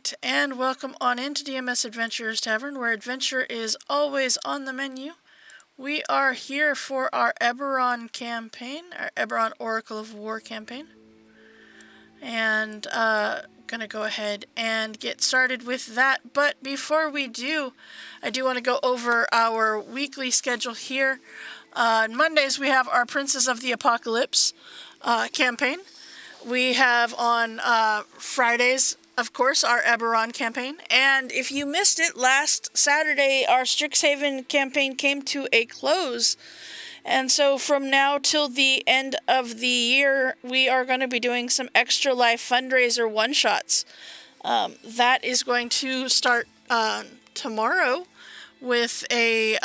right, and welcome on into DMS Adventurers Tavern, where adventure is always on the menu. We are here for our Eberron campaign, our Eberron Oracle of War campaign. And gonna go ahead and get started with that. But before we do, I do want to go over our weekly schedule here. On Mondays, we have our Princess of the Apocalypse campaign. We have on Fridays, of course, our Eberron campaign. And if you missed it, last Saturday, our Strixhaven campaign came to a close. And so from now till the end of the year, we are going to be doing some Extra Life fundraiser one-shots. That is going to start tomorrow with a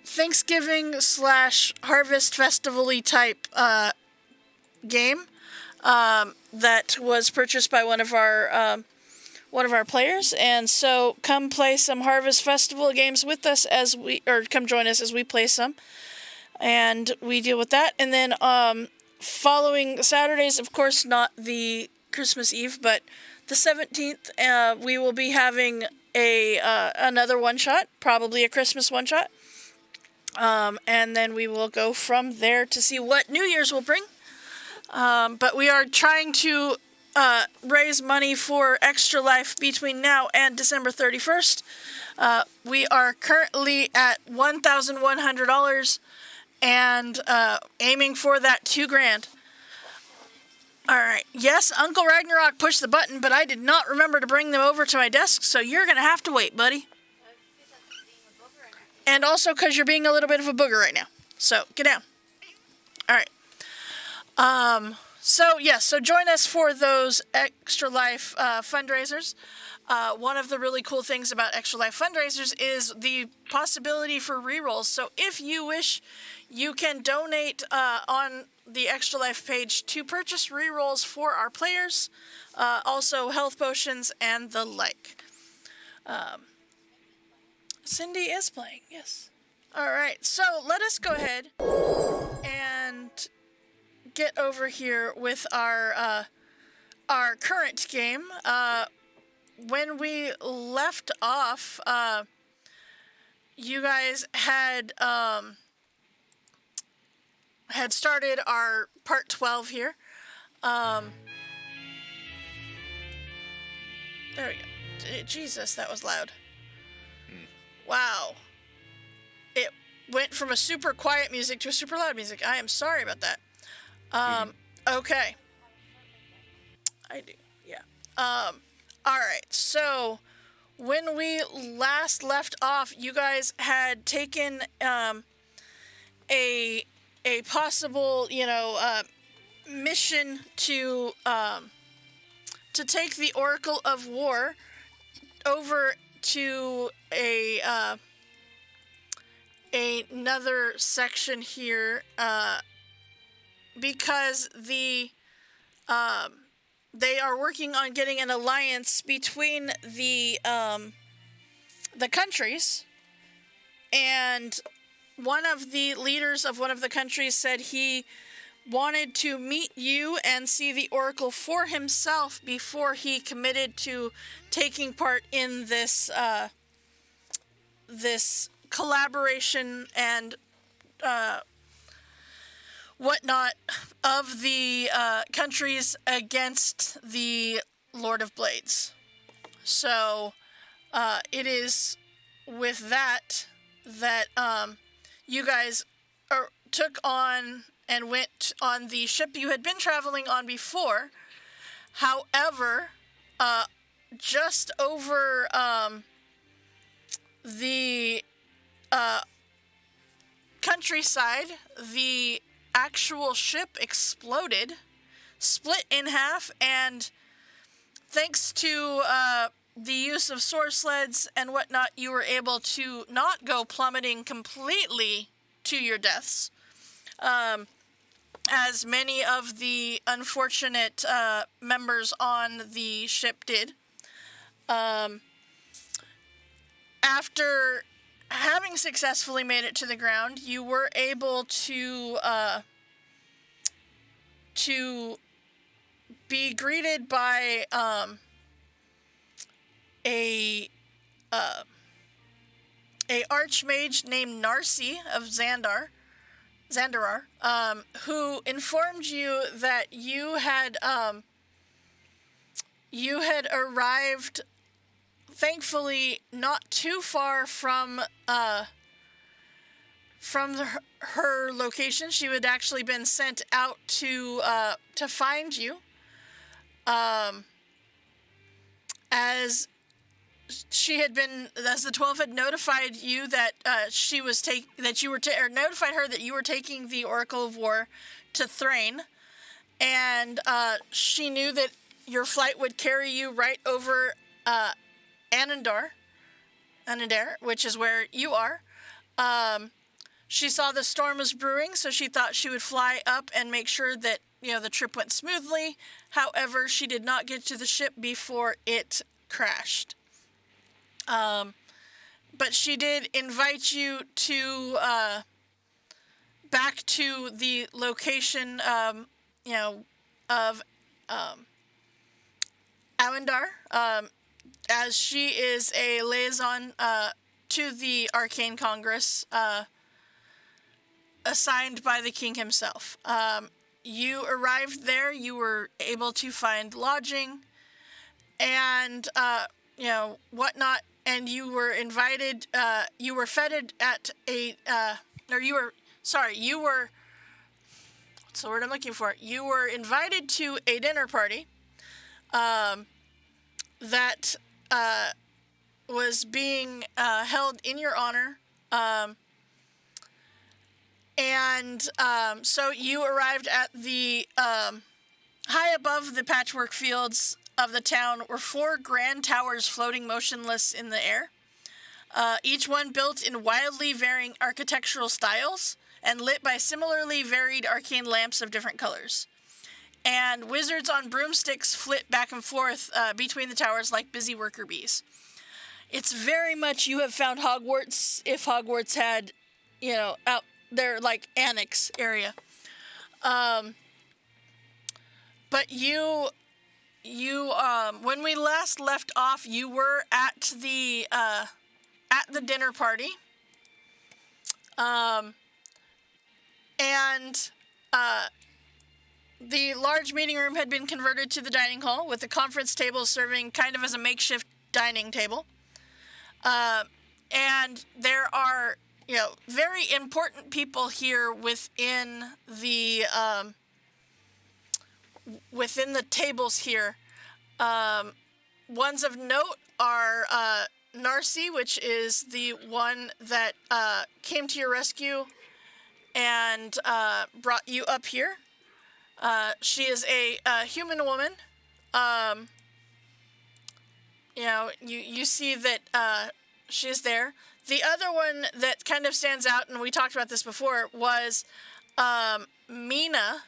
Thanksgiving / Harvest Festival-y type game that was purchased by one of our players, and so come play some Harvest Festival games with us come join us as we play some, and we deal with that. And then following Saturdays, of course, not the Christmas Eve, but the 17th, we will be having another one shot, probably a Christmas one shot, and then we will go from there to see what New Year's will bring. But we are trying to raise money for Extra Life between now and December 31st. We are currently at $1,100 and aiming for that $2,000. Alright, yes, Uncle Ragnarok pushed the button, but I did not remember to bring them over to my desk, so you're going to have to wait, buddy. And also because you're being a little bit of a booger right now. So, get down. Alright. So join us for those Extra Life fundraisers. One of the really cool things about Extra Life fundraisers is the possibility for rerolls. So if you wish, you can donate on the Extra Life page to purchase rerolls for our players, also health potions and the like. Cindy is playing, yes. Alright, so let us go ahead and get over here with our current game. When we left off, you guys had started our part 12 here. There we go. Jesus, that was loud. Wow. It went from a super quiet music to a super loud music. I am sorry about that. Okay. I do, yeah. Alright, so when we last left off, you guys had taken, a possible, mission to take the Oracle of War over to another section here, because they are working on getting an alliance between the countries, and one of the leaders of one of the countries said he wanted to meet you and see the Oracle for himself before he committed to taking part in this collaboration and whatnot of the countries against the Lord of Blades. So it is with that you guys took on and went on the ship you had been traveling on before. However, just over the countryside, the actual ship exploded, split in half, and thanks to the use of sword sleds and whatnot, you were able to not go plummeting completely to your deaths, as many of the unfortunate members on the ship did. After having successfully made it to the ground, you were able to be greeted by a archmage named Narcy of Zandarar, who informed you that you had arrived, thankfully, not too far from her location. She had actually been sent out to find you, as the 12 had notified you that notified her that you were taking the Oracle of War to Thrain, and she knew that your flight would carry you right over Anandar, which is where you are. She saw the storm was brewing, so she thought she would fly up and make sure that, the trip went smoothly. However, she did not get to the ship before it crashed. But she did invite you to back to the location, of Awendar, as she is a liaison to the Arcane Congress, assigned by the king himself. You arrived there, you were able to find lodging and, whatnot, and you were invited, you were feted at what's the word I'm looking for? You were invited to a dinner party, that, was being, held in your honor, so you arrived at the, high above the patchwork fields of the town were 4 grand towers floating motionless in the air, each one built in wildly varying architectural styles and lit by similarly varied arcane lamps of different colors. And wizards on broomsticks flit back and forth between the towers like busy worker bees. It's very much you have found Hogwarts if Hogwarts had, out their, annex area. But you, when we last left off, you were at the dinner party. The large meeting room had been converted to the dining hall, with the conference table serving kind of as a makeshift dining table. And there are, very important people here within the tables here. Ones of note are Narcy, which is the one that came to your rescue and brought you up here. She is a human woman. You see that she is there. The other one that kind of stands out, and we talked about this before, was Mina.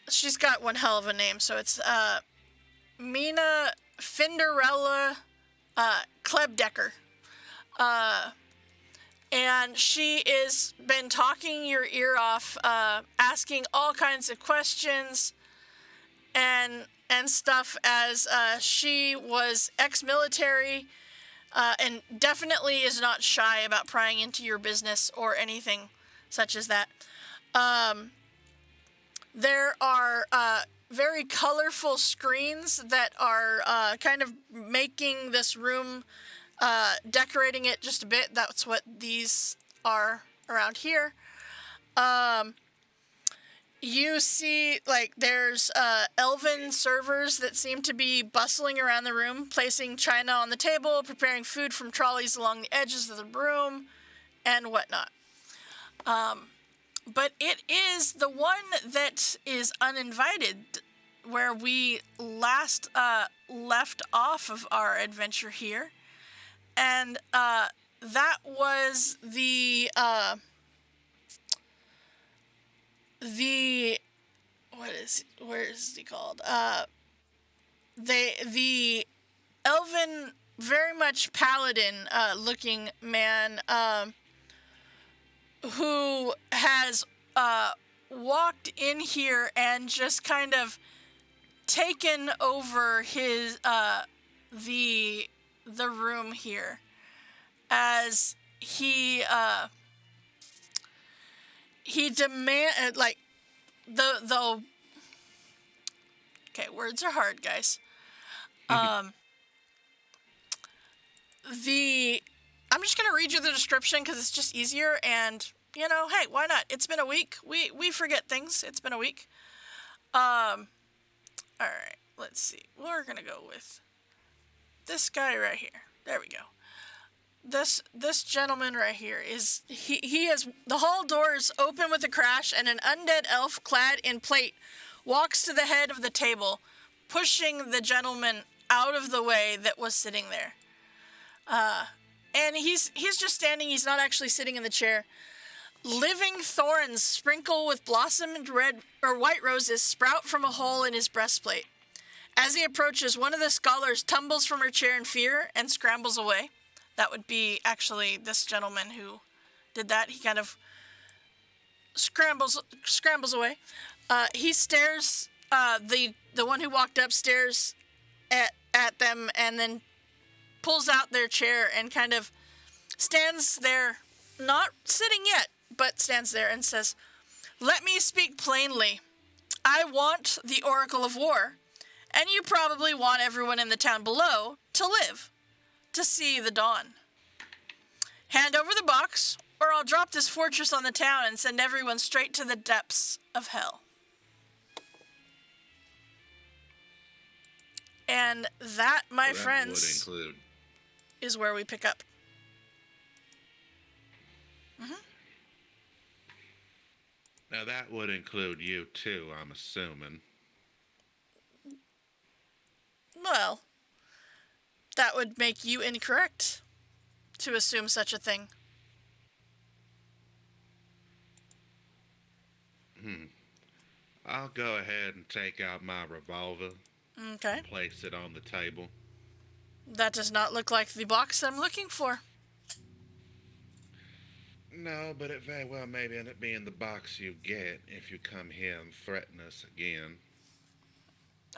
She's got one hell of a name, so it's Mina Finderella Klebdecker. And she is been talking your ear off, asking all kinds of questions and stuff, as she was ex-military and definitely is not shy about prying into your business or anything such as that. There are very colorful screens that are kind of making this room, decorating it just a bit. That's what these are around here. You see, there's elven servers that seem to be bustling around the room, placing china on the table, preparing food from trolleys along the edges of the room, and whatnot. But it is the one that is uninvited, where we last left off of our adventure here. And that was the where is he called? The elven, very much paladin looking man, who has walked in here and just kind of taken over his the room here, as he demand like the okay, words are hard, guys. I'm just gonna read you the description because it's just easier, and hey, why not? It's been a week. We forget things. It's been a week. All right, let's see. We're gonna go with this guy right here. There we go. This gentleman right here is he has the hall doors open with a crash, and an undead elf clad in plate walks to the head of the table, pushing the gentleman out of the way that was sitting there. And he's just standing. He's not actually sitting in the chair. Living thorns sprinkle with blossomed red or white roses sprout from a hole in his breastplate. As he approaches, one of the scholars tumbles from her chair in fear and scrambles away. That would be actually this gentleman who did that. He kind of scrambles away. He stares. The one who walked up stares at them and then pulls out their chair and kind of stands there, not sitting yet, but stands there and says, "Let me speak plainly. I want the Oracle of War, and you probably want everyone in the town below to live, to see the dawn. Hand over the box, or I'll drop this fortress on the town and send everyone straight to the depths of hell." And that, my friends, would include... is where we pick up. Now that would include you too, I'm assuming. Well, that would make you incorrect to assume such a thing. I'll go ahead and take out my revolver. Okay. Place it on the table. That does not look like the box I'm looking for. No, but it very well may end up being the box you get if you come here and threaten us again.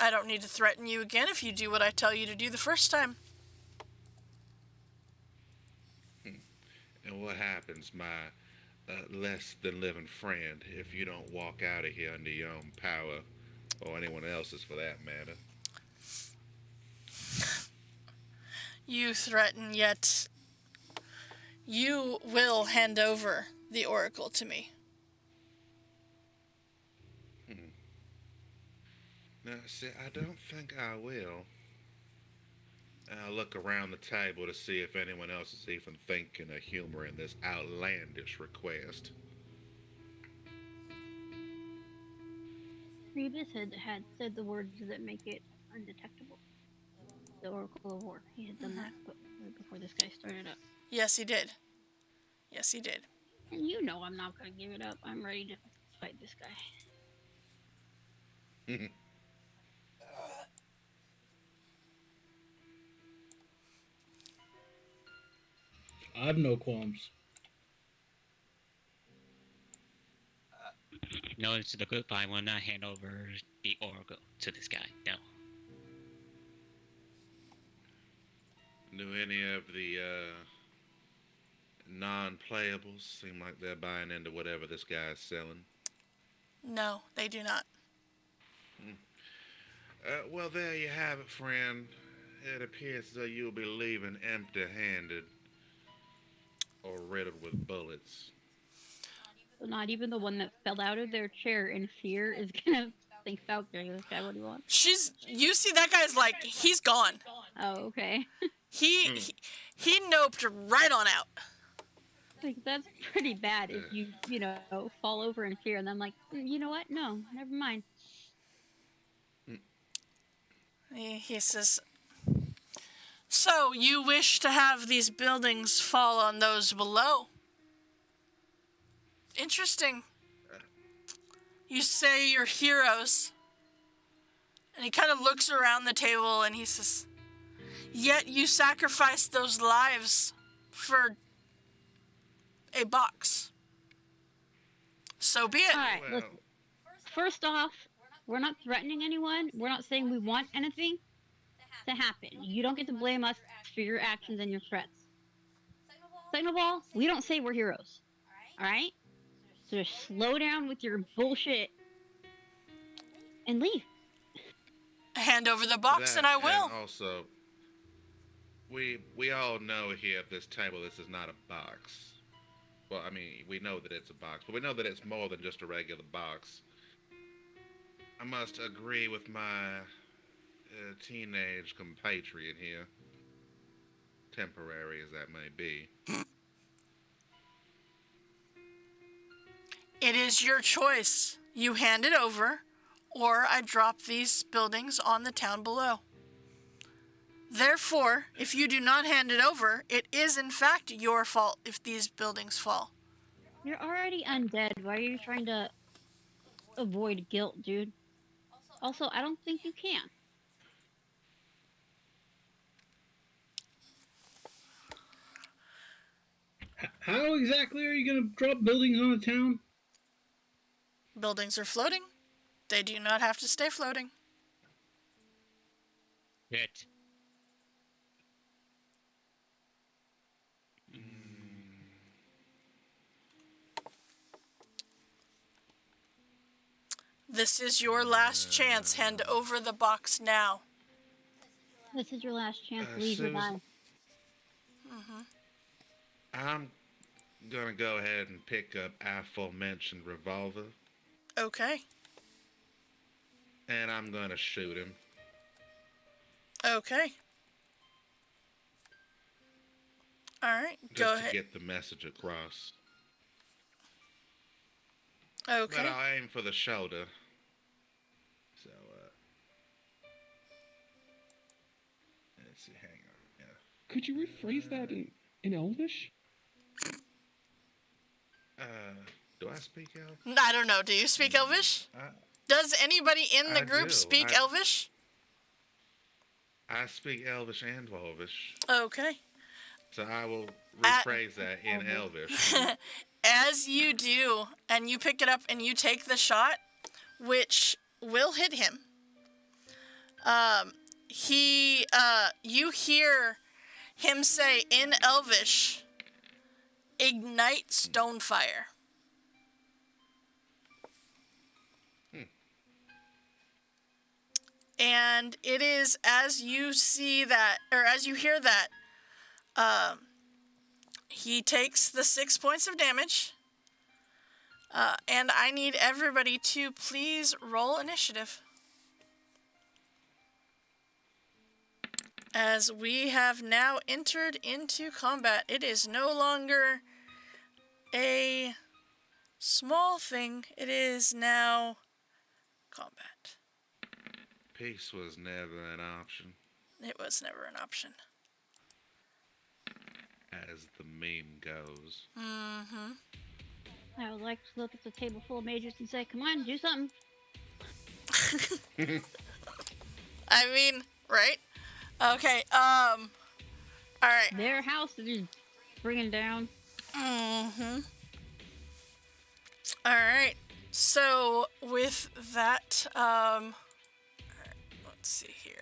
I don't need to threaten you again if you do what I tell you to do the first time. And what happens, my less than living friend, if you don't walk out of here under your own power, or anyone else's for that matter? You threaten, yet you will hand over the Oracle to me. Now, see, I don't think I will. I'll look around the table to see if anyone else is even thinking of humor in this outlandish request. Rebus had said the words that make it undetectable. The Oracle of War. He had done that before this guy started up. Yes, he did. Yes, he did. And you know I'm not going to give it up. I'm ready to fight this guy. I have no qualms. No, it's the group. I will not hand over the Oracle to this guy. No. Do any of the non-playables seem like they're buying into whatever this guy's selling? No, they do not. Well, there you have it, friend. It appears as though you'll be leaving empty-handed or riddled with bullets. So not even the one that fell out of their chair in fear is going to think Falcon, this guy, what do you want? You see that guy's like, he's gone. Oh, okay. He noped right on out. Like, that's pretty bad if you know, fall over in fear and then like, you know what? No, never mind. He says, "So, you wish to have these buildings fall on those below? Interesting. You say you're heroes." And he kind of looks around the table and he says, "Yet you sacrificed those lives for a box. So be it." All right, First off, we're not threatening anyone. We're not saying we want anything to happen. You don't get to blame us for your actions and your threats. Second of all, we don't say we're heroes. Alright? So just slow down with your bullshit and leave. Hand over the box, and I will. And also, we all know here at this table this is not a box. Well, I mean, we know that it's a box, but we know that it's more than just a regular box. I must agree with my teenage compatriot here, temporary as that may be. It is your choice. You hand it over, or I drop these buildings on the town below. Therefore, if you do not hand it over, it is in fact your fault if these buildings fall. You're already undead. Why are you trying to avoid guilt, dude? Also, I don't think you can. How exactly are you going to drop buildings on a town? Buildings are floating. They do not have to stay floating. Shit. This is your last chance. Hand over the box now. This is your last chance. Leave or die. I'm gonna go ahead and pick up aforementioned revolver, Okay. and I'm gonna shoot him. Okay. Alright, Just go to ahead. get the message across. Okay. But I'll aim for the shoulder. So, let's see, hang on. Yeah. Could you rephrase that in Elvish? Do I speak Elvish? I don't know. Do you speak Elvish? Does anybody in the I group do. speak Elvish? I speak Elvish and Elvish. Okay. So I will rephrase that in Elvish. As you do, and you pick it up and you take the shot, which will hit him. You hear him say in Elvish, "Ignite Stonefire." And it is as you see that, or as you hear that, he takes the 6 points of damage. And I need everybody to please roll initiative. As we have now entered into combat, it is no longer a small thing. It is now combat. Peace was never an option, It was never an option. as the meme goes. Mm-hmm. I would like to look at the table full of mages and say, come on, do something. I mean, right? Okay, alright. Their house is just bringing down. Mm-hmm. Alright, so with that, alright, let's see here.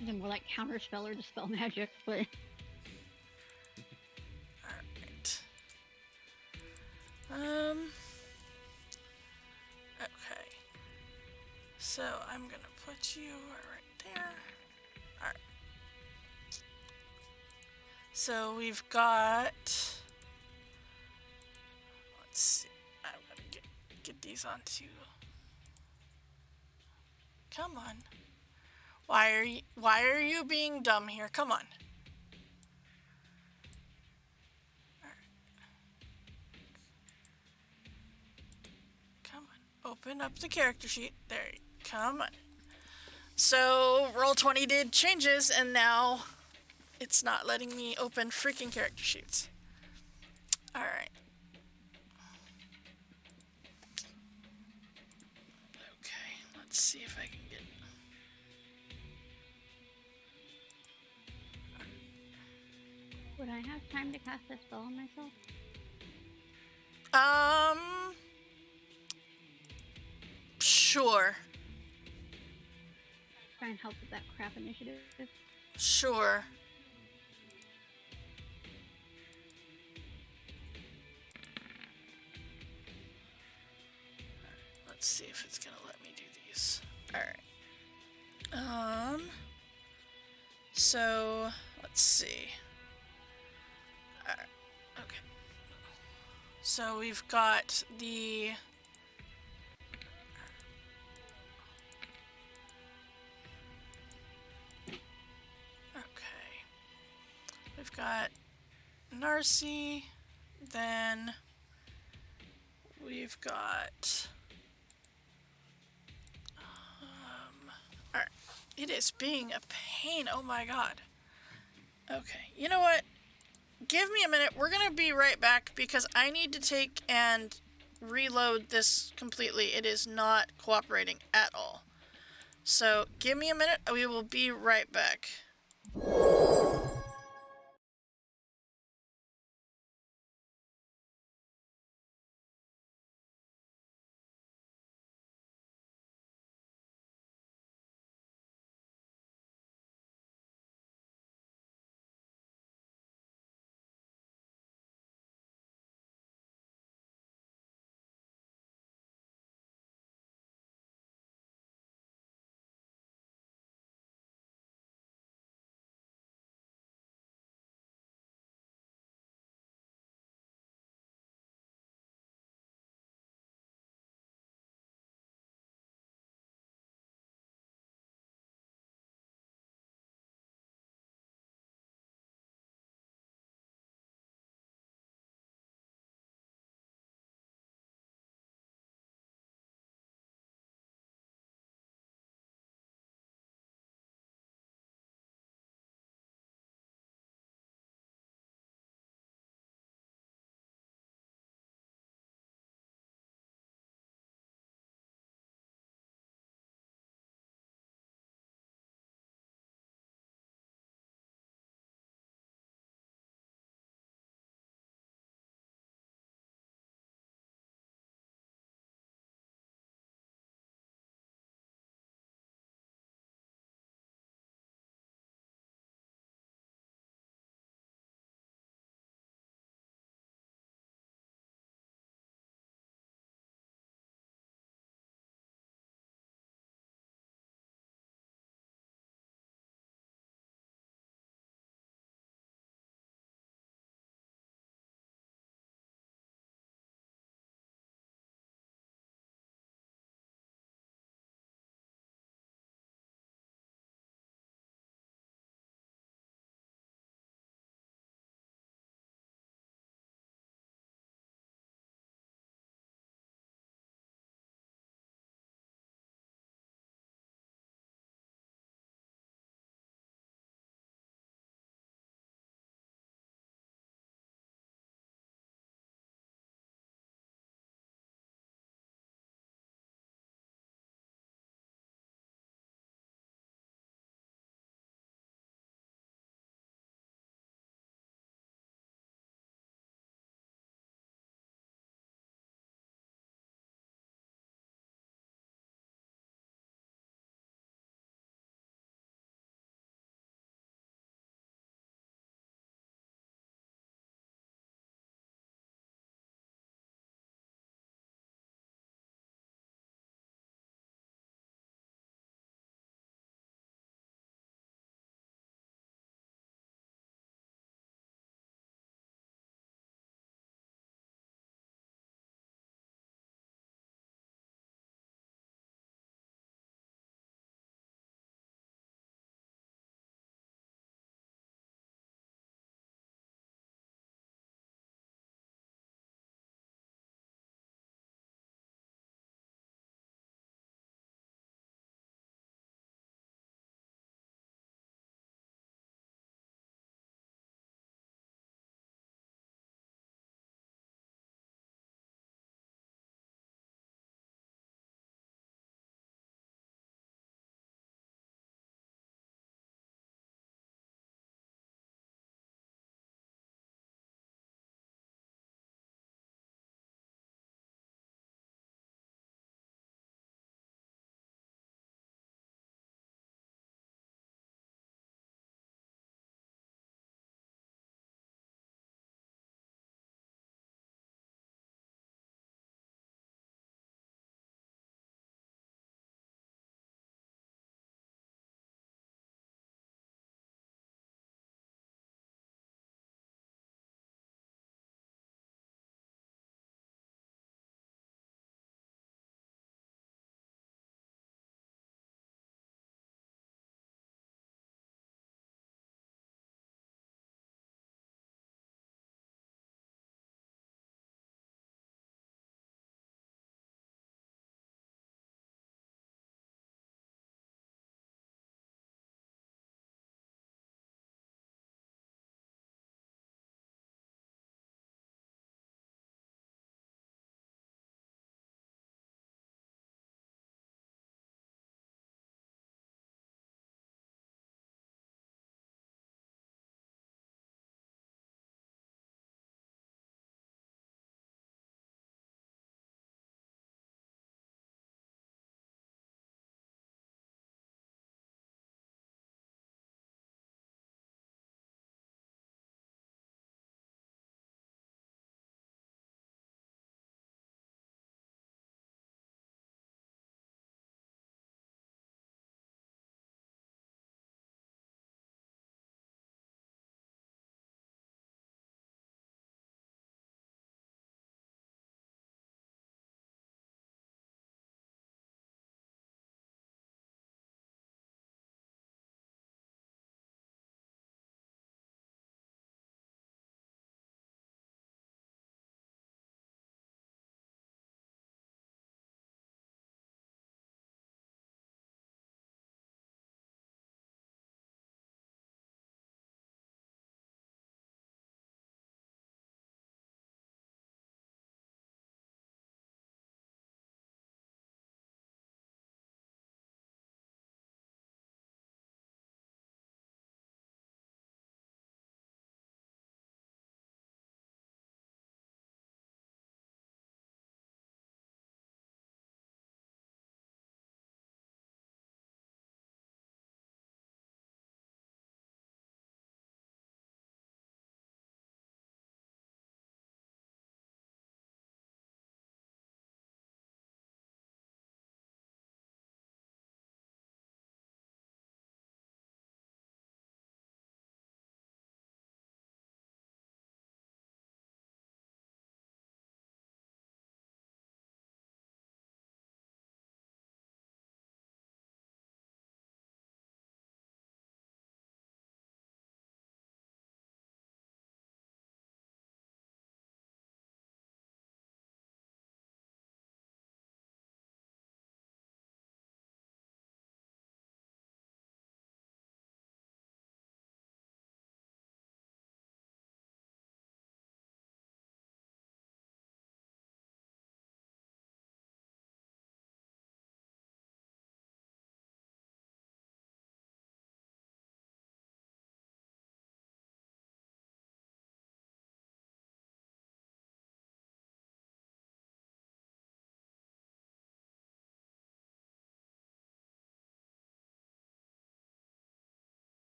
They're more like counterspell or dispel magic, but Alright. Okay. So I'm gonna put you right there. Alright. So we've got. Let's see. I'm gonna get these onto. Come on. Why are you being dumb here? Come on. Come on. Open up the character sheet. There you come on. So Roll20 did changes and now it's not letting me open freaking character sheets. Alright. Okay, let's see if I can get. would I have time to cast that spell on myself? Sure. Try and help with that crap initiative. Sure. Let's see if it's gonna let me do these. Alright. So, let's see. Alright, okay. So we've got the... Okay. We've got Narcy, then we've got... Alright. It is being a pain, oh my god. Okay, you know what? Give me a minute. We're gonna be right back because I need to take and reload this completely. It is not cooperating at all. So give me a minute. We will be right back.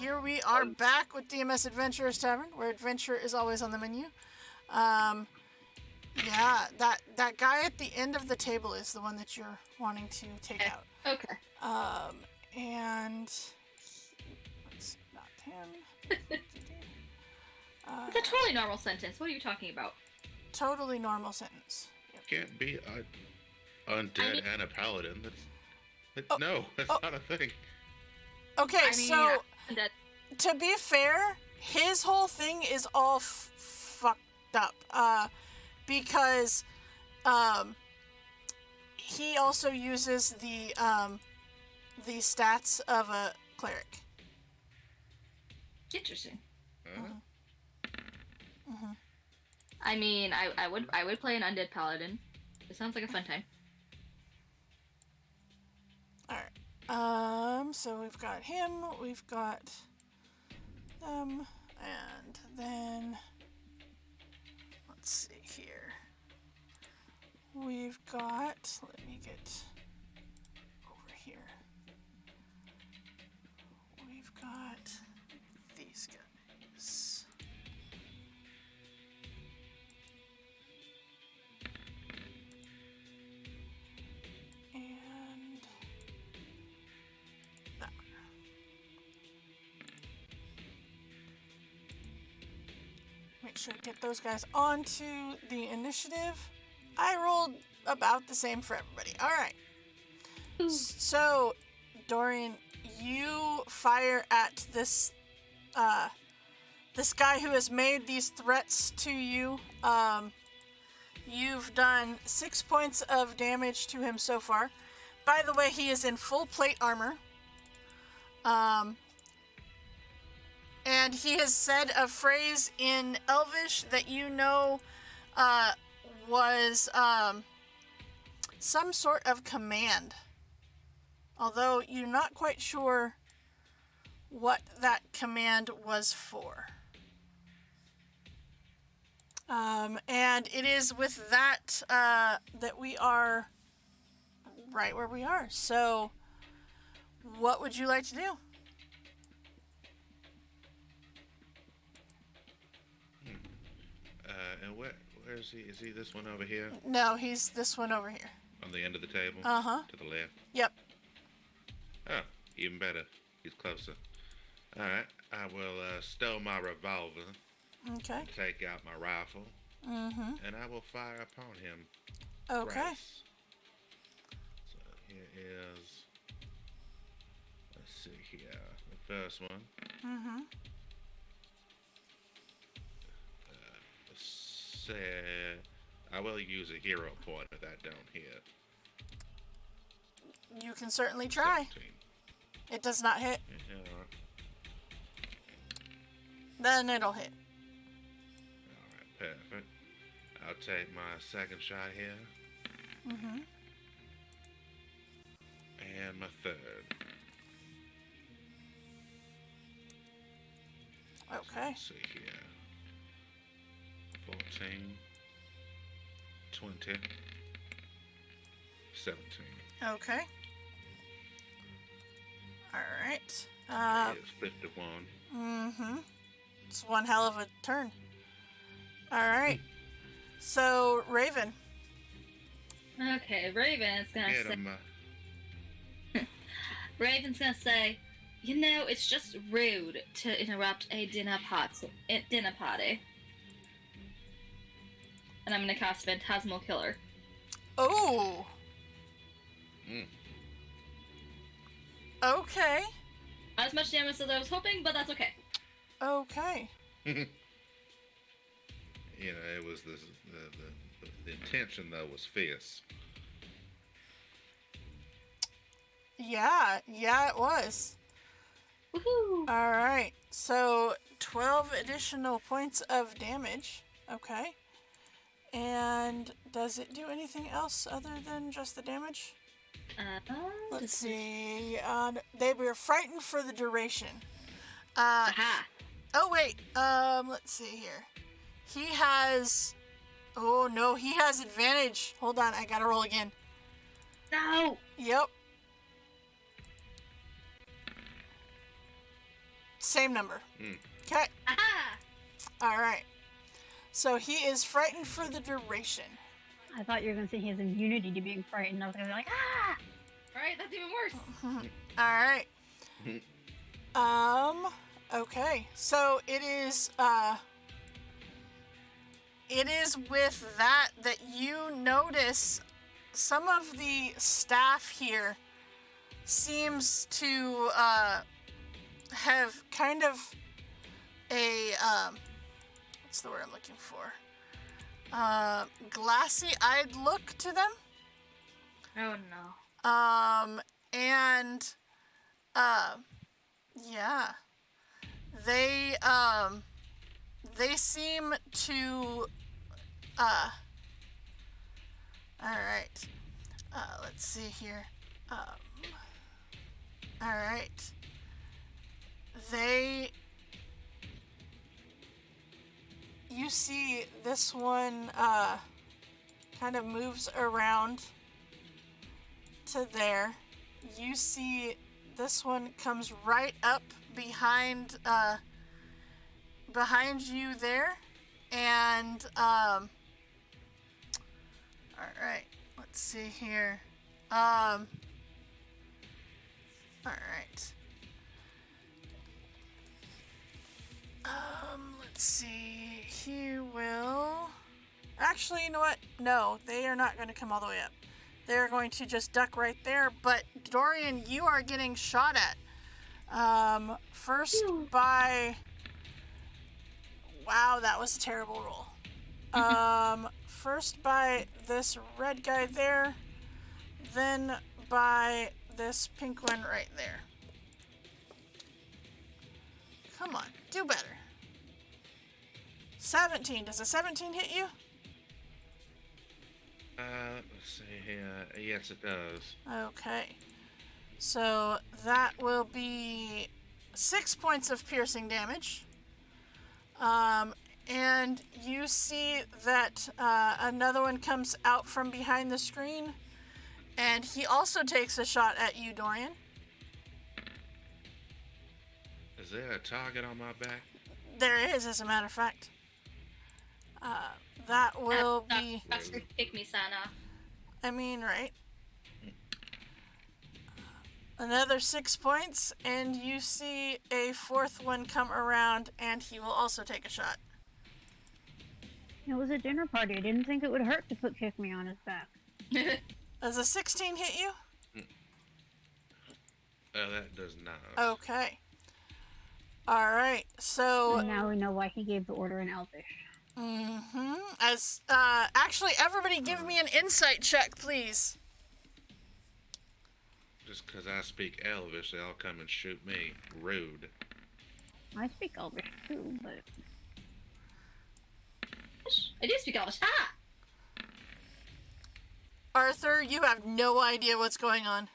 here we are back with DMS Adventurers Tavern, where adventure is always on the menu. Yeah, that guy at the end of the table is the one that you're wanting to take out. Okay. And let's see, not him. It's a totally normal sentence. What are you talking about? Totally normal sentence. Yep. Can't be undead and a paladin. No, that's not a thing. Okay, so that... to be fair, his whole thing is all fucked up. Because he also uses the stats of a cleric. Interesting. Mm-hmm. I mean, I would play an undead paladin. It sounds like a fun time. Alright. So we've got him, we've got them, and then let's see here. We've got, let me get over here. We've got these guys. And that one. Make sure to get those guys onto the initiative. I rolled about the same for everybody. All right. So, Dorian, you fire at this guy who has made these threats to you. You've done 6 points of damage to him so far. By the way, he is in full plate armor. And he has said a phrase in Elvish that you know was some sort of command. Although you're not quite sure what that command was for. And it is with that that we are right where we are. So, what would you like to do? And where is he? Is he this one over here? No, he's this one over here. On the end of the table? Uh-huh. To the left? Yep. Oh, even better. He's closer. Alright, I will stow my revolver. Okay. Take out my rifle. Mm-hmm. And I will fire upon him. Okay. Thrice. So here is... Let's see here. The first one. Mm-hmm. I will use a hero point if that don't hit. You can certainly try. 17. It does not hit. Yeah. Then it'll hit. Alright, perfect. I'll take my second shot here. Mm-hmm. And my third. Okay. Let's see here. 14, 20, 17. Okay. All right. It's 51. Mm-hmm. It's one hell of a turn. All right. So, Raven. Okay, Raven's gonna Get say. him. Raven's gonna say, you know, it's just rude to interrupt a dinner party. And I'm gonna cast Phantasmal Killer. Oh. Okay. Not as much damage as I was hoping, but that's okay. Okay. You know, it was the intention though was fierce. Yeah, it was. Woohoo! All right. So, 12 additional points of damage. Okay. And does it do anything else other than just the damage? Let's see. They were frightened for the duration. Aha! Oh, wait. Let's see here. He has... Oh, no. He has advantage. Hold on. I gotta roll again. No! Yep. Same number. Mm. Okay. Aha! All right. So he is frightened for the duration. I thought you were gonna say he has immunity to being frightened. I was gonna be like, ah! Right, that's even worse. All right. Okay. So it is with that you notice some of the staff here seems to have kind of a what's the word I'm looking for? Glassy-eyed look to them. Oh no. And yeah. They seem to all right. Let's see here. All right. You see this one kind of moves around to there. You see this one comes right up behind you there, and all right. Let's see here. All right. Let's see. He will. Actually, you know what? No, they are not going to come all the way up. They're going to just duck right there. But Dorian, you are getting shot at. First by. Wow, that was a terrible roll. First by this red guy there, then by this pink one right there. Come on, do better. 17. Does a 17 hit you? Let's see here. Yes, it does. Okay. So that will be 6 points of piercing damage. And you see that another one comes out from behind the screen, and he also takes a shot at you, Dorian. Is there a target on my back? There is, as a matter of fact. That will be... That's the pick me sign off. I mean, right? Another 6 points, and you see a fourth one come around, and he will also take a shot. It was a dinner party. I didn't think it would hurt to put kick me on his back. Does a 16 hit you? That does not. Okay. Alright, so... And now we know why he gave the order in Elvish. Actually, everybody give me an insight check, please. Just because I speak Elvish, they all come and shoot me. Rude. I speak Elvish too, but... I do speak Elvish. Ah! Arthur, you have no idea what's going on.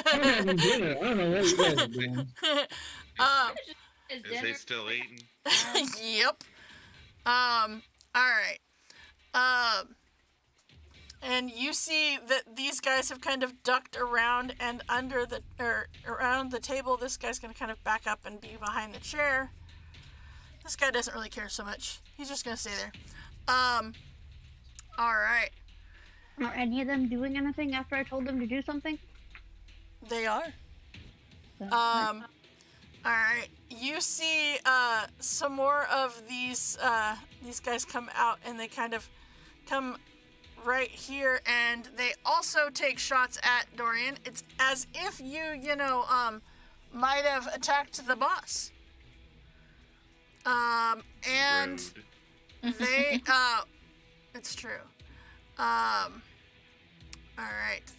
I'm having dinner. I don't know what you guys are doing. Is Is he still eating? Yep. Alright. And you see that these guys have kind of ducked around, and around the table, this guy's gonna kind of back up and be behind the chair. This guy doesn't really care so much. He's just gonna stay there. Alright. Are any of them doing anything after I told them to do something? They are. So, Alright. You see some more of these guys come out, and they kind of come right here, and they also take shots at Dorian. It's as if you might have attacked the boss. And Rude. they it's true. Alright.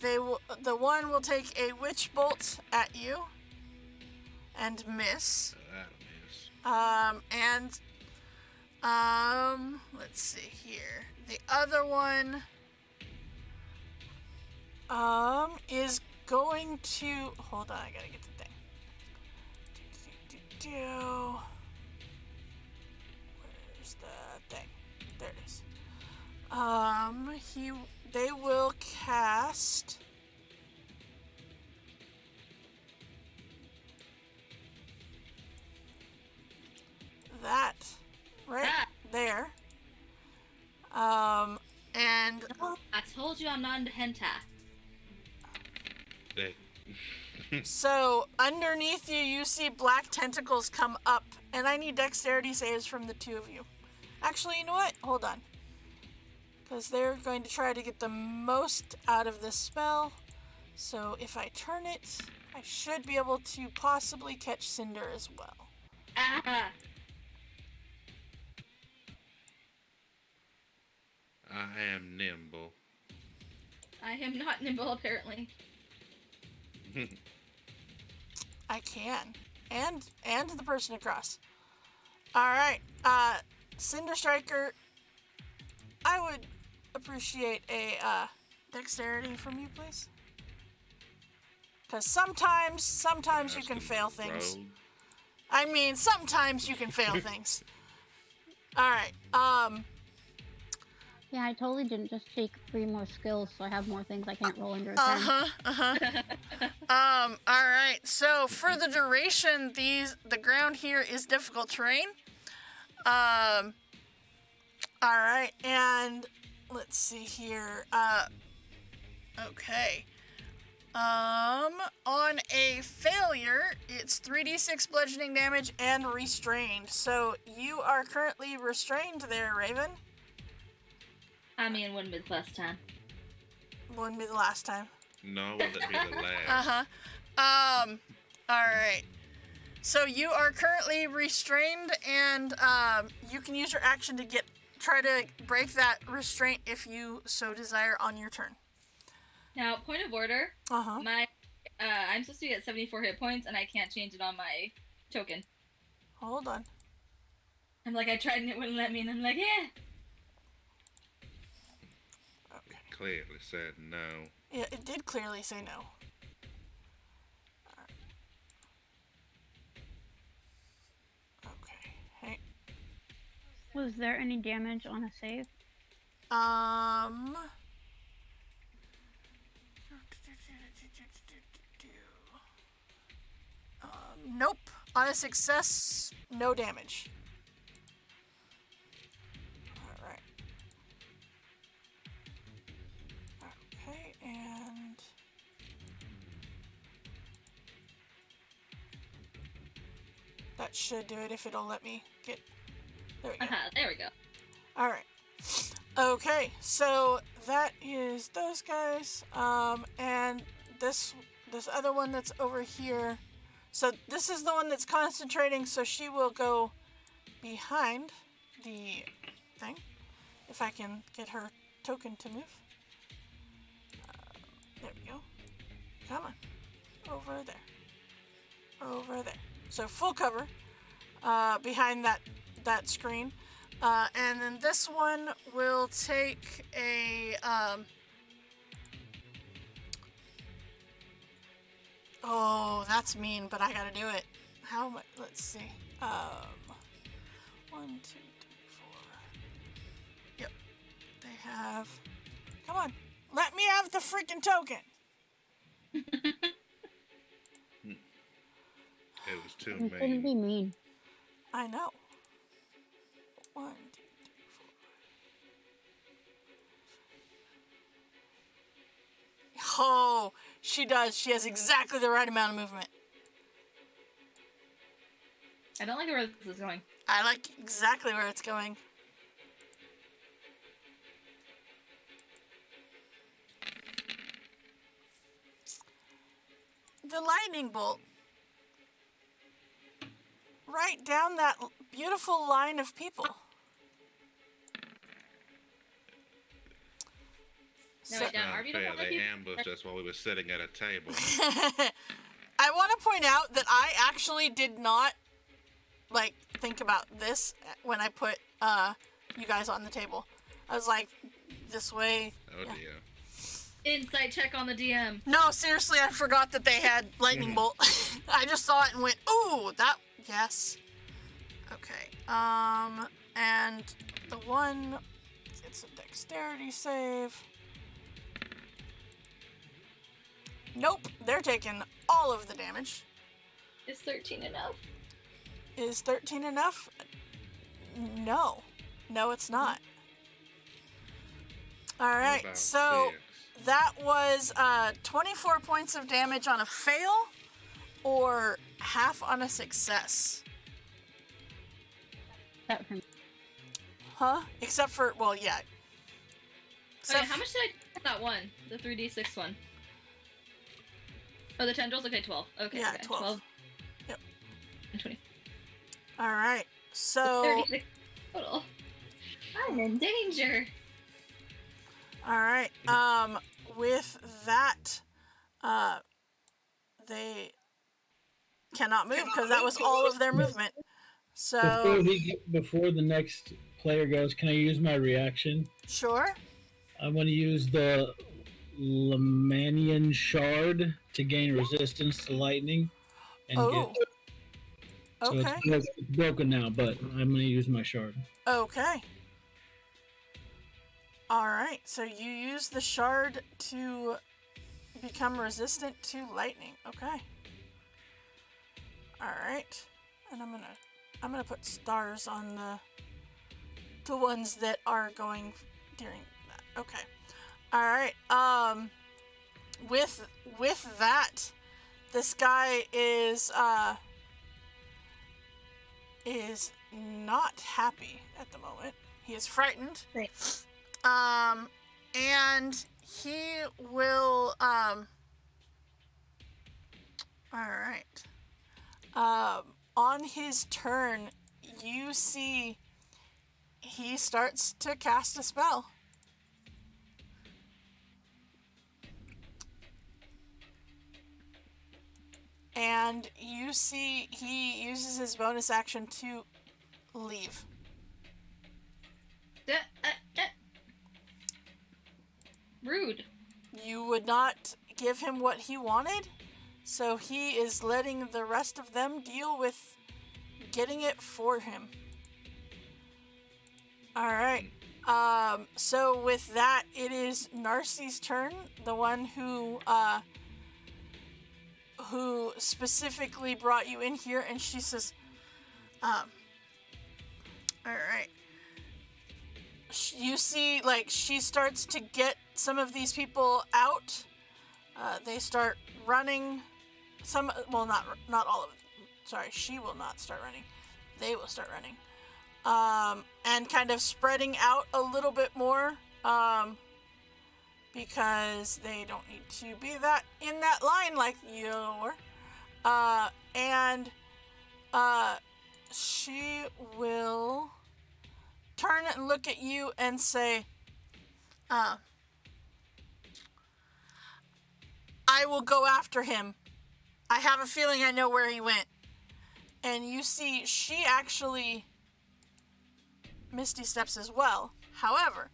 The one will take a witch bolt at you and miss. That'll miss. Let's see here. The other one is going to hold on, I gotta get the thing. Where's the thing? There it is. They will cast that right Ah. there. And I told you I'm not into hentai. They, so underneath you, you see black tentacles come up, and I need dexterity saves from the two of you. Actually, you know what? Hold on. Because they're going to try to get the most out of this spell. So if I turn it, I should be able to possibly catch Cinder as well. Ah. I am nimble. I am not nimble, apparently. I can. And the person across. Alright, Cinder Striker, I would appreciate a dexterity from you, please. Because sometimes you can fail things. Rogue. I mean, sometimes you can fail things. Alright, Yeah, I totally didn't just take 3 more skills, so I have more things I can't roll under a 10. alright, so for the duration, the ground here is difficult terrain. Alright, and let's see here, okay. On a failure, it's 3d6 bludgeoning damage and restrained. So you are currently restrained there, Raven. I mean, wouldn't be the first time. Wouldn't be the last time. No, will it be the last? Alright. So you are currently restrained, and you can use your action to try to break that restraint if you so desire on your turn. Now, point of order. Uh-huh. I'm supposed to be at 74 hit points, and I can't change it on my token. Hold on. I'm like, I tried and it wouldn't let me, and I'm like, yeah. Okay. Clearly said no. Yeah, it did clearly say no. Okay. Hey. Was there any damage on a save? Nope. On a success, no damage. Alright. Okay, and... that should do it if it'll let me get... there we go. There we go. Alright. Okay, so that is those guys. And this other one that's over here. So this is the one that's concentrating, so she will go behind the thing. If I can get her token to move. There we go. Come on. Over there. Over there. So full cover behind that screen. And then this one will take a... oh, that's mean, but I gotta do it. How much? Let's see. 1, 2, 3, 4. Yep. They have... come on. Let me have the freaking token. It was too You couldn't mean. be mean. I know. 1, 2, 3, 4. Oh, she does. She has exactly the right amount of movement. I don't like where this is going. I like exactly where it's going. The lightning bolt. Right down that beautiful line of people. No, So- wait, down. Not Are we the fair. one that They you- ambushed us while we were sitting at a table. I want to point out that I actually did not think about this when I put you guys on the table. I was like, this way. Oh Yeah. dear. Insight check on the DM. No, seriously, I forgot that they had lightning bolt. I just saw it and went, ooh, that, yes. Okay, and the one, it's a dexterity save. Nope, they're taking all of the damage. Is 13 enough? Is 13 enough? No. No, it's not. All What right, about so 6? that was 24 points of damage on a fail or half on a success. That from Huh? Except for, well, yeah. Okay, Except how much did I get that one? The 3d6 one. Oh, the tendrils? Okay, 12. Okay, Yeah, okay. 12. Yep. And 20. All right, so 36 total. I'm in danger. all right. With that, they cannot move because that was all of their movement. So Before the next player goes, can I use my reaction? sure. I'm going to use the Lemanian Shard to gain resistance to lightning. And Oh. So Okay. it's broken now, but I'm going to use my shard. Okay. All right. So you use the shard to become resistant to lightning. Okay. All right. And I'm gonna put stars on the ones that are going during that. Okay. All right. With that, this guy is not happy at the moment. He is frightened. Right. And he will all right. On his turn, you see he starts to cast a spell. And you see he uses his bonus action to leave. Rude. You would not give him what he wanted, so he is letting the rest of them deal with getting it for him. Alright. So with that, it is Narcy's turn, the one who specifically brought you in here, and she says, alright. You see, like, she starts to get some of these people out. They start running. Not all of them. Sorry, she will not start running. They will start running. And kind of spreading out a little bit more. Because they don't need to be in that line like you were. And she will turn and look at you and say, I will go after him. I have a feeling I know where he went. And you see, she actually Misty steps as well. However,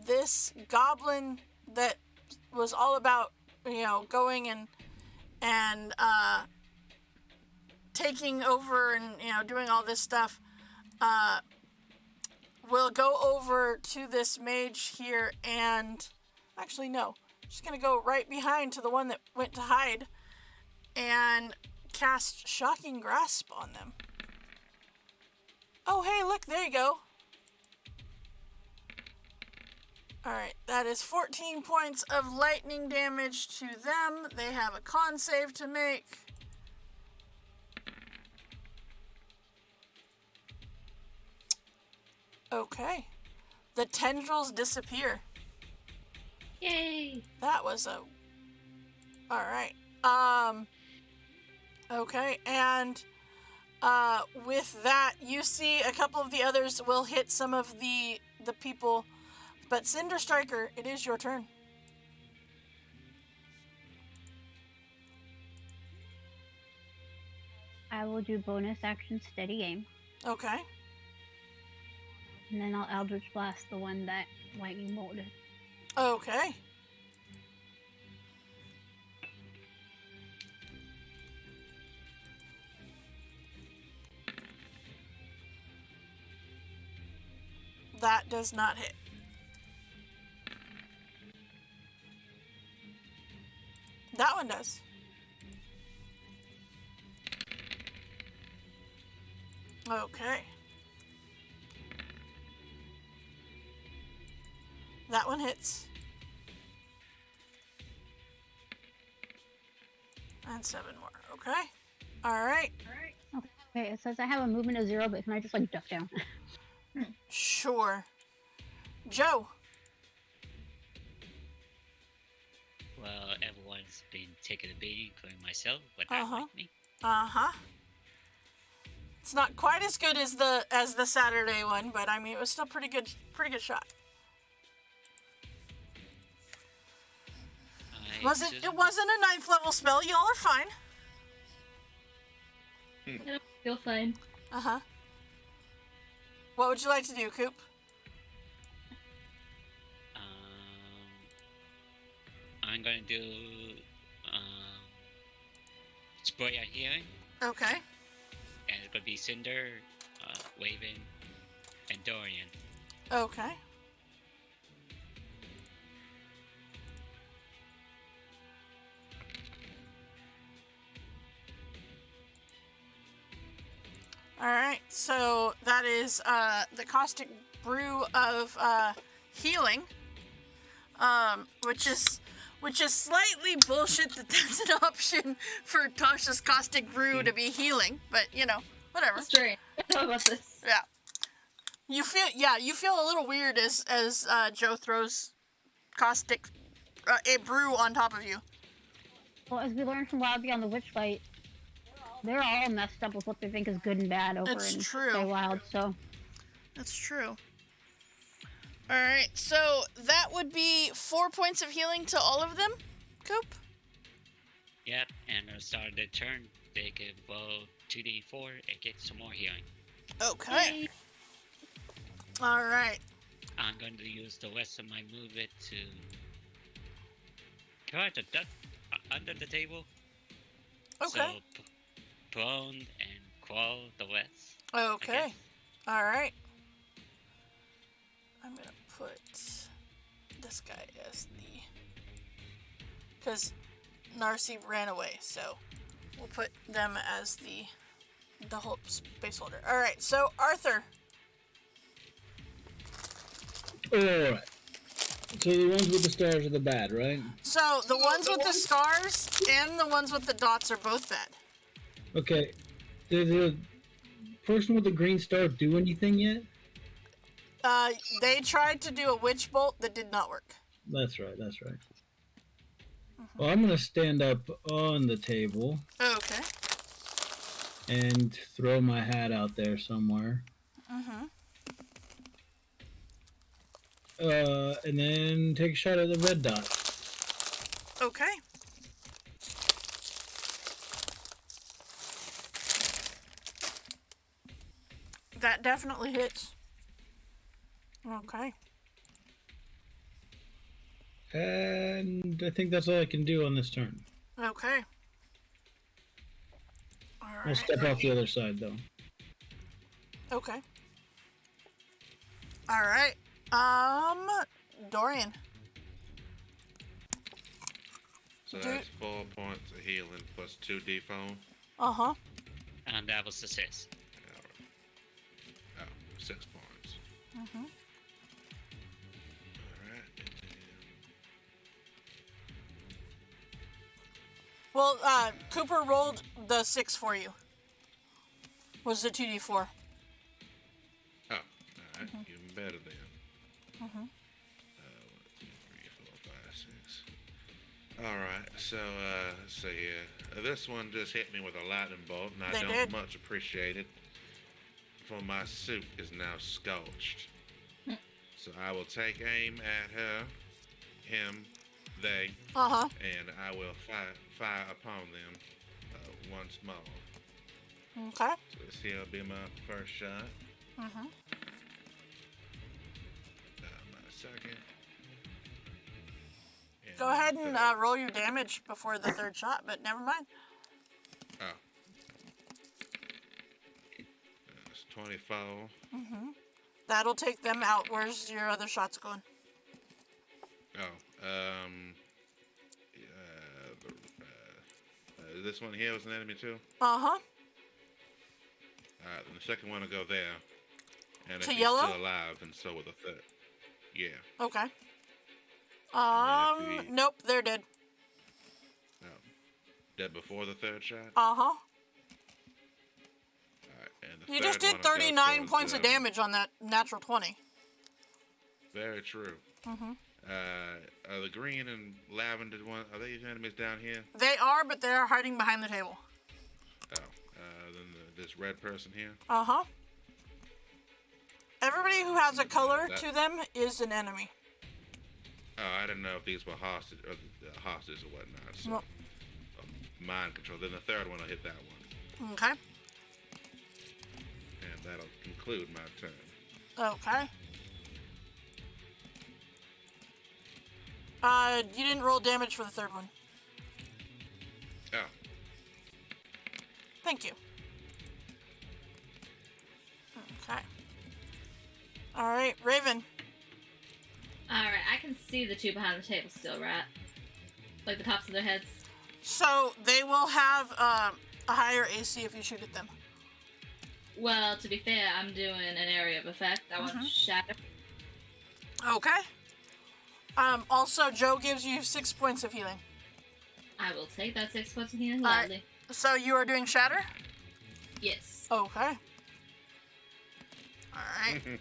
this goblin that was all about, going and taking over and, doing all this stuff, will go over to this mage here and... Actually, no. She's going to go right behind to the one that went to hide and cast Shocking Grasp on them. Oh, hey, look, there you go. Alright, that is 14 points of lightning damage to them. They have a con save to make. Okay. The tendrils disappear. Yay! That was a... Alright. Okay, and with that, you see a couple of the others will hit some of the people. But Cinder Striker, it is your turn. I will do bonus action steady aim, Okay. and then I'll Eldritch Blast the one that lightning bolted. Okay. That does not hit. That one does. Okay. That one hits. And 7 more. Okay. All right. Okay, it says I have a movement of 0, but can I just like duck down? Sure. Joe. Well, everyone's been taking a beating, including myself, but not like me. It's not quite as good as the Saturday one, but I mean it was still pretty good shot. It wasn't a 9th level spell. Y'all are fine. I don't feel fine. What would you like to do, Coop? I'm going to do Spray Out Healing, Okay. and it's going to be Cinder, Waven, and Dorian. Okay. All right, so that is the caustic brew of healing, which is slightly bullshit that that's an option for Tasha's caustic brew to be healing, but you know, whatever. That's strange. I don't know about this. Yeah, you feel a little weird as Joe throws caustic a brew on top of you. Well, as we learned from Wild Beyond the Witch Fight, they're all messed up with what they think is good and bad over It's in true. Wild, so. That's true. Alright, so that would be 4 points of healing to all of them, Coop? Yep, and at the start of their turn, they can roll 2d4 and get some more healing. Okay. Alright. I'm going to use the rest of my movement to try to duck under the table. Okay. So, prone and crawl the rest. Okay. Alright. I'm gonna put this guy as the... Because Narcy ran away, so we'll put them as the whole space holder. Alright, so Arthur. Alright. So the ones with the stars are the bad, right? So the ones with the stars and the ones with the dots are both bad. Okay. Did the person with the green star do anything yet? They tried to do a witch bolt that did not work. That's right. Well, I'm gonna stand up on the table Okay. and throw my hat out there somewhere. And then take a shot at the red dot. Okay. That definitely hits. Okay. And I think that's all I can do on this turn. Okay. I'll Alright. step off the other side, though. Okay. Alright. Dorian. So that's 4 points of healing plus 2 default. Uh-huh. And that was the 6. Oh, 6 points. Mm-hmm. Alright. Well, Cooper rolled the 6 for you. Was the 2d4. Oh, alright. Even better then. 1, 2, 3, 4, 5, 6. Alright, so, let's see here. This one just hit me with a lightning bolt, and I They don't did. much appreciate it. For my suit is now scorched. So I will take aim at her, him, they, Uh-huh. and I will fire upon them once more. Okay. So this here will be my first shot. Mm-hmm. My second. And Go ahead and third. roll your damage before the 3rd shot, but never mind. Oh. It's 24. Mm-hmm. That'll take them out. Where's your other shots going? This one here was an enemy too? Uh-huh. Alright, then the second one will go there. And if To he's yellow? still alive, then so will the third. Yeah. Okay. Nope, they're dead. No. Dead before the third shot? Uh-huh. Alright, and the You third just did one will go 39 towards points of them. damage on that natural 20. Very true. Mm-hmm. Are the green and lavender one, are these enemies down here? They are, but they're hiding behind the table. Oh. Then this red person here? Uh-huh. Everybody who has a color That- to them is an enemy. Oh, I didn't know if these were hostage or whatnot. So, Well- mind control. Then the third one will hit that one. Okay. And that'll conclude my turn. Okay. You didn't roll damage for the third one. Oh. Thank you. Okay. Alright, Raven. Alright, I can see the two behind the table still, right? Like the tops of their heads. So, they will have a higher AC if you shoot at them. Well, to be fair, I'm doing an area of effect. I want to shatter. Okay. Also, Joe gives you 6 points of healing. I will take that 6 points of healing Alright. gladly. So, you are doing Shatter? Yes. Okay. Alright.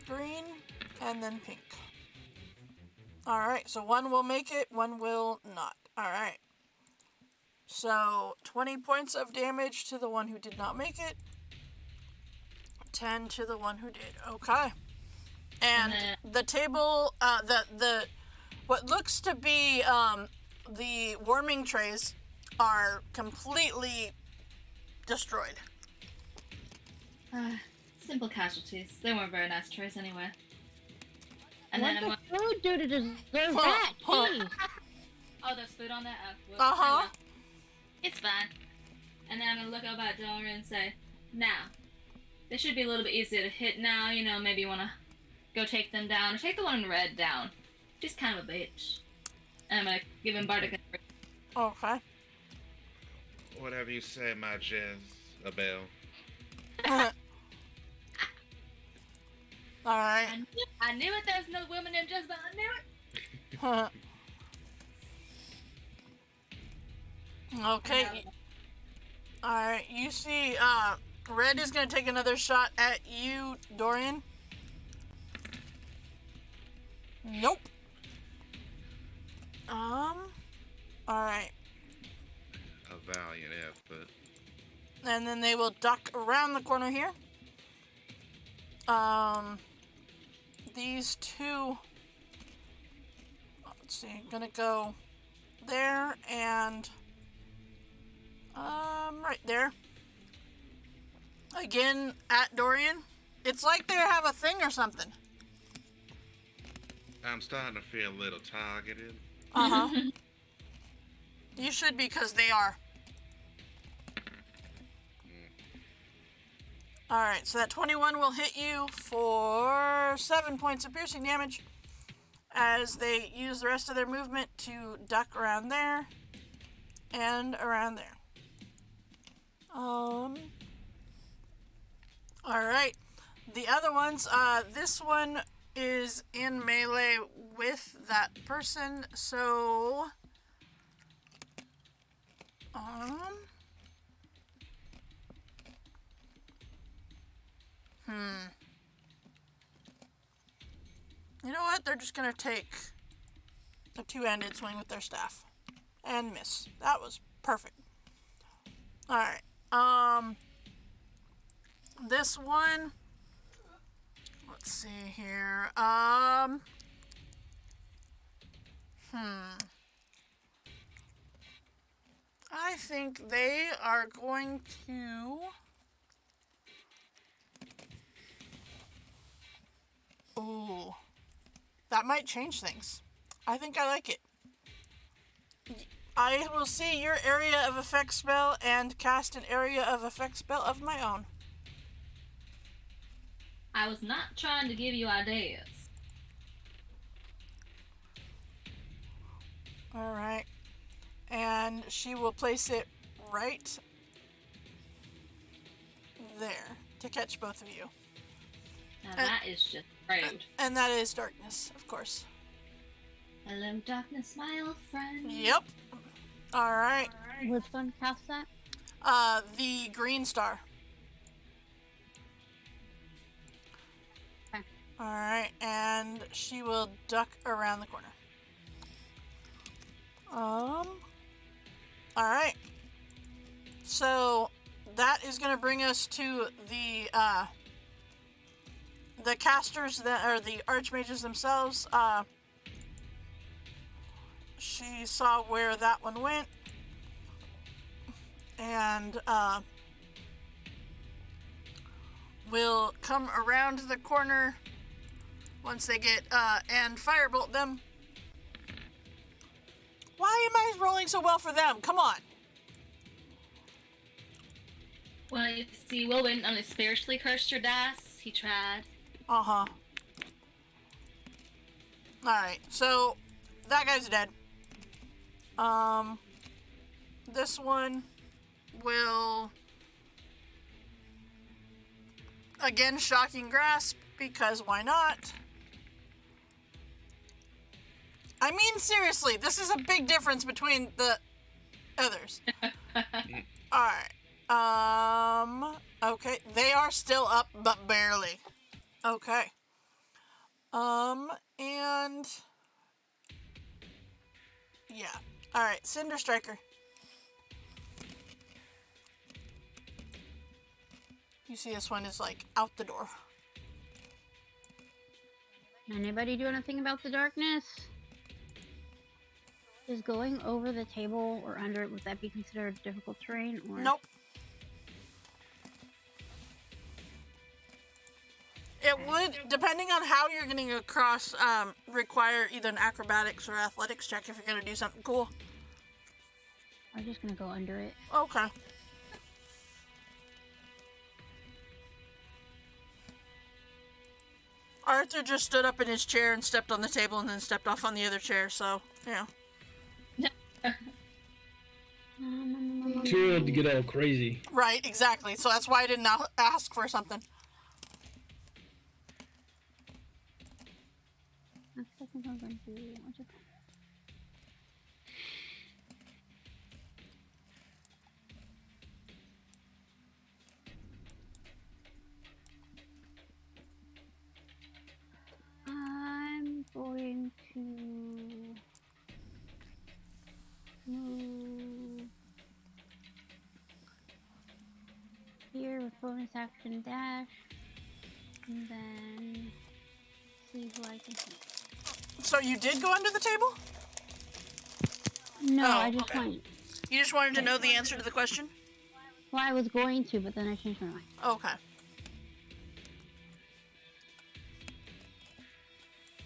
Green, and then pink. Alright, so one will make it, one will not. Alright. So, 20 points of damage to the one who did not make it. 10 to the one who did. Okay. And the table, what looks to be, the warming trays are completely destroyed. Simple casualties. They weren't very nice trays anyway. And What then I'm does food do to deserve that? Jeez. oh, there's food on that? Whoops, Uh-huh. oh well. It's fine. And then I'm gonna look over at Dora and say, now, this should be a little bit easier to hit now, you know, maybe you wanna go take them down, or take the one in red down. She's kind of a bitch. And I'm gonna give him Bardic. Okay. Whatever you say, my Jezebel. Alright. I knew it, there's no woman named Jezebel, I knew it! Okay. Alright, you see, Red is gonna take another shot at you, Dorian. Nope. Alright. A valiant effort. And then they will duck around the corner here. These two, let's see, gonna go there and, right there. Again, at Dorian. It's like they have a thing or something. I'm starting to feel a little targeted. Uh-huh. You should be, because they are. Alright, so that 21 will hit you for 7 points of piercing damage as they use the rest of their movement to duck around there and around there. Alright. The other ones, this one is in melee with that person, so you know what? They're just gonna take a two-handed swing with their staff and miss. That was perfect. Alright. This one, let's see here. I think they are going to... Ooh. That might change things. I think I like it. I will see your area of effect spell and cast an area of effect spell of my own. I was not trying to give you ideas. Alright. And she will place it right there to catch both of you. Now that is just rude. And that is darkness, of course. Hello, darkness, my old friend. Yep. Alright. Which one cast that? The green star. Okay. Alright, and she will duck around the corner. Alright. So that is gonna bring us to the casters that are the archmages themselves. She saw where that one went, and will come around the corner once they get and firebolt them. Why am I rolling so well for them? Come on. Well, you see, Wilwyn only spiritually cursed your dice. He tried. Uh-huh. Alright, so that guy's dead. This one will again shocking grasp, because why not? I mean, seriously, this is a big difference between the others. Alright. Okay, they are still up, but barely. Okay. And yeah. Alright, Cinder Striker. You see this one is like out the door. Anybody do anything about the darkness? Is going over the table or under it, would that be considered difficult terrain? Or? Nope. It would, depending on how you're getting across, require either an acrobatics or athletics check if you're going to do something cool. I'm just gonna go under it. Okay. Arthur just stood up in his chair and stepped on the table and then stepped off on the other chair, so, yeah. Too old to get all crazy. Right, exactly. So that's why I didn't ask for something. I'm going to move here with bonus action dash, and then see who I can hit. So you did go under the table? No, Oh, I just okay. went. You just wanted to know the answer to the question? Well, I was going to, but then I changed my mind. Okay.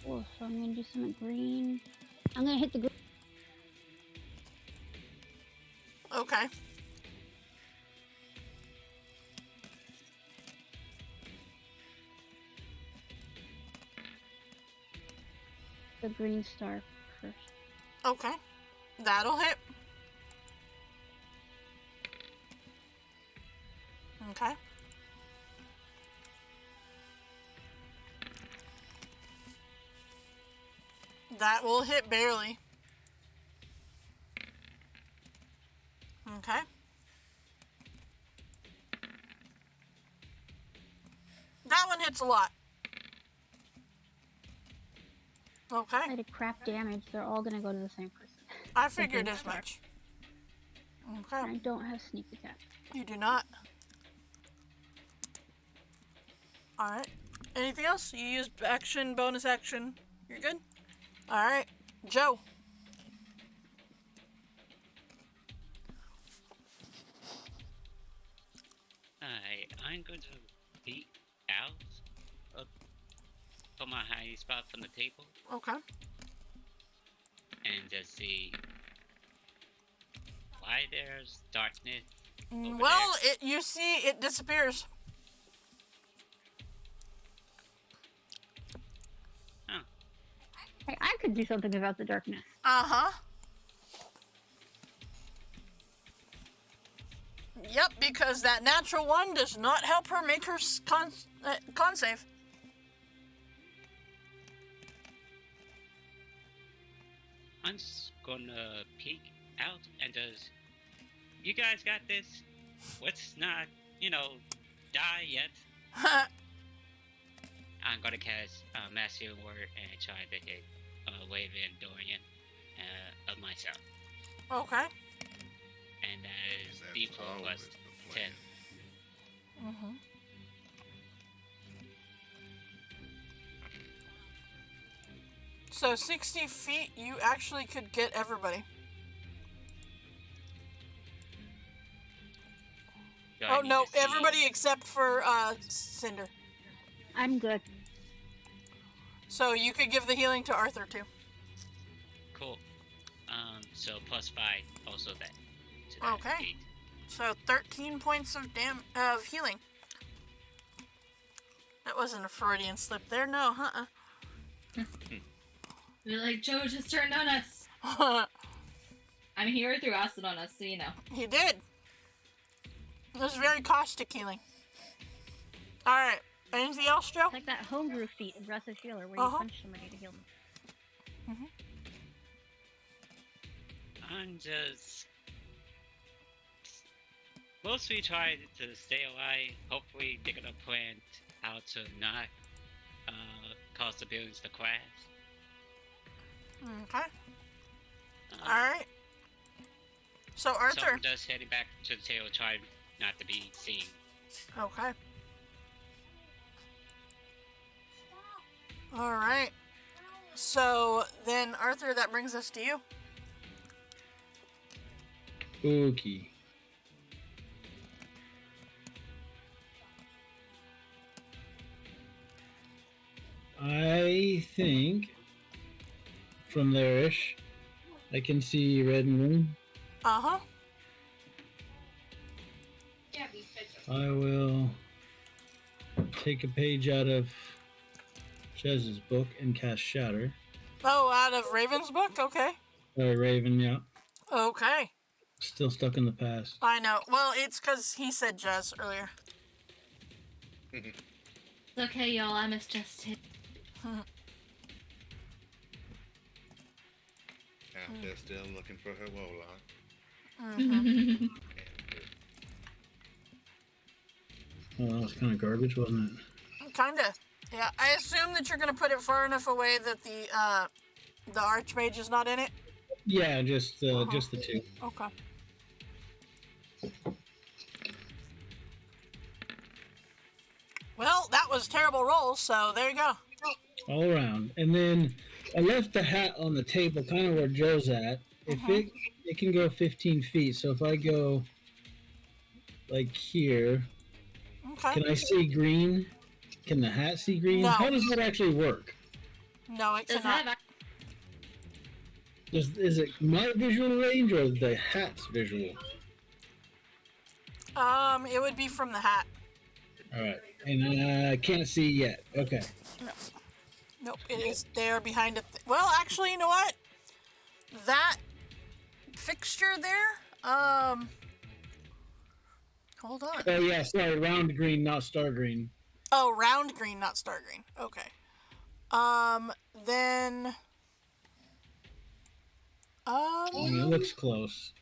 Oh, so I'm gonna do something green. I'm gonna hit the green. Okay. The green star first. Okay. That'll hit. Okay. That will hit barely. Okay. That one hits a lot. Okay. I did crap damage. They're all gonna go to the same person. I figured as much. Okay. I don't have sneak attack. You do not. Alright. Anything else? You used action, bonus action. You're good? Alright. Joe. I'm going to beat out from my hiding spot from the table Okay. and just see why there's darkness. Over Well, you see it disappears. Hey, I could do something about the darkness. Uh-huh. Yep, because that natural one does not help her make her con save. I'm just gonna peek out and just. You guys got this. Let's not, die yet. I'm gonna cast Mass Healing Word and try to hit Raven and Dorian of myself. Okay. And that is That's D4 always plus the plan. 10. Mm-hmm. So 60 feet, you actually could get everybody. Do I Oh need no, to see- everybody except for Cinder. I'm good. So you could give the healing to Arthur too. Cool. So plus 5 also that. To that Okay. feat. So 13 points of healing. That wasn't a Freudian slip there, no, They're like, Joe just turned on us. I mean, he already threw acid on us, so you know. He did. It was very caustic healing. Alright, anything else, Joe? It's like that homebrew feat, aggressive healer, where Uh-huh. you punch somebody to heal them. I'm just mostly trying to stay alive. Hopefully, they're gonna plan how to not cause the buildings to crash. Okay, Um, alright. So So Arthur. I'm just heading back to the table, trying not to be seen. Okay. Alright. So then, Arthur, that brings us to you. Okay. I think from there-ish, I can see red and blue. Uh-huh. I will take a page out of Jez's book and cast Shatter. Oh, out of Raven's book? Okay. Raven, yeah. Okay. Still stuck in the past. I know. Well, it's because he said Jez earlier. It's okay, y'all. I miss Justin. Out there still looking for her Wolong. Mm-hmm. Oh, that was kind of garbage, wasn't it? Kinda. Yeah, I assume that you're gonna put it far enough away that the Archmage is not in it? Yeah, just the two. Okay. Well, that was a terrible roll, so there you go. All around. And then I left the hat on the table, kind of where Joe's at. If it can go 15 feet, so if I go like here, Okay. can I see green? Can the hat see green? No. How does that actually work? No, it Does cannot. have Is it my visual range or the hat's visual? It would be from the hat. All right, and I can't see yet. Okay. Nope, it is there behind it. Well, actually, you know what? That fixture there, hold on. Oh yeah, sorry, round green, not star green. Oh, round green, not star green. Okay. Then, I mean, it looks close.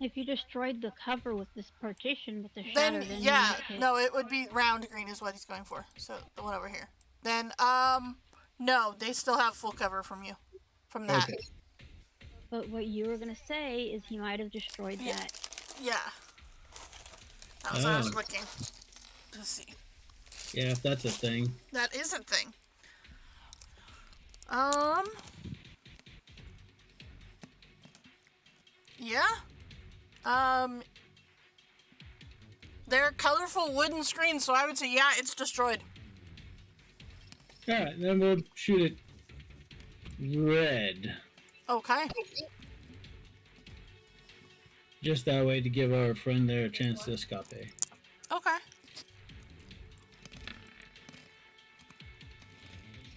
If you destroyed the cover with this partition with the shatter, then then yeah, you might hit. no, it would be round green is what he's going for. So the one over here. Then, no, they still have full cover from you, from that. Okay. But what you were gonna say is he might have destroyed Yeah. that. Yeah. That was what I was Oh. looking to see. Yeah, if that's a thing. That is a thing. Yeah. They're colorful wooden screens, so I would say, yeah, it's destroyed. All right, then we'll shoot it red. Okay. Just that way to give our friend there a chance to escape. Okay.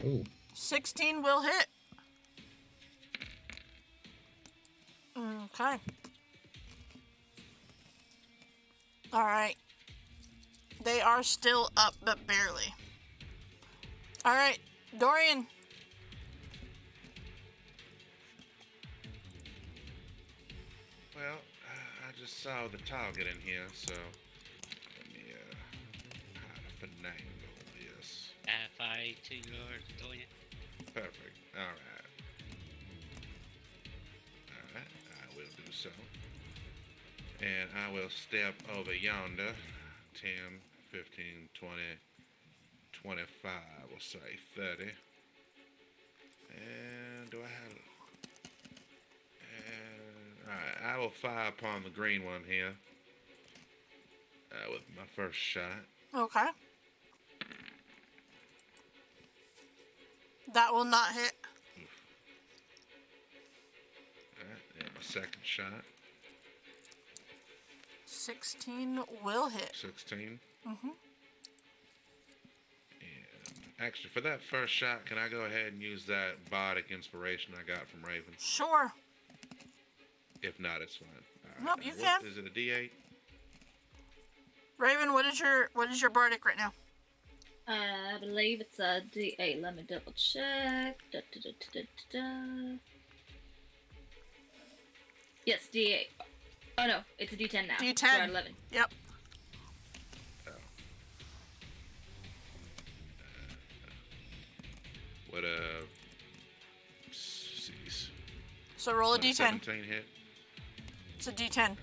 Oh. 16 will hit. Okay. Alright. They are still up, but barely. Alright, Dorian. just saw the target in here, so let me how to finagle this. Add 5 to your Dorian. Perfect. Alright. Alright, I will do so. And I will step over yonder. 10, 15, 20, 25, we'll say 30. And do I have... Alright, I will fire upon the green one here. With my first shot. Okay. That will not hit. Alright, and my second shot. 16 will hit. 16. Mm-hmm. And actually, for that first shot, can I go ahead and use that bardic inspiration I got from Raven? Sure. If not, it's fine. All Nope, right. you What- can. Is it a D8? Raven, what is your bardic right now? I believe it's a D8. Let me double check. Da, da, da, da, da, da. Yes, D8. Oh no, it's a D10 now. D10. We're at 11. Yep. Oh. What C's. So roll a What, D10. 17 hit. It's a D10. All right.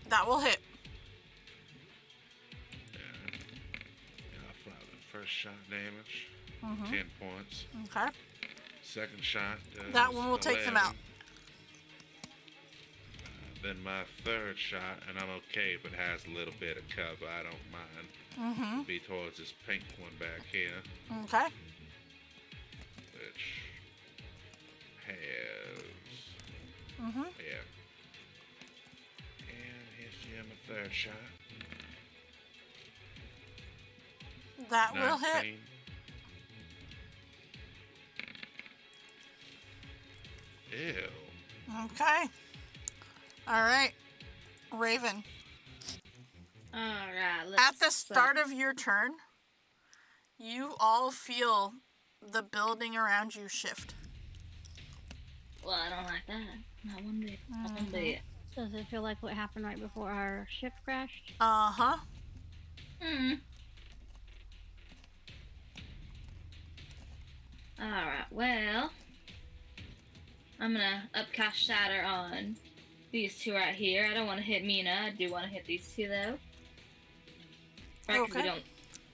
That will hit. I'll fire the first shot damage. Mm-hmm. 10 points. Okay. Second shot. That one will take them out. Then my third shot, and I'm okay if it has a little bit of cover. I don't mind. Mm-hmm. Be towards this pink one back here, Okay. which has Mm-hmm. yeah. And here's my third shot. That will hit. 19. Ew. Okay. All right. Raven. Alright, let's At the start of your turn, you all feel the building around you shift. Well, I don't like that. Not one bit. Not one bit. Does it feel like what happened right before our ship crashed? Uh-huh. Hmm. Alright, well. I'm gonna upcast Shatter on these two right here. I don't want to hit Mina. I do want to hit these two, though. Right, 'cause Okay.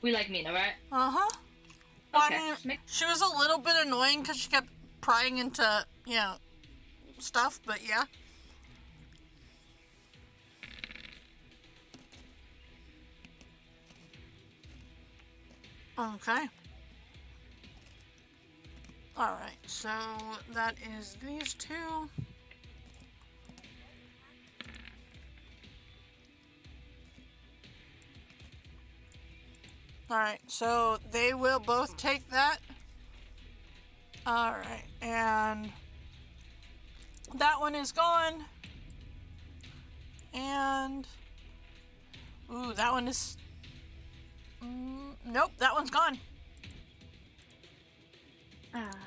we like Mina, right? Uh-huh. Well, Okay. I mean, just make- she was a little bit annoying because she kept prying into, stuff, but yeah. Okay. Alright, so that is these two. Alright, so they will both take that. Alright, and that one is gone. And ooh, that one is nope, that one's gone.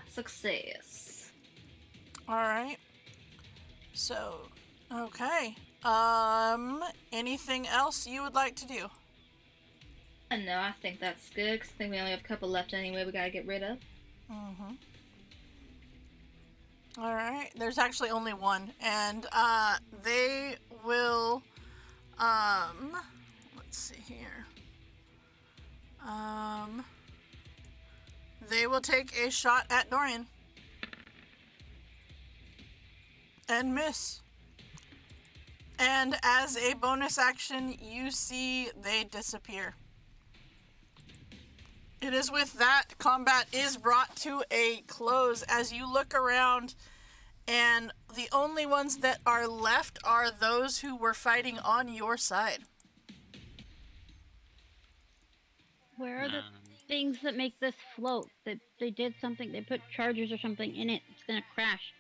Success. Alright. So, okay. Anything else you would like to do? No, I think that's good, 'cause I think we only have a couple left anyway we gotta get rid of. Mm-hmm. Alright, there's actually only one, and, they will, let's see here. They will take a shot at Dorian. And miss. And as a bonus action, you see they disappear. It is with that, combat is brought to a close as you look around, and the only ones that are left are those who were fighting on your side. Where are the Um, things that make this float? That they did something, they put chargers or something in it. It's gonna crash.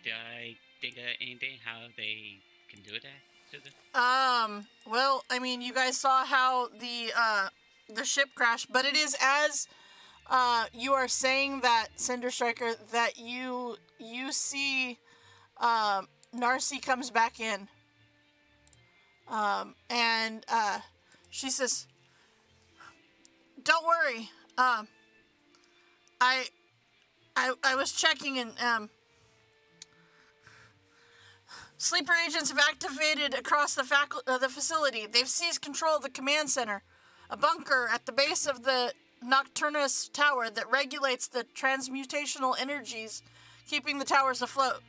did I think of anything how they can do that to the? Well, I mean, you guys saw how the ship crashed, but it is as you are saying that, Cinder Striker, that you see Narcy comes back in. And she says, "Don't worry. I was checking, and sleeper agents have activated across the facility. They've seized control of the command center, a bunker at the base of the Nocturnus Tower that regulates the transmutational energies, keeping the towers afloat.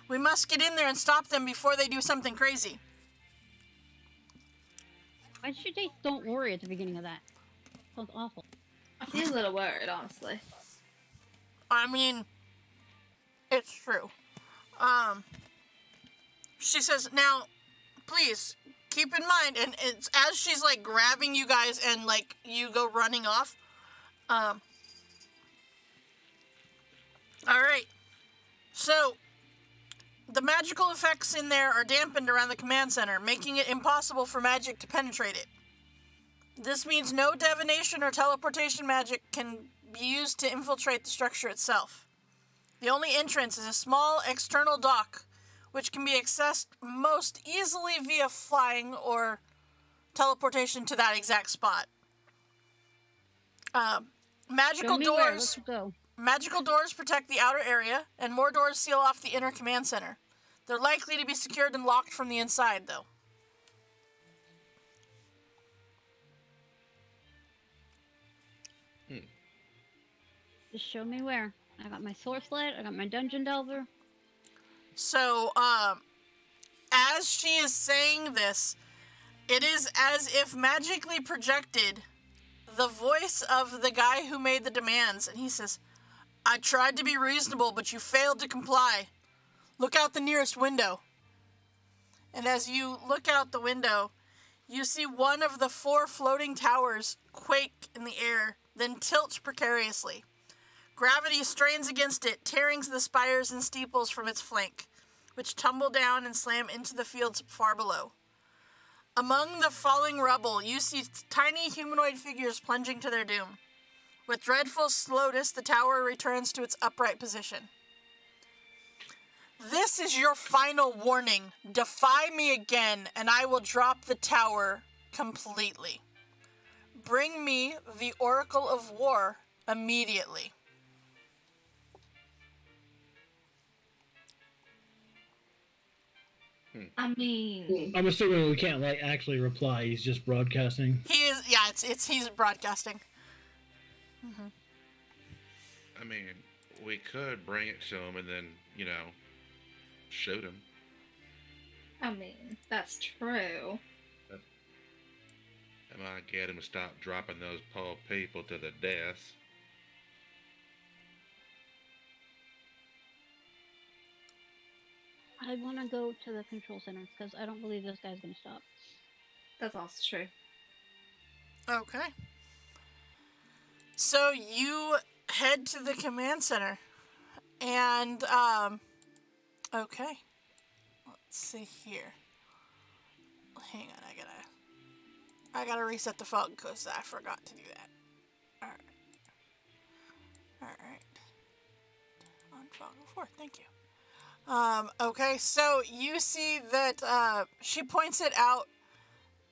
We must get in there and stop them before they do something crazy." Why did you say "don't worry" at the beginning of that? Sounds awful. I feel a little worried, honestly. I mean, it's true. She says, "Now, please, keep in mind," and it's as she's, like, grabbing you guys and, like, you go running off. Alright. So, the magical effects in there are dampened around the command center, making it impossible for magic to penetrate it. This means no divination or teleportation magic can be used to infiltrate the structure itself. The only entrance is a small external dock, which can be accessed most easily via flying or teleportation to that exact spot. Magical Show me where. doors. Let's go. Magical doors protect the outer area, and more doors seal off the inner command center. They're likely to be secured and locked from the inside, though. Just show me where. I got my sword sled. I got my dungeon delver. So, as she is saying this, it is as if magically projected the voice of the guy who made the demands, and he says, "I tried to be reasonable, but you failed to comply. Look out the nearest window." And as you look out the window, you see one of the 4 floating towers quake in the air, then tilt precariously. Gravity strains against it, tearing the spires and steeples from its flank, which tumble down and slam into the fields far below. Among the falling rubble, you see tiny humanoid figures plunging to their doom. With dreadful slowness, the tower returns to its upright position. This is your final warning. Defy me again, and I will drop the tower completely. Bring me the Oracle of War immediately. I mean, I'm assuming we can't like actually reply. He's just broadcasting. He is, yeah, he's broadcasting. I mean, we could bring it to him and then, shoot him. that's true. That might get him to stop dropping those poor people to the death. I want to go to the control center because I don't believe this guy's going to stop. That's also true. Okay. So you head to the command center. And, okay. Let's see here. Hang on, I gotta reset the fog because I forgot to do that. Alright. On fog before, thank you. Okay, so you see that, she points it out,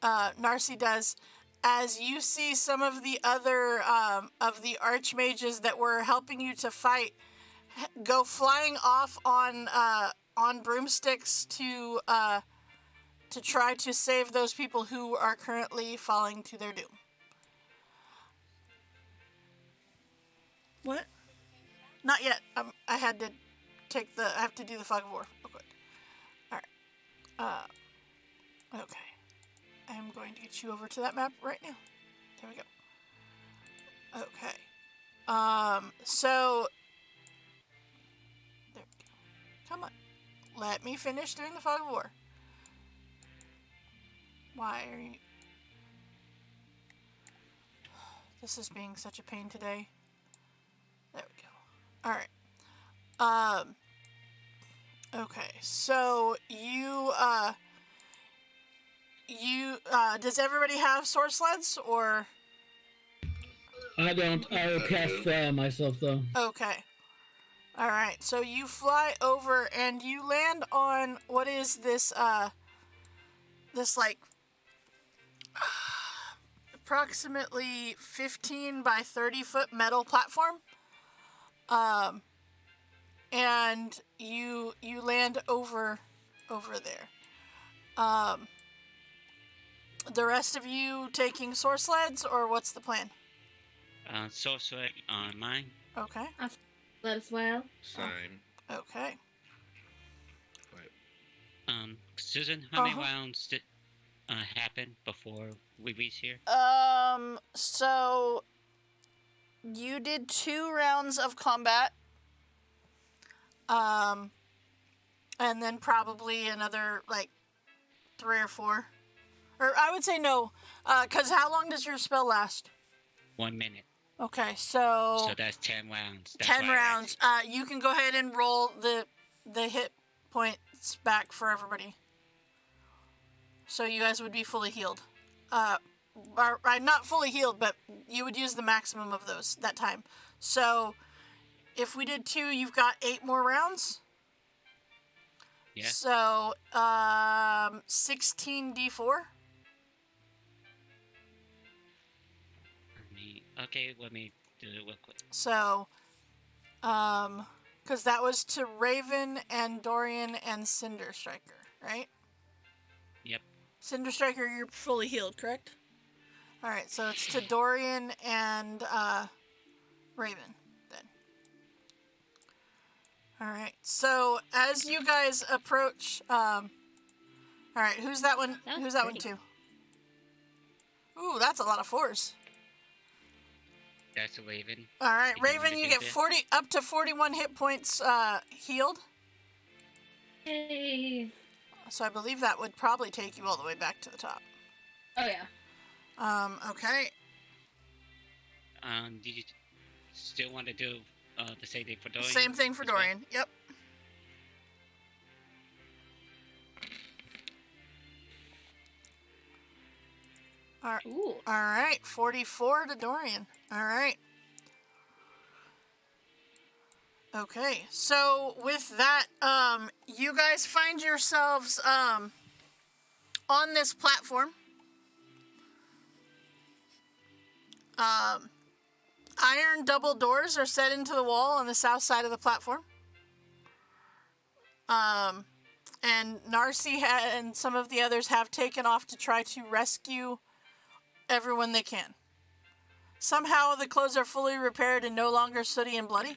Narcy does, as you see some of the other, of the archmages that were helping you to fight go flying off on broomsticks to try to save those people who are currently falling to their doom. What? Not yet. I have to do the fog of war real quick. Alright. Okay. I'm going to get you over to that map right now. There we go. Okay. So... There we go. Come on. Let me finish doing the fog of war. Why are you... This is being such a pain today. There we go. Alright. Okay, so you, does everybody have sword sleds, or? I don't. I will cast myself, though. Okay. All right, so you fly over and you land on what is this this like approximately 15 by 30 foot metal platform. And you land over there. The rest of you taking source sleds, or what's the plan? Sorcerer on mine. Okay. Let as well. Same. Okay. Wait. Susan, how many Uh-huh. rounds did happen before we reached here? So you did 2 rounds of combat. And then probably another like 3 or 4. Or I would say no, because how long does your spell last? 1 minute. Okay, so So that's 10 rounds. That's 10 why I rounds. You can go ahead and roll the hit points back for everybody. So you guys would be fully healed. Or not fully healed, but you would use the maximum of those that time. So if we did 2, you've got 8 more rounds. Yeah. So 16d4. Okay, let me do it real quick. So, because that was to Raven and Dorian and Cinder Striker, right? Yep. Cinder Striker, you're fully healed, correct? All right, so it's to Dorian and Raven then. All right, so as you guys approach, all right, who's that one? That was Who's that one pretty. to? Ooh, that's a lot of 4s. That's a Raven. All right, You can Raven, you reduce get it. 40 up to 41 hit points healed. Hey. So I believe that would probably take you all the way back to the top. Oh yeah. Okay. Do you still want to do the same thing for Dorian? Same thing for as well? Dorian. Yep. All right. Ooh. All right. 44 to Dorian. All right. Okay. So with that, you guys find yourselves on this platform. Iron double doors are set into the wall on the south side of the platform. And Narcy and some of the others have taken off to try to rescue everyone they can. Somehow the clothes are fully repaired and no longer sooty and bloody.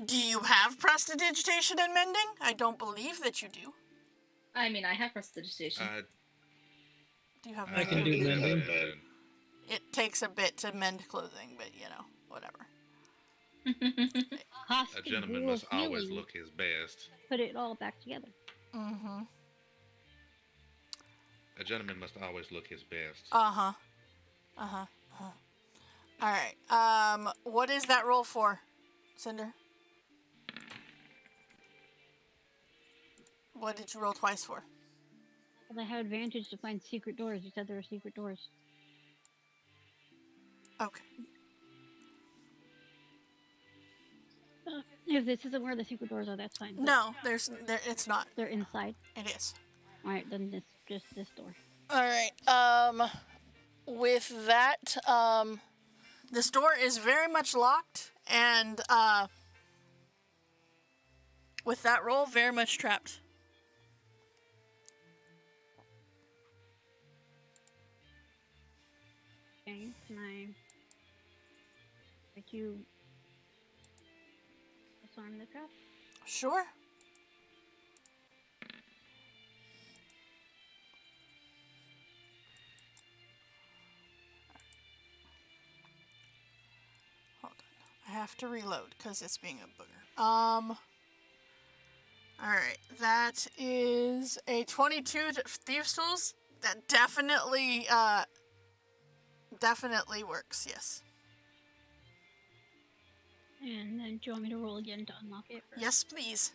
Do you have prestidigitation and mending? I don't believe that you do. I mean, I have prestidigitation. Do you have I mending? can do mending. It takes a bit to mend clothing, but you know, whatever. A gentleman must always look his best. Put it all back together. Mm-hmm. A gentleman must always look his best. Uh-huh. Uh-huh. Uh-huh. All right. What is that roll for, Cinder? What did you roll twice for? Because I have advantage to find secret doors. You said there were secret doors. Okay. If this isn't where the secret doors are, that's fine. But No, it's not. they're inside. It is. All right, then just this door. All right. With that, this door is very much locked, and with that roll, very much trapped. Okay, can I make you disarm the trap? Sure. Hold on. I have to reload because it's being a booger. Alright, that is a 22 to Thieves' Tools. That definitely works, yes. And then do you want me to roll again to unlock it? Or? Yes, please.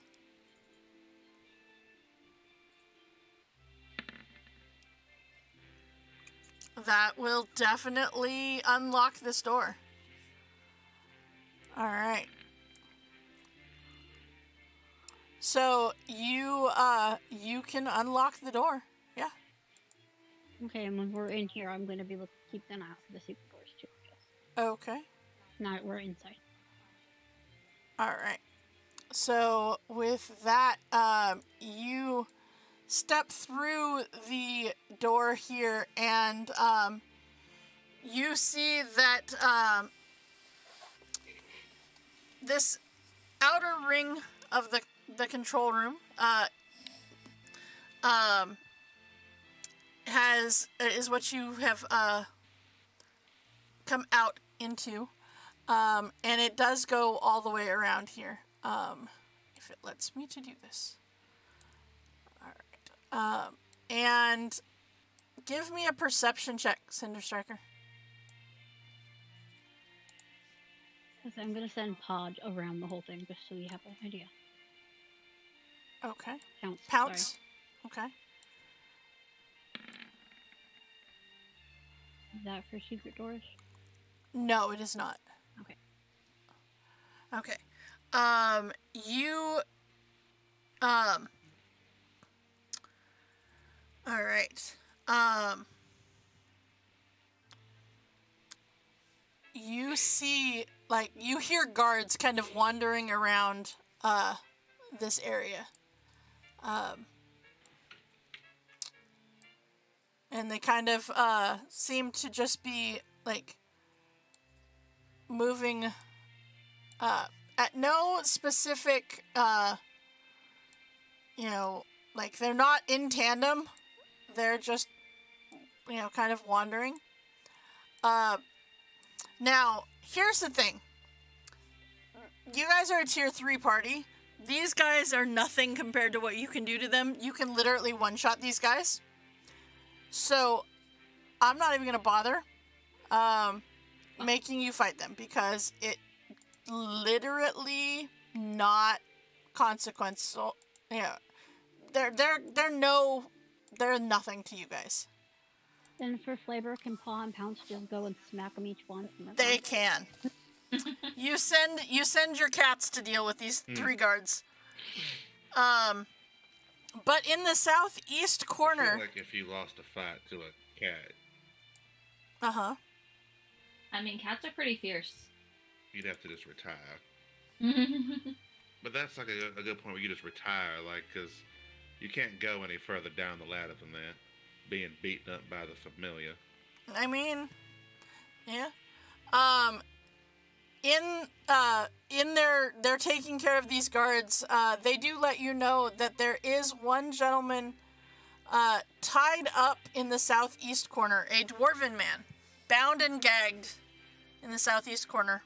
That will definitely unlock this door. Alright. So you can unlock the door. Yeah. Okay, and when we're in here, I'm going to be able to keep an eye out for the secret doors too. Just Okay. now that we're inside. All right. So with that, you step through the door here, and you see that this outer ring of the control room is what you have come out into, and it does go all the way around here. If it lets me to do this. All right. And give me a perception check, Cinder Striker. So I'm going to send Pod around the whole thing just so you have an idea. Okay. Pounce. Pounce. Okay. Is that for secret doors? No, it is not. Okay. Okay. You all right. You see, like, you hear guards kind of wandering around this area. And they kind of seem to just be like moving at no specific like they're not in tandem. They're just kind of wandering. Now, here's the thing. You guys are a tier 3 party. These guys are nothing compared to what you can do to them. You can literally one-shot these guys. So, I'm not even going to bother making you fight them because it literally not consequential. Yeah. They're nothing to you guys. Then for flavor, can Paw and Pounce just go and smack them each one? They can. You send your cats to deal with these 3 guards. But in the southeast I corner. feel like if you lost a fight to a cat, Uh-huh. I mean, cats are pretty fierce. you'd have to just retire. I But that's like a good point where you just retire, like, because you can't go any further down the ladder than that, being beaten up by the familiar. I mean, yeah. In they're taking care of these guards. They do let you know that there is one gentleman tied up in the southeast corner, a dwarven man, bound and gagged in the southeast corner.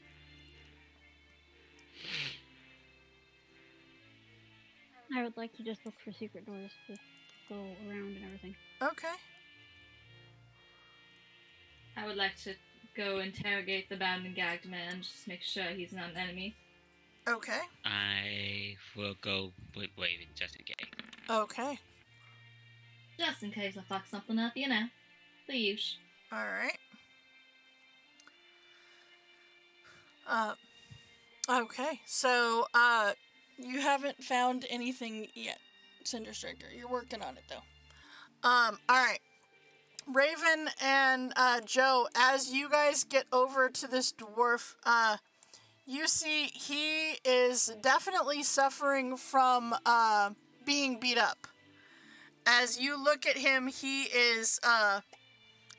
I would like to just look for secret doors to go around and everything. Okay. would like to go interrogate the bound and gagged man, just make sure he's not an enemy. Okay. I will go with Raven just in case. Okay. Just in case I fuck something up, you know. The use. Alright. Okay, so, you haven't found anything yet, Cinder Striker. You're working on it, though. Alright. Raven and, Joe, as you guys get over to this dwarf, you see he is definitely suffering from, being beat up. As you look at him, he is,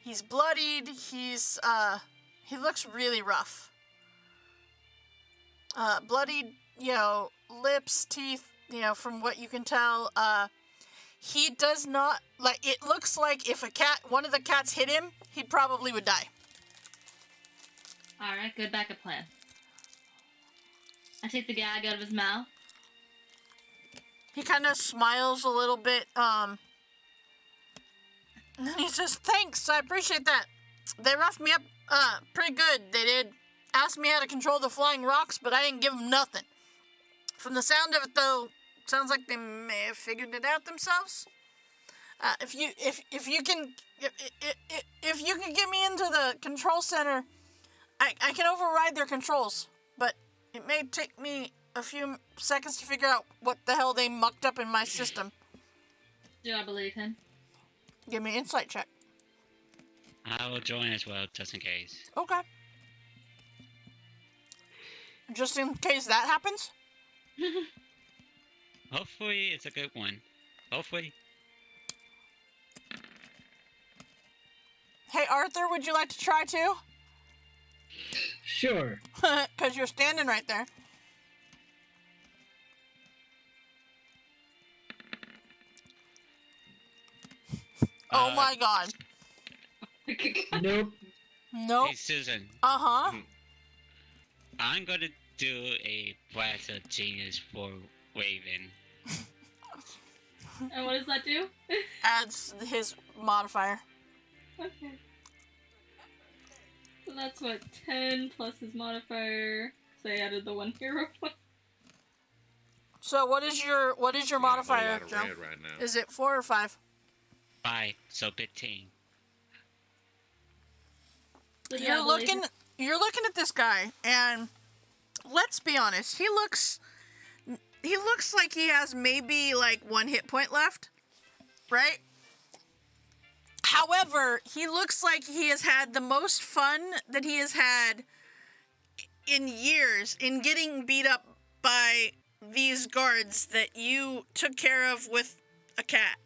he's bloodied, he looks really rough. Bloodied, lips, teeth, from what you can tell. He does not, it looks like if one of the cats hit him, he probably would die. Alright, good backup plan. I take the gag out of his mouth. He kind of smiles a little bit, and then he says, "Thanks, I appreciate that. They roughed me up, pretty good, they did. Asked me how to control the flying rocks, but I didn't give them nothing. From the sound of it, though, sounds like they may have figured it out themselves. If you can get me into the control center, I can override their controls, but it may take me a few seconds to figure out what the hell they mucked up in my system. Do I believe him? Give me an insight check. I will join as well, just in case. Okay. Just in case that happens? Hopefully, it's a good one. Hopefully. Hey, Arthur, would you like to try too? Sure. Because you're standing right there. Oh my god. Nope. Nope. Hey, Susan. Uh-huh. I'm gonna do a blast of genius for Raven. And what does that do? Adds his modifier. Okay. So that's what, 10 plus his modifier. So I added the 1 hero point. So what is your modifier, A lot of Joe? red right now. Is it 4 or 5? 5, so 15. So do I You're believe looking at this guy, and let's be honest, he looks like he has maybe like 1 hit point left, right? However, he looks like he has had the most fun that he has had in years in getting beat up by these guards that you took care of with a cat.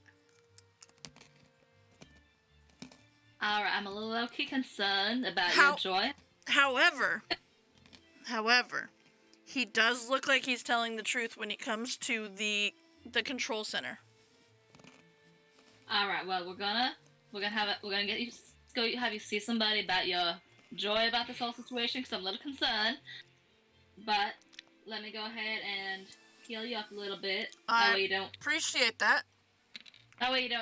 Alright, I'm a little low-key concerned about How- your joy. However, he does look like he's telling the truth when it comes to the control center. Alright, well, we're gonna get you, go have you see somebody about your joy about this whole situation, because I'm a little concerned. But, let me go ahead and heal you up a little bit. That way you don't, Appreciate that.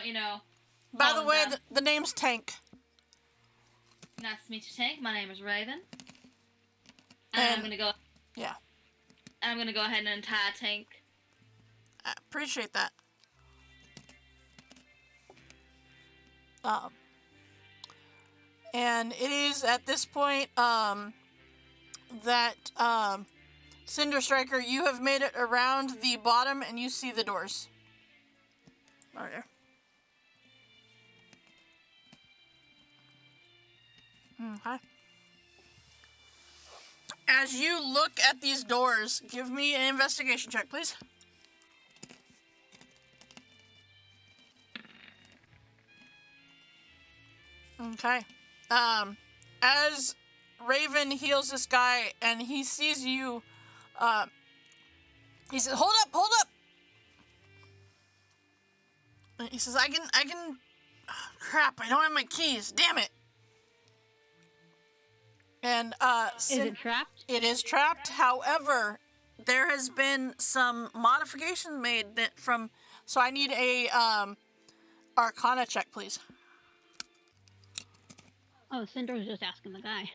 you know... By the fall way, down. the name's Tank. Nice to meet you, Tank. My name is Raven. And I'm gonna go... Yeah, I'm gonna go ahead and untie Tank. I appreciate that. And it is at this point that Cinder Striker, you have made it around the bottom, and you see the doors. Right there. Okay. As you look at these doors, give me an investigation check, please. Okay. As Raven heals this guy and he sees you, he says, "Hold up, hold up!" And he says, I can, oh, crap, I don't have my keys, damn it. And, Is it trapped? it is trapped. However, there has been some modifications made that so I need a, Arcana check, please. Oh, Cinder was just asking the guy.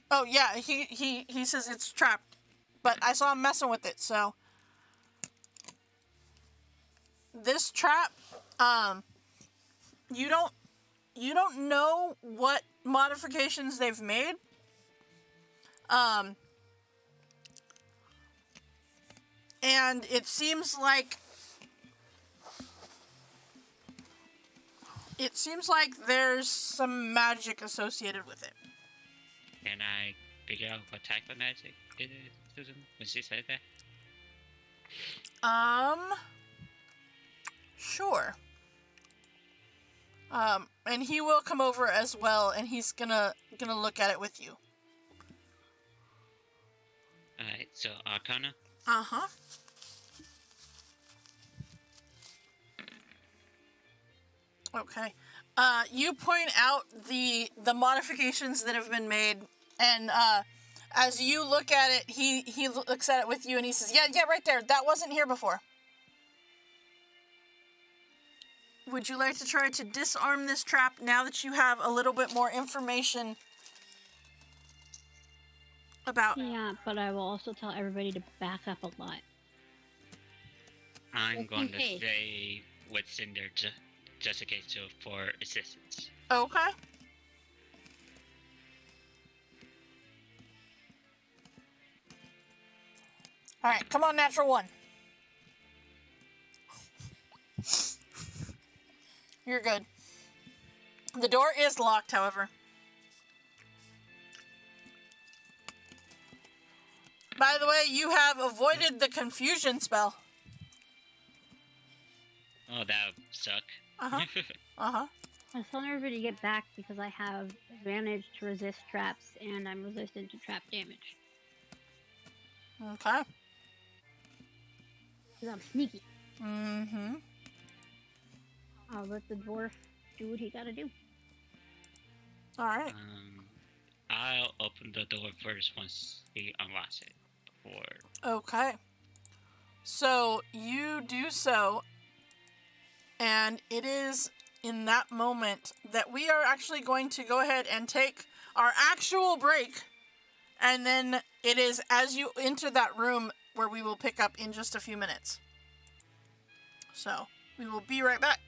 Oh, yeah, he says it's trapped. But I saw him messing with it, so. This trap, you don't know what modifications they've made. And it seems like there's some magic associated with it. Can I figure out what type of magic it is, Susan, when she said that? Sure. And he will come over as well, and he's gonna look at it with you. Alright, so Arcana? Uh-huh. Okay. You point out the modifications that have been made, and as you look at it, he looks at it with you, and he says, yeah, right there. That wasn't here before. Would you like to try to disarm this trap now that you have a little bit more information about... Yeah, but I will also tell everybody to back up a lot. I'm Just going in to case. stay with Cinder just in case for assistance. Okay. All right, come on, natural one. You're good. The door is locked, however. By the way, you have avoided the confusion spell. Oh, that would suck. Uh-huh. Uh-huh. I'm telling everybody to get back because I have advantage to resist traps and I'm resistant to trap damage. Okay. Because I'm sneaky. Mm-hmm. I'll let the dwarf do what he gotta do. All right. I'll open the door first once he unlocks it. Okay. So you do so, and it is in that moment that we are actually going to go ahead and take our actual break, and then it is as you enter that room where we will pick up in just a few minutes. So we will be right back.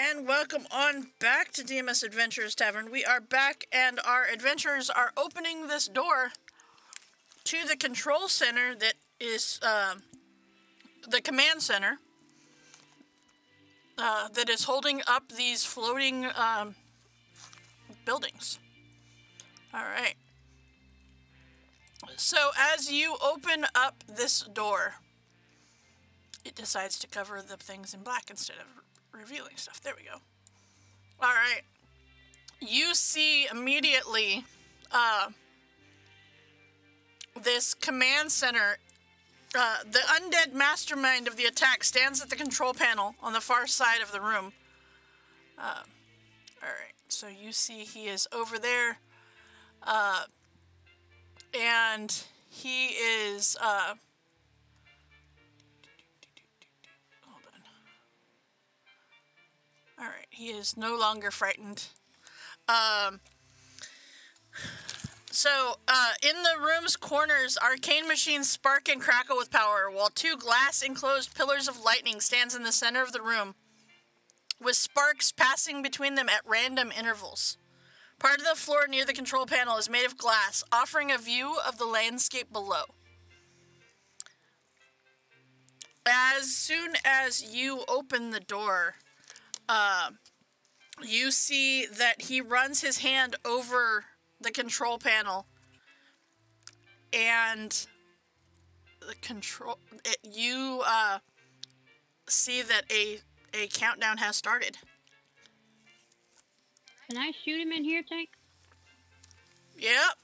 And welcome on back to DMS Adventures Tavern. We are back, and our adventurers are opening this door to the control center that is the command center that is holding up these floating buildings. All right. So as you open up this door, it decides to cover the things in black instead of revealing stuff. There we go. All right. You see immediately this command center. The undead mastermind of the attack stands at the control panel on the far side of the room. All right. So you see he is over there. And he is... hold on. All right. He is no longer frightened. So, in the room's corners, arcane machines spark and crackle with power, while two glass-enclosed pillars of lightning stands in the center of the room, with sparks passing between them at random intervals. Part of the floor near the control panel is made of glass, offering a view of the landscape below. As soon as you open the door, you see that he runs his hand over the control panel, and you see that a countdown has started. Can I shoot him in here, Tank? Yep.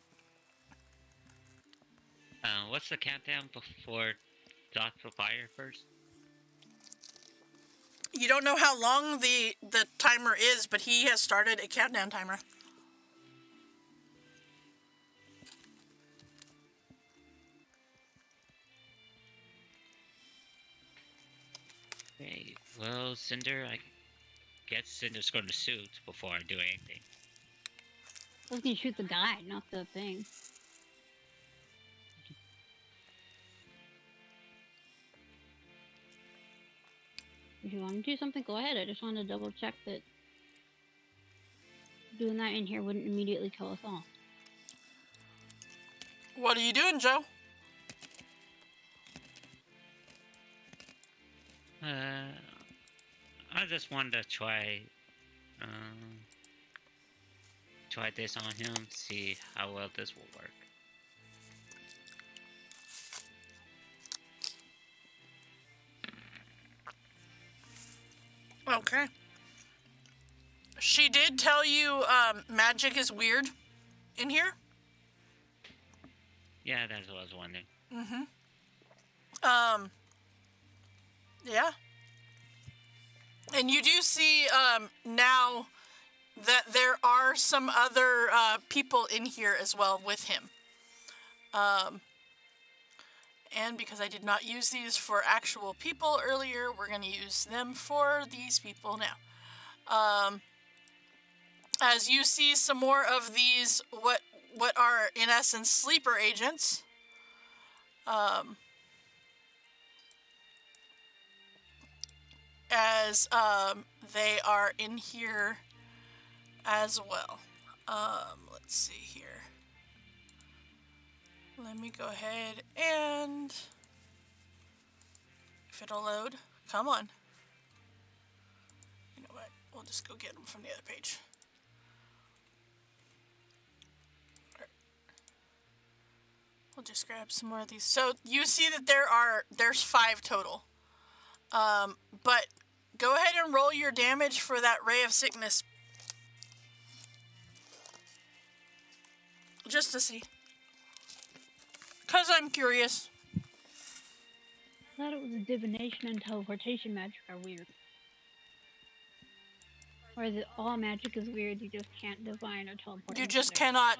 What's the countdown before Doc will fire first? You don't know how long the timer is, but he has started a countdown timer. Okay, well, Cinder, I guess Cinder's going to shoot before I do anything. I was gonna shoot the guy, not the thing. If you want to do something, go ahead. I just want to double check that doing that in here wouldn't immediately kill us all. What are you doing, Joe? I just wanted to try this on him, see how well this will work. Okay. She did tell you magic is weird in here? Yeah, that's what I was wondering. Mm-hmm. Yeah. And you do see now that there are some other people in here as well with him. And because I did not use these for actual people earlier, we're going to use them for these people now. As you see some more of these, what are in essence sleeper agents. As they are in here as well. Let's see here. Let me go ahead and if it'll load, come on. You know what? We'll just go get them from the other page. We'll just grab some more of these. So you see that there's 5 total. But go ahead and roll your damage for that ray of sickness. Just to see. Because I'm curious. I thought it was divination and teleportation magic are weird. Or is it all magic is weird, you just can't divine or teleport? You just cannot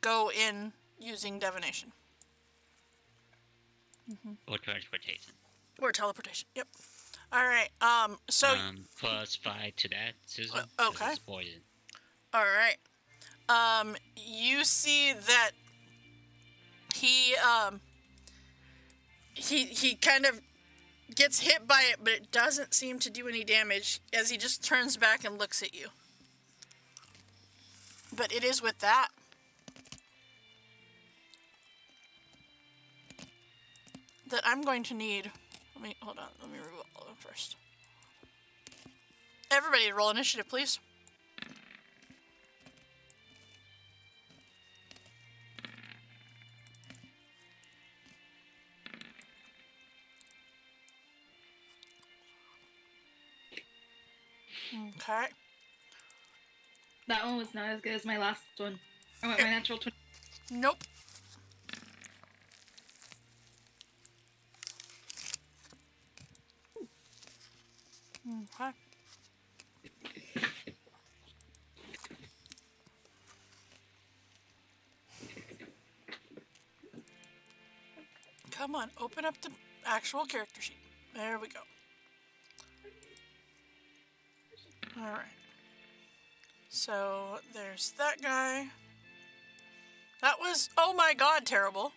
go in using divination. Mm-hmm. Or transportation. Or teleportation, yep. Alright, so... plus 5 to that, Susan. Okay. It's poison. Alright. You see that he kind of gets hit by it, but it doesn't seem to do any damage as he just turns back and looks at you. But it is with that. That I'm going to need. Hold on. Let me roll all of them first. Everybody roll initiative, please. Okay. That one was not as good as my last one. I went my natural 20. Nope. Okay. Come on, open up the actual character sheet. There we go. Alright. So, there's that guy. That was, oh my god, terrible.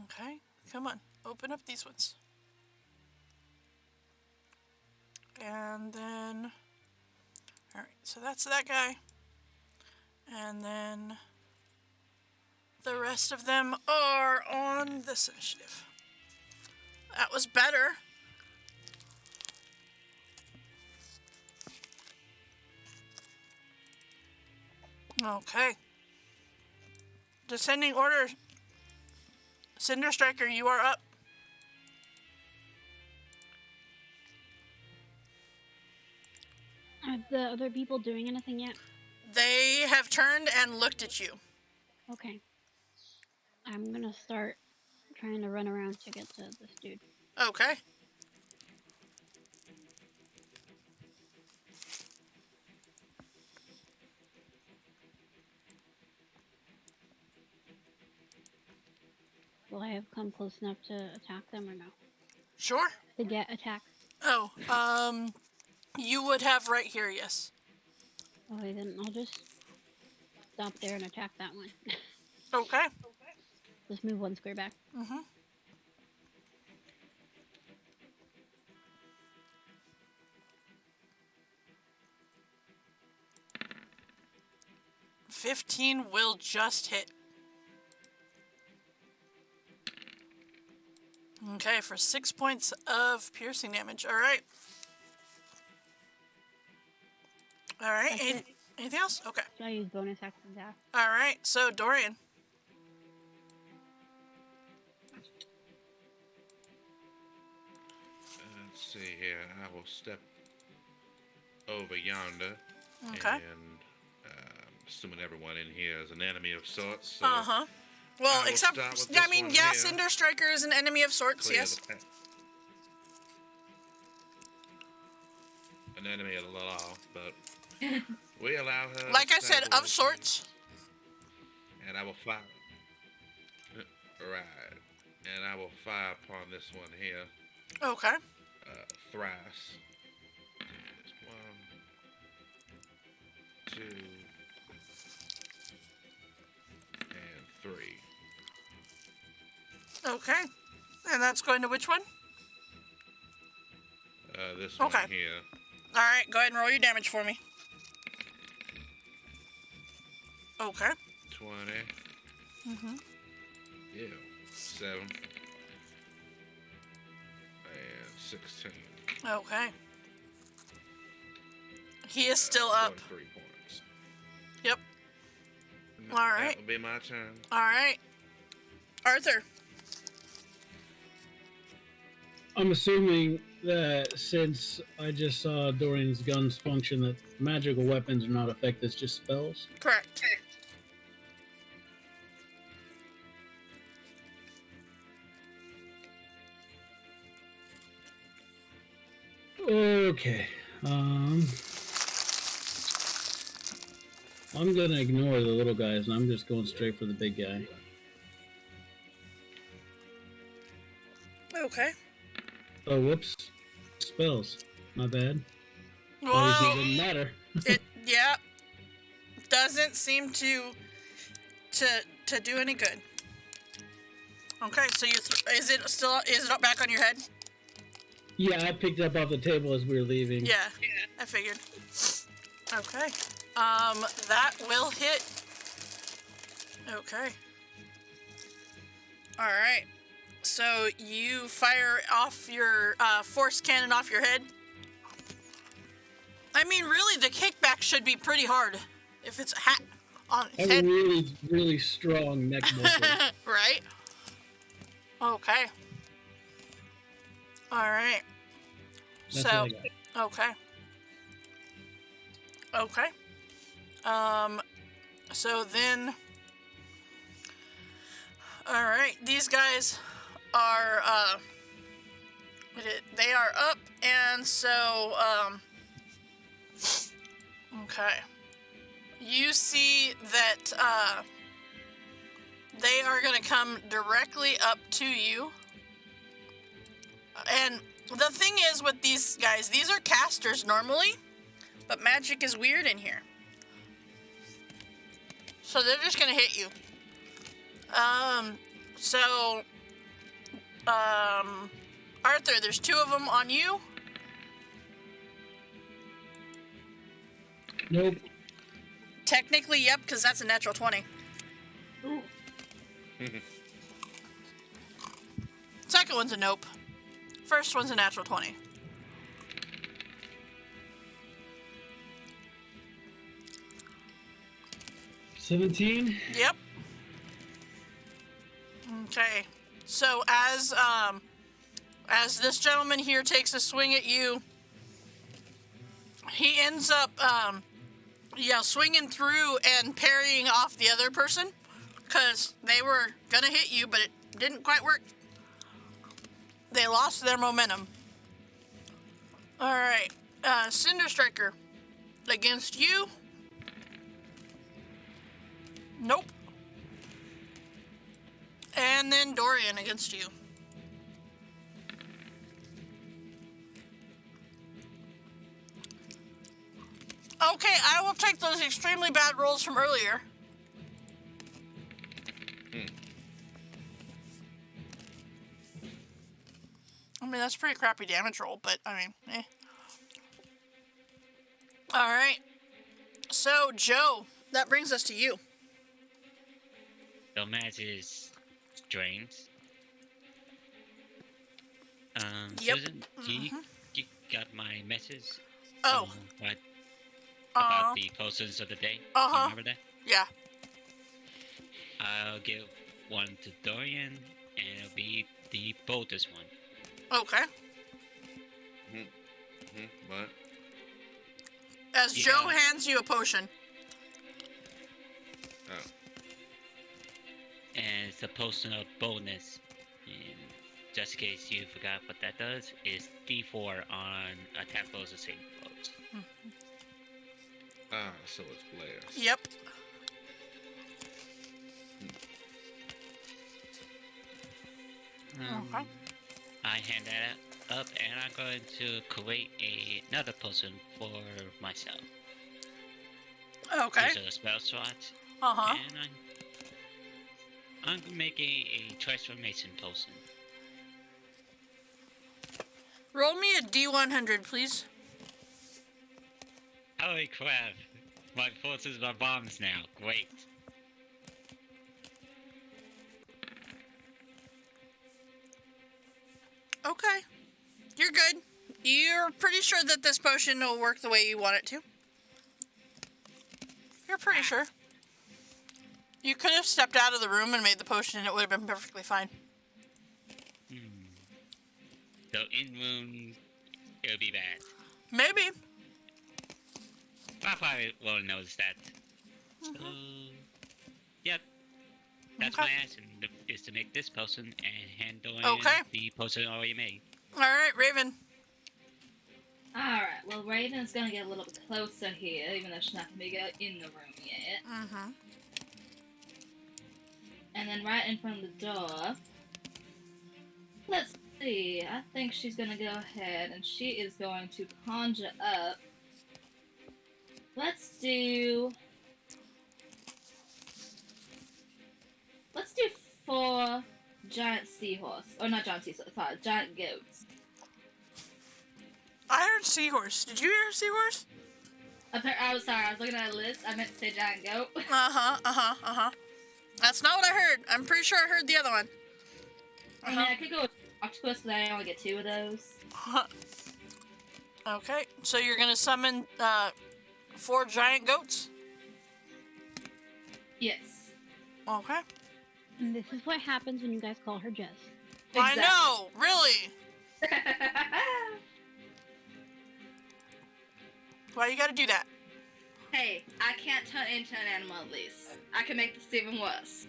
Okay, come on, open up these ones. And then, alright, so that's that guy. And then the rest of them are on this initiative. That was better. Okay. Descending order. Cinder Striker, you are up. Are the other people doing anything yet? They have turned and looked at you. Okay. I'm gonna start trying to run around to get to this dude. Okay. Will I have come close enough to attack them or no? Sure. To get attacked? Oh, you would have right here, yes. Okay, then I'll just stop there and attack that one. Okay. Just move one square back. Mm-hmm. $15 will just hit. Okay, for 6 points of piercing damage. All right. All right. Anything else? Okay. So I use bonus action dash. All right. So Dorian. Let's see here. I will step over yonder. Okay. And assuming everyone in here is an enemy of sorts. So Uh-huh. Well, I will except, start with I this mean, one yeah, here. Cinder Striker is an enemy of sorts, Clear yes. the path. An enemy of the law, but we allow her. Like to I said, travel of as sorts. she- And I will fire. Right. And I will fire upon this one here. Okay. Thrice. Just 1, 2, and 3. Okay. And that's going to which one? This Okay. one here. All right, go ahead and roll your damage for me. Okay. 20. Mm-hmm. Yeah. 7. And 16. Okay. He is still up. 3 points. Yep. And All right. That will be my turn. All right. Arthur. I'm assuming that since I just saw Dorian's guns function, that magical weapons are not effective, it's just spells. Correct. Okay. I'm gonna ignore the little guys, and I'm just going straight for the big guy. Okay. Oh, whoops. Spells. My bad. Whoa. Obviously, it didn't matter. Yeah. Doesn't seem to do any good. Okay, so is it back on your head? Yeah, I picked it up off the table as we were leaving. Yeah, I figured. Okay. That will hit. Okay. All right. So you fire off your force cannon off your head. I mean, really, the kickback should be pretty hard if it's a hat on its I have head. a really, really strong neck muscle. Right? Okay. All right. That's So, what I got. okay. Okay. So then, all right, these guys are, they are up, and so, okay. You see that, they are gonna come directly up to you. And the thing is with these guys, these are casters normally, but magic is weird in here. So they're just gonna hit you. Arthur, there's 2 of them on you. Nope. Technically, yep, because that's a natural 20. Second one's a nope. First one's a natural 20. $17. Yep. Okay. So as this gentleman here takes a swing at you, he ends up swinging through and parrying off the other person because they were gonna hit you, but it didn't quite work. They lost their momentum. All right, Cinder Striker against you. Nope. And then Dorian against you. Okay, I will take those extremely bad rolls from earlier. I mean, that's a pretty crappy damage roll, but I mean, eh. Alright. So, Joe, that brings us to you. So Matt is strength. Yep. Susan, you got my message? Oh. What? About the potions of the day? Uh-huh. You remember that? Yeah. I'll give one to Dorian, and it'll be the boldest one. Okay. What? As Yeah. Joe hands you a potion. Oh. And it's a potion of boldness. And just in case you forgot what that does, is D4 on attack rolls or saving throws. Ah, so it's Blair's. Yep. Okay. I hand that up, and I'm going to create another potion for myself. Okay. These are the spell slots. Uh-huh. And I'm making a transformation potion. Roll me a D100, please. Holy crap! My forces are bombs now. Great. Okay. You're good. You're pretty sure that this potion will work the way you want it to. You're pretty sure. You could have stepped out of the room and made the potion and it would have been perfectly fine. So in room, it'll be bad. Maybe. I probably won't notice that. So, yep. That's Okay. my action, is to make this potion and hand Dorian Okay. the potion already made. Alright, Raven. Alright, well, Raven's gonna get a little bit closer here, even though she's not gonna be in the room yet. Mm-hmm. And then right in front of the door. Let's see, I think she's gonna go ahead and she is going to conjure up. Let's do 4 giant seahorse. Or not giant seahorse, sorry, giant goats. I heard seahorse. Did you hear seahorse? I was sorry, I was looking at a list. I meant to say giant goat. That's not what I heard. I'm pretty sure I heard the other one. I mean, I could go with octopus, but I only get 2 of those. Okay, so you're gonna summon 4 giant goats? Yes. Okay. And this is what happens when you guys call her Jess. I know, really. Why you gotta do that? Hey, I can't turn into an animal at least. I can make this even worse.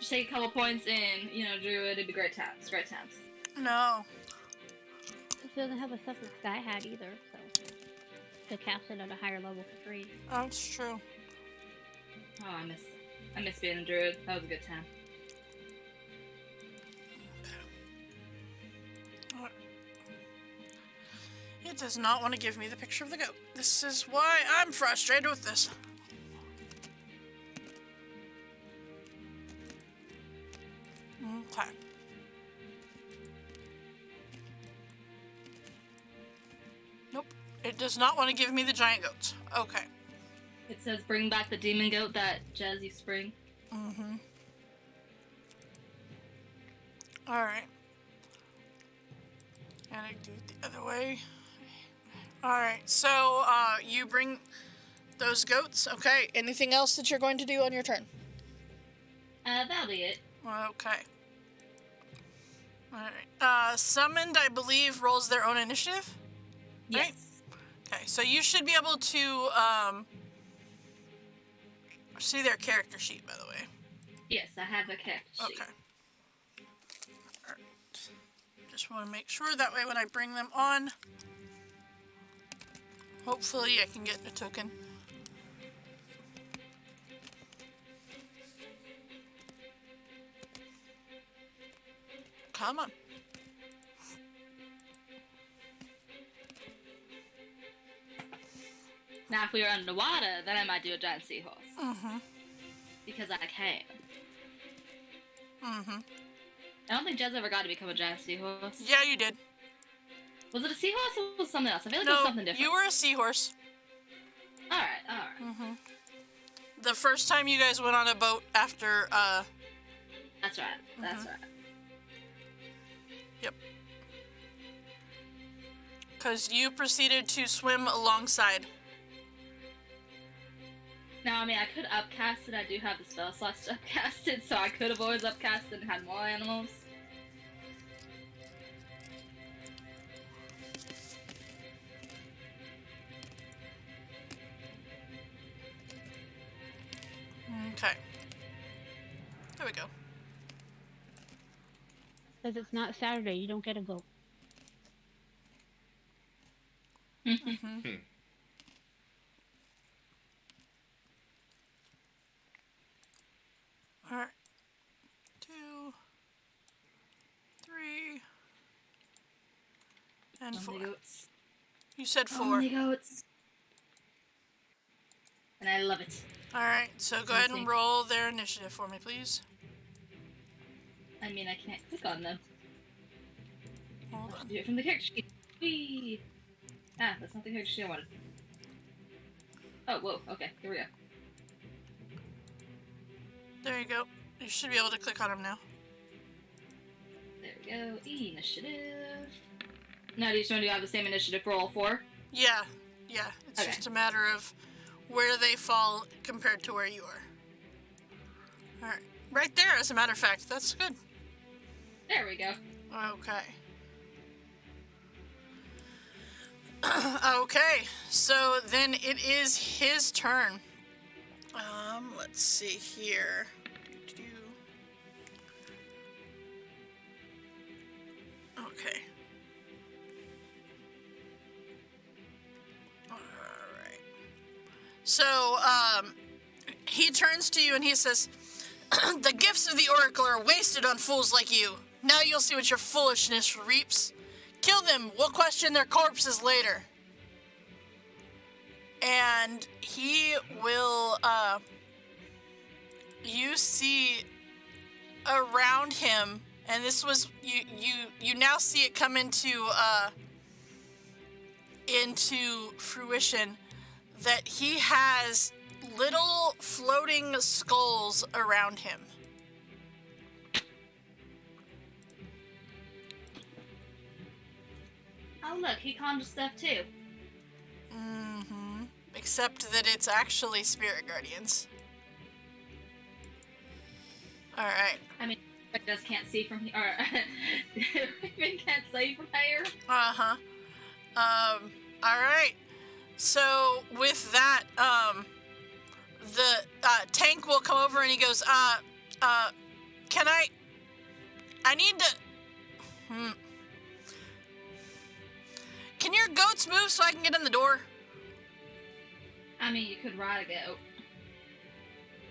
Just take a couple points in, Druid, it'd be great times. Great times. No. This doesn't have the stuff that Sky had either, so to cast it at a higher level for free. That's true. Oh, I miss being a druid. That was a good time. It does not want to give me the picture of the goat. This is why I'm frustrated with this. Okay. Nope. It does not want to give me the giant goats. Okay. It says bring back the demon goat that Jazz used to bring. Alright. And I do it the other way. Alright, so you bring those goats. Okay, anything else that you're going to do on your turn? That'll be it. Okay. Alright. Summoned, I believe, rolls their own initiative? Yes. Right? Okay, so you should be able to see their character sheet, by the way. Yes, I have a character sheet. Okay. Alright. Just want to make sure that way when I bring them on, hopefully I can get a token. Come on. Now, if we were underwater, then I might do a giant seahorse. Because I can. I don't think Jez ever got to become a giant seahorse. Yeah, you did. Was it a seahorse or was it something else? I feel like it No, was something different. you were a seahorse. Alright. The first time you guys went on a boat after, That's right. That's right. Yep. Because you proceeded to swim alongside. Now, I mean, I could upcast it. I do have the spell slots to upcast it, so I could have always upcasted and had more animals. Okay. There we go. Says it's not Saturday, you don't get a goat. Alright. 2, 3, and So 4. many goats. You said So 4. many goats. And I love it. Alright, so go ahead and roll their initiative for me, please. I mean, I can't click on them. Hold I on. do it from the character sheet. Whee! Ah, that's not the character sheet I wanted. Oh, whoa. Okay, here we go. There you go. You should be able to click on them now. There we go. Initiative. Now, do you just want to have the same initiative for all 4? Yeah. It's Okay. just a matter of where they fall compared to where you are. Alright. Right there, as a matter of fact. That's good. There we go. Okay. Okay, so then it is his turn. Let's see here. Okay. Alright. So, he turns to you and he says, "The gifts of the Oracle are wasted on fools like you. Now you'll see what your foolishness reaps. Kill them. We'll question their corpses later." And he will, you see around him, and this was you now see it come into fruition, that he has little floating skulls around him. Oh look, he conjures stuff too. Mm-hmm. Except that it's actually spirit guardians. All right. I mean, just can't see from here. Or Raven can't see from here. Uh-huh. All right. So with that, the tank will come over and he goes, can I need to, Can your goats move so I can get in the door? I mean, you could ride a goat.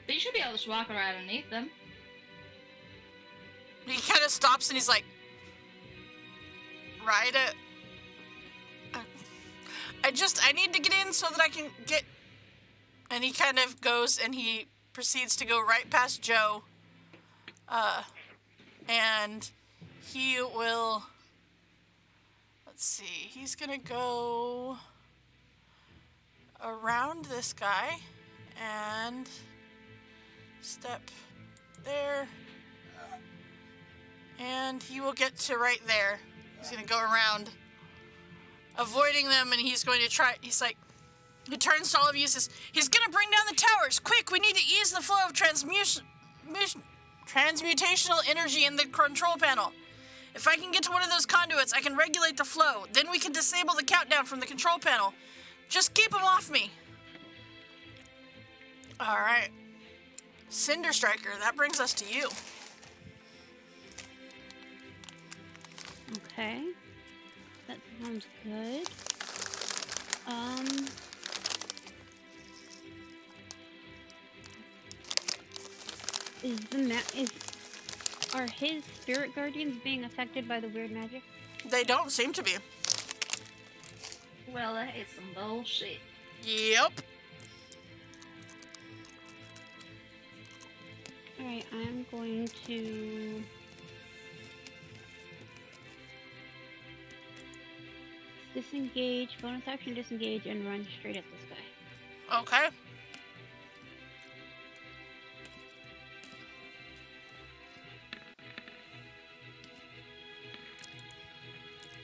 But you should be able to just walk around underneath them. He kind of stops and he's like, ride it. I need to get in so that I can get... And he kind of goes and he proceeds to go right past Joe. And he will... Let's see. He's going to go around this guy and step there. And he will get to right there. He's going to go around, avoiding them, and he's going to try... He's like... He turns to all of you and says, he's going to bring down the towers! Quick, we need to ease the flow of transmutational energy in the control panel. If I can get to one of those conduits, I can regulate the flow. Then we can disable the countdown from the control panel. Just keep him off me. Alright. Cinder Striker, that brings us to you. Okay. That sounds good. Are his spirit guardians being affected by the weird magic? They don't seem to be. Well, that is some bullshit. Yep. Alright, I'm going to... disengage, bonus action disengage, and run straight at this guy. Okay.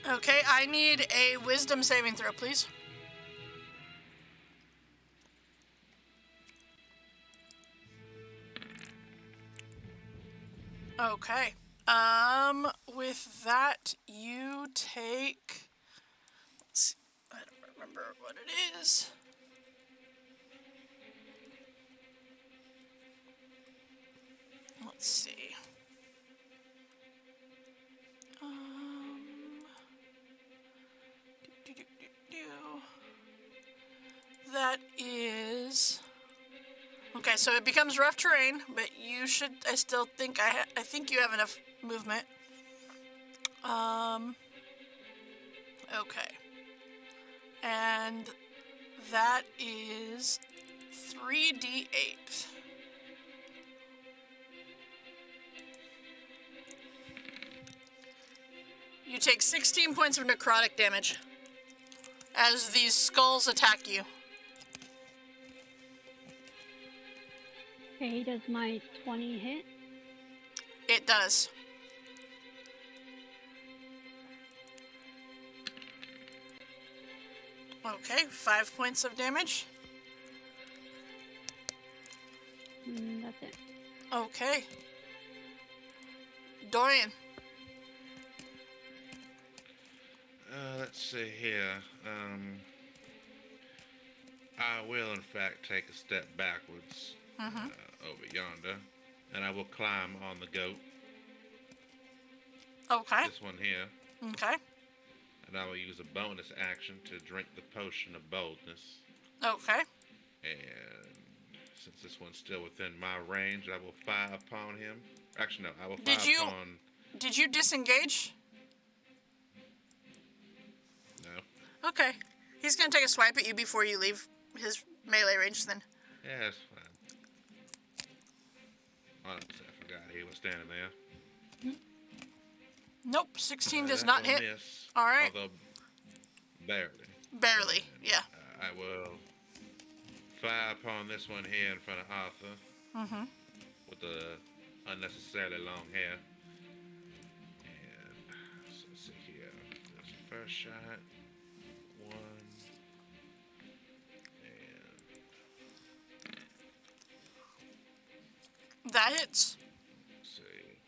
Okay, I need a wisdom saving throw, please. Okay. With that, you take... Let's see. I don't remember what it is. Let's see. That is... Okay, so it becomes rough terrain, but you should... I still think... I think you have enough movement. Okay. And that is 3d8. You take 16 points of necrotic damage as these skulls attack you. Okay, does my 20 hit? It does. Okay, 5 points of damage. That's it. Okay. Dorian. Let's see here. I will, in fact, take a step backwards over yonder, and I will climb on the goat. Okay. This one here. Okay. And I will use a bonus action to drink the potion of boldness. Okay. And since this one's still within my range, I will fire upon him. Actually, no, I will fire upon... Did you disengage? No. Okay. He's gonna take a swipe at you before you leave his melee range then. Yeah, that's fine. Hold on a second. forgot he was standing there. Nope, 16 does That not will hit. Miss, All right. although barely. Barely, yeah. I will fly upon this one here in front of Arthur Mm-hmm. with the unnecessarily long hair. And so let's see here. This first shot. One. And That hits. let's see.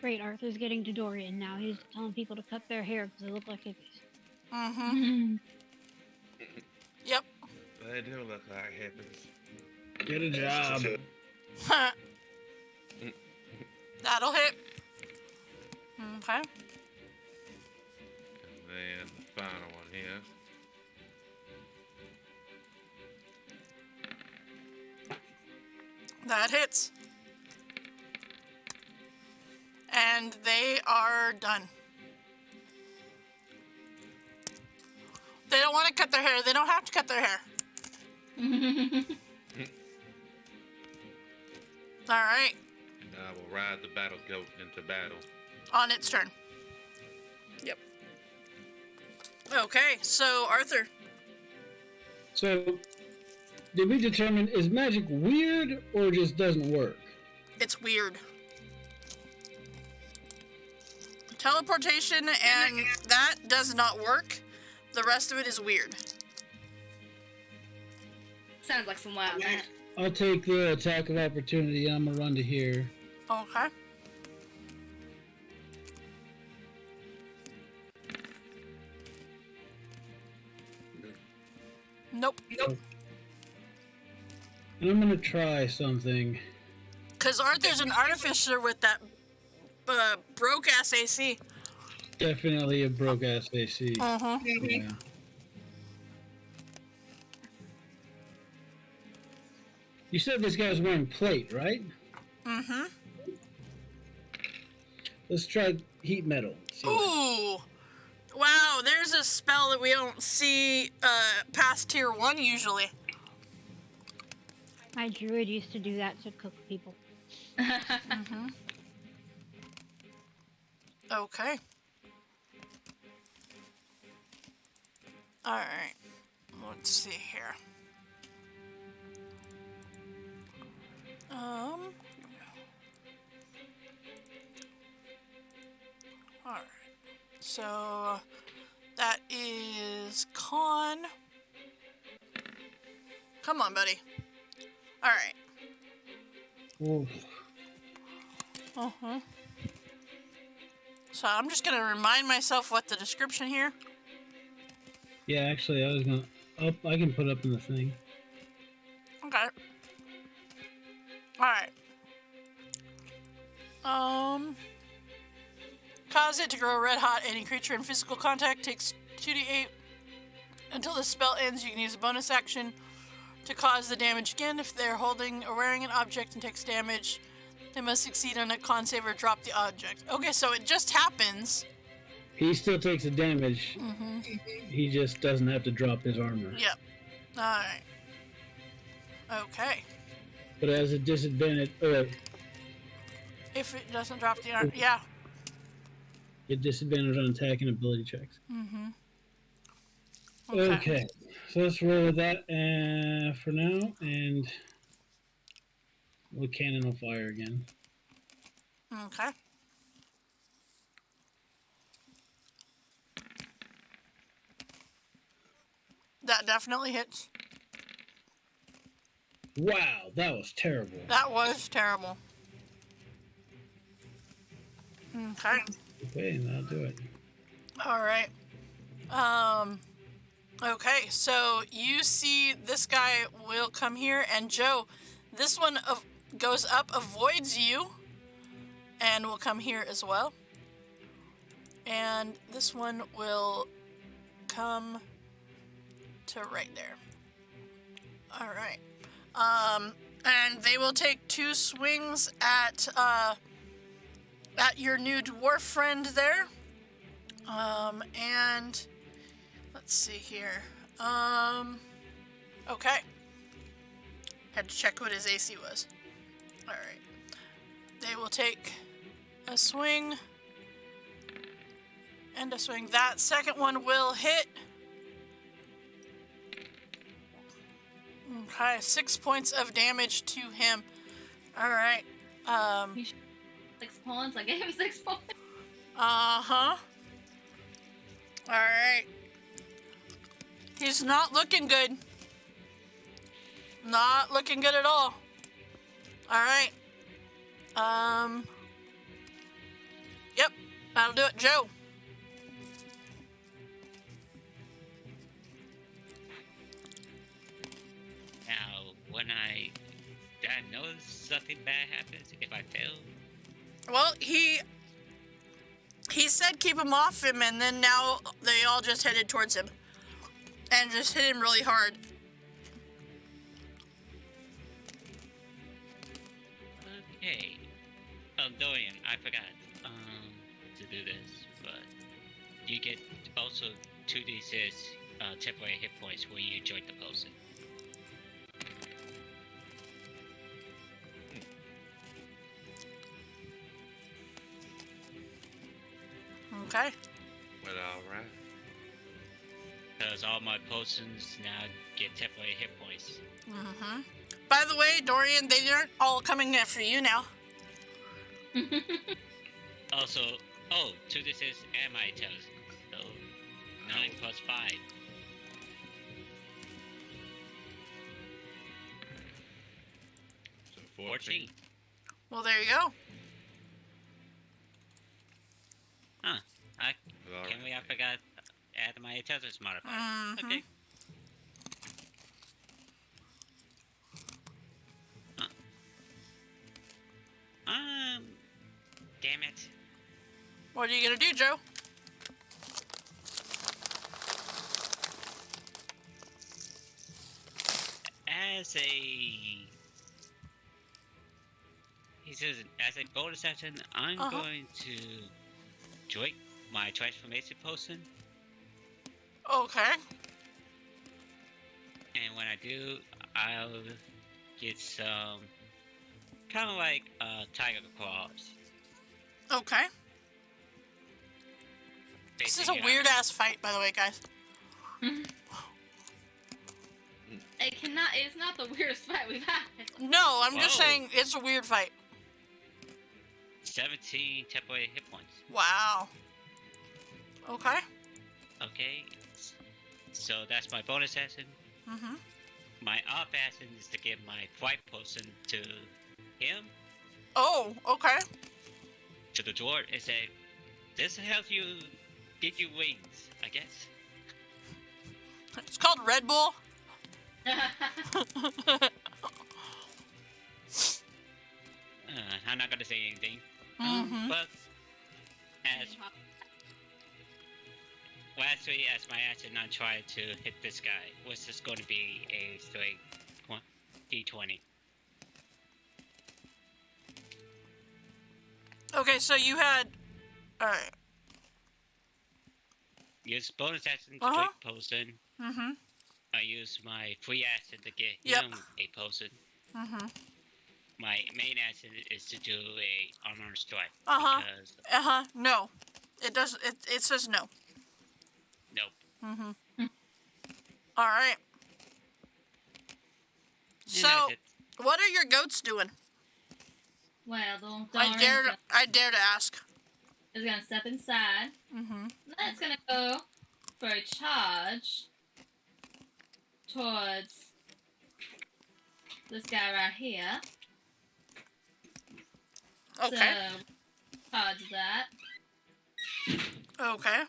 Great, Arthur's getting to Dorian now. He's telling people to cut their hair because they look like hippies. Mm-hmm. Yep. They do look like hippies. Get a job. That'll hit. Okay. And then the final one here. That hits. And they are done. They don't want to cut their hair. They don't have to cut their hair. All right. And I will ride the battle goat into battle. On its turn. Yep. Okay, so Arthur. So, did we determine, is magic weird or just doesn't work? It's weird. Teleportation and that does not work. The rest of it is weird. Sounds like some wild man. I'll take the attack of opportunity. I'm gonna run to here. Okay. Nope. And I'm gonna try something. Because Arthur's an artificer with that broke ass AC. Definitely a broke ass AC. Uh-huh. Yeah. You said this guy was wearing plate, right? Mm-hmm. Let's try heat metal. See what- Ooh. Wow, there's a spell that we don't see past tier 1 usually. My druid used to do that to cook people. Mm-hmm. Okay. Alright. Let's see here. Alright. So that is con. Come on, buddy. Alright. Ooh. Uh-huh. So I'm just gonna remind myself what the description here. Yeah, actually, I was gonna. I can put up in the thing. Okay. Alright. Cause it to grow red hot. Any creature in physical contact takes 2d8. Until the spell ends, you can use a bonus action to cause the damage again. If they're holding or wearing an object and takes damage, they must succeed on a con save or drop the object. Okay, so it just happens. He still takes the damage. Mm-hmm. He just doesn't have to drop his armor. Yep. Alright. Okay. But as a disadvantage, If it doesn't drop the armor, yeah. a disadvantage on attack and ability checks. Mm-hmm. Okay. So let's roll with that for now, and we'll cannon will fire again. Okay. That definitely hits. Wow, that was terrible. That was terrible. Okay. Okay, that'll do it. All right. Okay, so you see this guy will come here, and Joe, this one goes up, avoids you, and will come here as well. And this one will come to right there. All right. And they will take 2 swings at your new dwarf friend there. And let's see here. Okay. Had to check what his AC was. All right. They will take a swing and a swing. That second one will hit. Okay, 6 points of damage to him. All right. 6 points. I gave him 6 points. Uh-huh. All right. He's not looking good. Not looking good at all. All right. Yep. That'll do it, Joe. Now, when I know something bad happens if I fail. Well, he said keep him off him, and then now they all just headed towards him and just hit him really hard. Okay. Dorian, I forgot to do this, but you get also 2d6 temporary hit points when you join the potion. Okay. Well, alright. Because all my potions now get temporary hit points. Mm-hmm. By the way, Dorian, they aren't all coming after you now. Also, 2d6 and my intelligence. So 9 plus 5. So 14. Well, there you go. Huh. Well, Can we? I forgot add my intelligence modifier. Mhm. Okay. Damn it. What are you gonna do, Joe? As a he says as a bonus action, I'm going to drink my transformation potion, Okay. and when I do, I'll get some kind of like tiger claws. Okay. This is a Basically, weird ass fight, by the way, guys. It's not the weirdest fight we've had. No, I'm just Whoa. saying it's a weird fight. 17 temporary hit points. Wow. Okay. Okay, so that's my bonus action. Mm-hmm. My off action is to give my flight potion to him, Oh, okay. to the dwarf, and say, "This helps you get you wings, I guess." It's called Red Bull. I'm not gonna say anything. Mm-hmm. But as lastly, as my action, I'm trying to hit this guy, which is going to be a straight d20. Okay, so you had. All right. Use bonus action to Uh-huh. drink potion. Mm-hmm. I use my free action to get Yep. him a potion. Mm-hmm. My main action is to do a unarmed strike. Uh-huh. Because No, it does. It says no. nope. Mm-hmm. All right. And So, that's it. what are your goats doing? Well, the I dare to ask. is gonna step inside. Mm-hmm. Then it's gonna go for a charge towards this guy right here. Okay. So, charge that. Okay.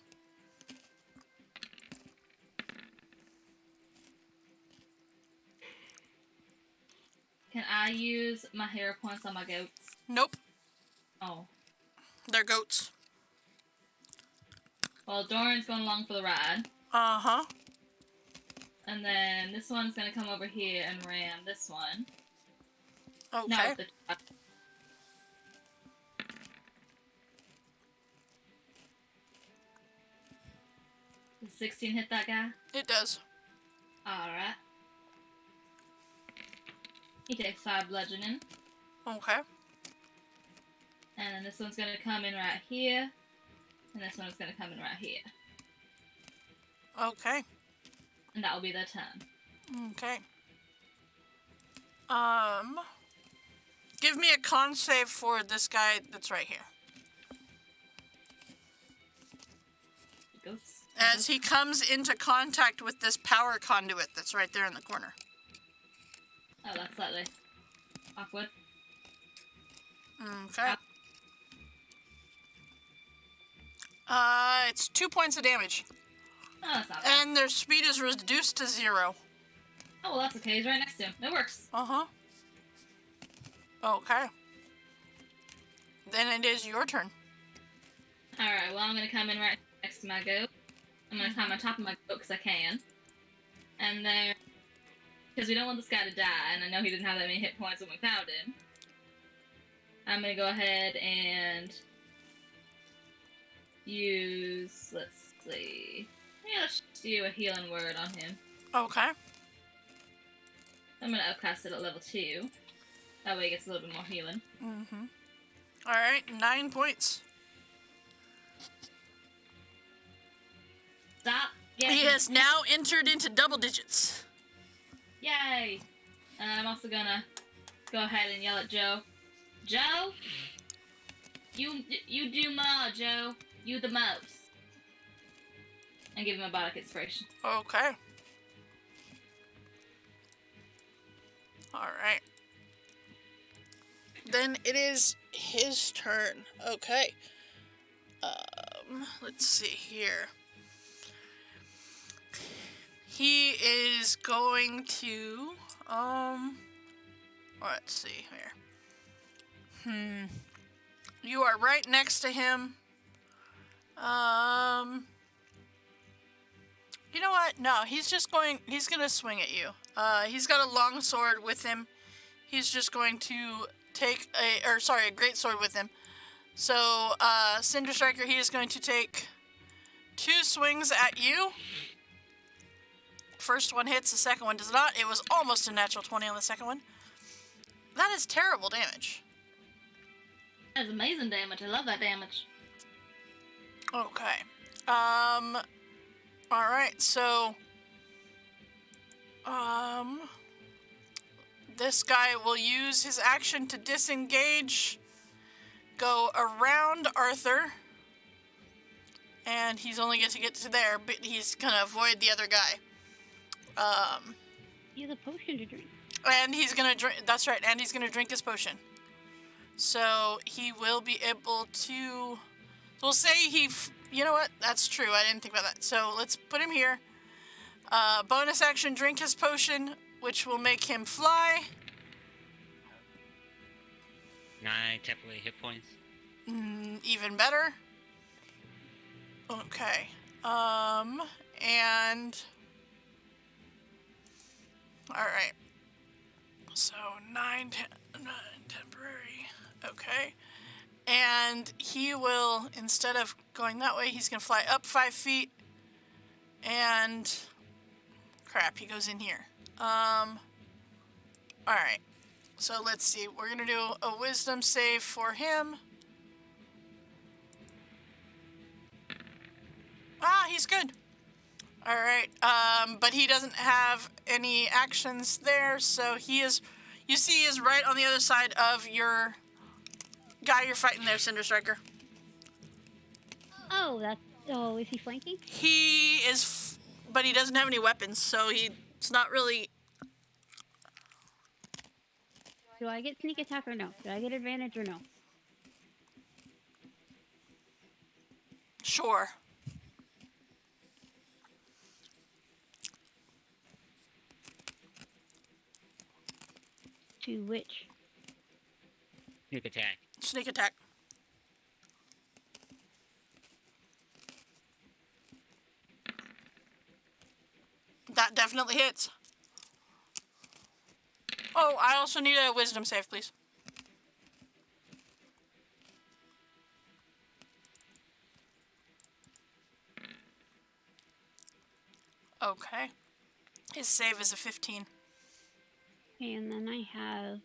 Can I use my hero points on my goats? Nope. Oh. They're goats. Well, Doran's going along for the ride. Uh-huh. And then this one's gonna come over here and ram this one. Okay. No, the Does 16 hit that guy? It does. Alright. He takes 5 bludgeoning. Okay. And then this one's gonna come in right here. And this one's gonna come in right here. Okay. And that will be their turn. Okay. Give me a con save for this guy that's right here. Ghosts. As he comes into contact with this power conduit that's right there in the corner. Oh, that's slightly awkward. Okay. It's 2 points of damage. Oh, that's not bad. And their speed is reduced to 0. Oh, well, that's okay. He's right next to him. It works. Uh-huh. Okay. Then it is your turn. Alright, well, I'm gonna come in right next to my goat. I'm gonna climb on top of my goat because I can. And then, because we don't want this guy to die, and I know he didn't have that many hit points when we found him, I'm gonna go ahead and use, let's see. Yeah, let's just do a healing word on him. Okay. I'm gonna upcast it at level 2. That way he gets a little bit more healing. Mm-hmm. Alright, 9 points. Stop He getting... has now entered into double digits. Yay! And I'm also gonna go ahead and yell at Joe. Joe? You do more, Joe. You the most. And give him a bardic inspiration. Okay. Alright. Then it is his turn. Okay. Let's see here. He is going to, let's see here. You are right next to him. You know what? No, he's gonna swing at you. He's got a long sword with him. He's just going to take a great sword with him. So, Cinder Striker, he is going to take 2 swings at you. First one hits, the second one does not. It was almost a natural 20 on the second one. That is terrible damage. That's amazing damage. I love that damage. Okay. Alright, so... This guy will use his action to disengage, go around Arthur, and he's only going to get to there, but he's gonna avoid the other guy. He has a potion to drink. And he's gonna drink, that's right, and he's gonna drink his potion. So he will be able to, we'll say you know what, that's true, I didn't think about that. So let's put him here. Bonus action, drink his potion, which will make him fly. 9 temporary hit points. Even better. Okay. And... Alright. So, 9 temporary. Okay. And he will, instead of going that way, he's going to fly up 5 feet. And... Crap, he goes in here. Alright. So, let's see. We're going to do a wisdom save for him. Ah, he's good. Alright, but he doesn't have any actions there, so he is, you see, he is right on the other side of your guy you're fighting there, Cinder Striker. Oh, is he flanking? He is, but he doesn't have any weapons, so it's not really... Do I get sneak attack or no? Do I get advantage or no? Sure. To which? Sneak attack. Sneak attack. That definitely hits. Oh, I also need a wisdom save, please. Okay. His save is a 15. And then I have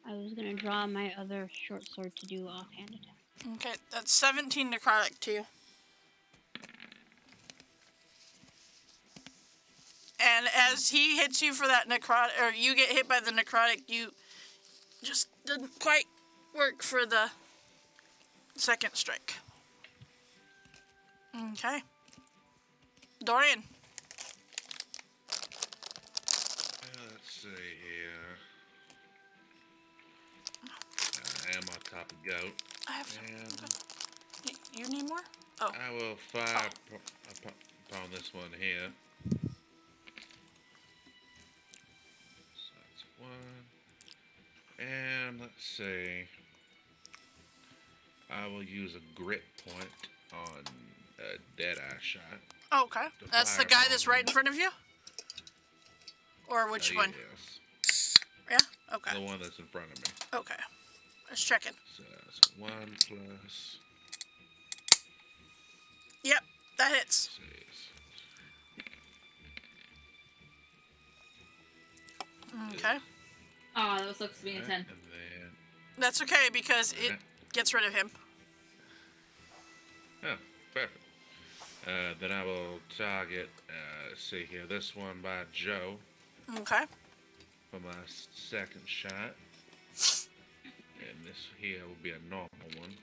I was gonna draw my other short sword to do offhand attack. Okay, that's 17 necrotic to you. And as he hits you for that necrotic, or you get hit by the necrotic, you just didn't quite work for the second strike. Okay. Dorian. Let's see here. I am on top of goat. I have some. And Okay. You need more? Oh. I will fire upon this one here. So that's one. And let's see. I will use a grit point on a Deadeye shot. Okay. That's the guy that's right in front of you? Or which one? Yes. Yeah? Okay. The one that's in front of me. Okay. Just checking. So that's 1 plus. Yep, that hits. 6. Okay. Oh, that was supposed to be a 10. And then. That's okay because it gets rid of him. Oh, perfect. Then I will target, let's see here, this one by Joe Okay. for my second shot. And this here will be a normal one.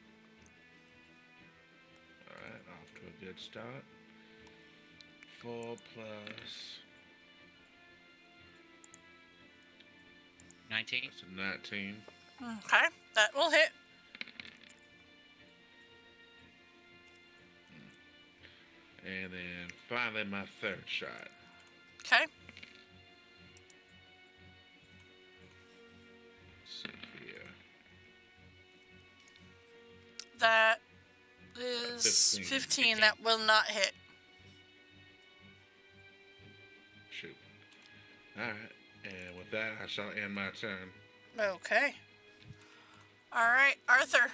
Alright, off to a good start. 4 plus. 19. That's a 19. Okay. That will hit. And then finally my third shot. Okay. Let's see here. That is 15. That will not hit. Shoot. Alright. And with that, I shall end my turn. Okay. Alright, Arthur.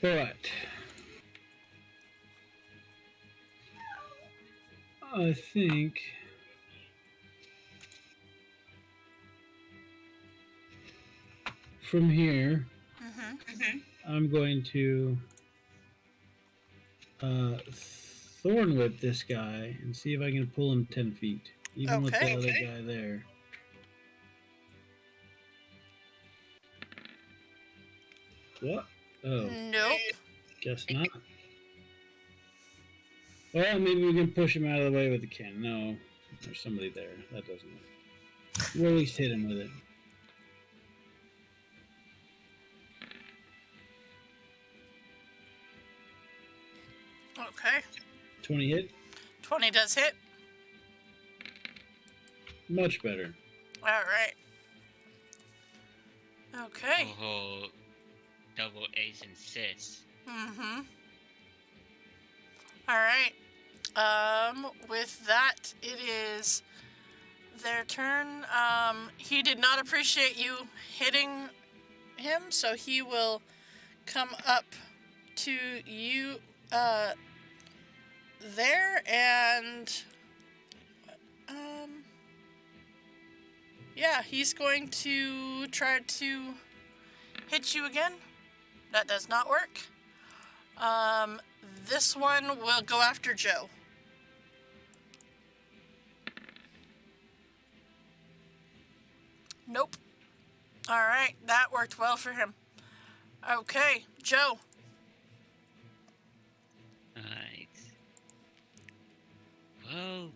Alright. I think from here, I'm going to thorn whip this guy and see if I can pull him 10 feet, even with the other guy there. What? Oh, Nope. guess not. Well, maybe we can push him out of the way with the cannon. No, there's somebody there. That doesn't work. We'll at least hit him with it. Okay. 20 hit? 20 does hit. Much better. Alright. Okay. Oh, double ace and sis. Mm-hmm. Alright. With that, it is their turn. He did not appreciate you hitting him, so he will come up to you, there, and, yeah, he's going to try to hit you again. That does not work. This one will go after Joe. Nope. Alright, that worked well for him. Okay, Joe. Alright. Well,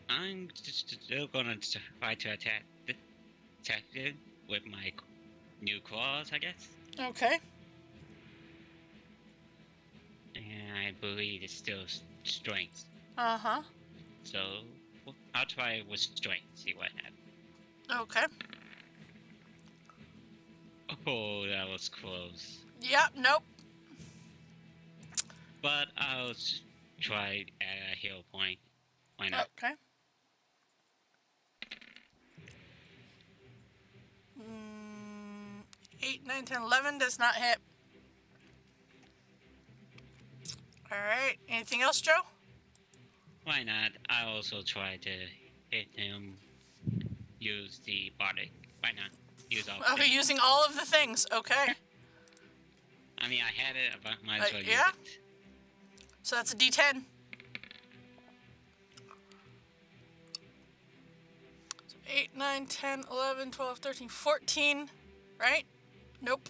I'm just still gonna try to attack it with my new claws, I guess. Okay. And I believe it's still strength. Uh-huh. So I'll try it with strength, see what happens. Okay. Oh, that was close. Yep, nope. But I'll try at a heal point. Why not? Okay. 8, 9, 10, 11 does not hit. Alright, anything else, Joe? Why not? I also try to hit him. Use the body. Why not? Use all. Okay, using all of the things. Okay. I mean, I had it, but might as well use Yeah. it. So that's a D10. So 8, 9, 10, 11, 12, 13, 14. Right? Nope.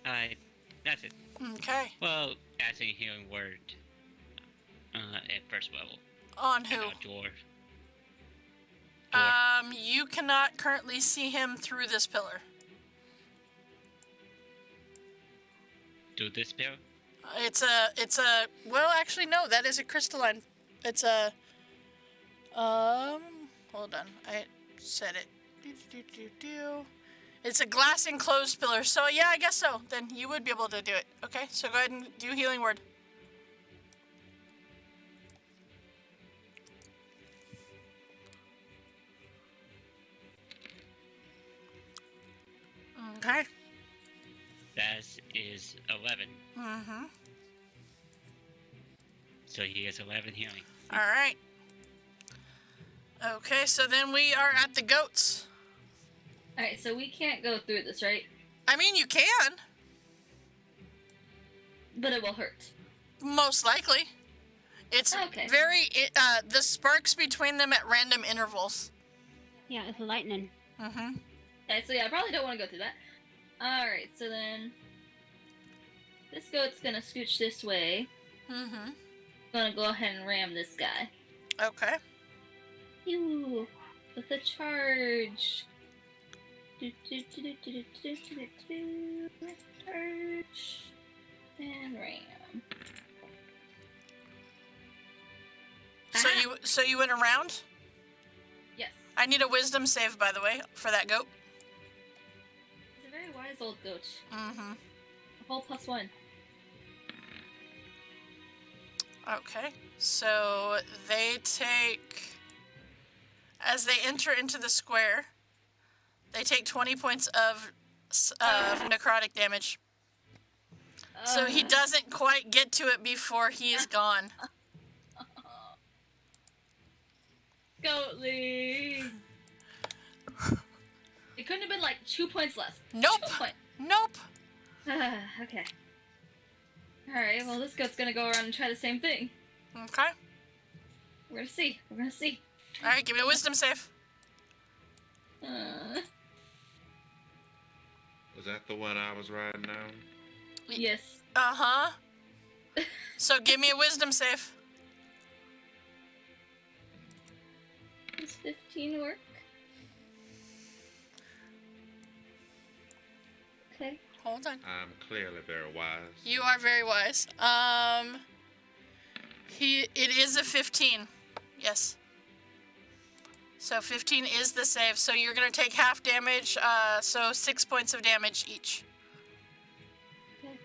Alright, that's it. Okay. Well, casting healing word at first level. On who? Dwarf. You cannot currently see him through this pillar. Do this pillar? It's a, well, actually, no, that is a crystalline. It's a, hold on, I said it. It's a glass enclosed pillar, so yeah, I guess so. Then you would be able to do it. Okay, so go ahead and do healing word. Okay. That is 11. Mm-hmm. So he has 11 healing. All right. Okay, so then we are at the goats. Alright, so we can't go through this, right? I mean, you can, But it will hurt. most likely. It's Okay. the sparks between them at random intervals. Yeah, it's lightning. Mm-hmm. Okay, so yeah, I probably don't want to go through that. Alright, so then... This goat's gonna scooch this way. Mm-hmm. Gonna go ahead and ram this guy. Okay. Ew, with the charge. Charge. And ram. So you went around? Yes. I need a wisdom save, by the way, for that goat. He's a very wise old goat. Mm-hmm. A whole +1. Okay. So they take, as they enter into the square, they take 20 points of necrotic damage. So he doesn't quite get to it before he is gone. Goatly! It couldn't have been like 2 points less. Nope. 2 points. Nope. Okay. Alright, well this goat's gonna go around and try the same thing. Okay. We're gonna see. We're gonna see. All right, give me a wisdom save. Was that the one I was riding on? Yes. Uh-huh. So give me a wisdom save. Does 15 work? Okay. Hold on. I'm clearly very wise. You are very wise. It is a 15. Yes. So 15 is the save. So you're gonna take half damage. So 6 points of damage each. Okay.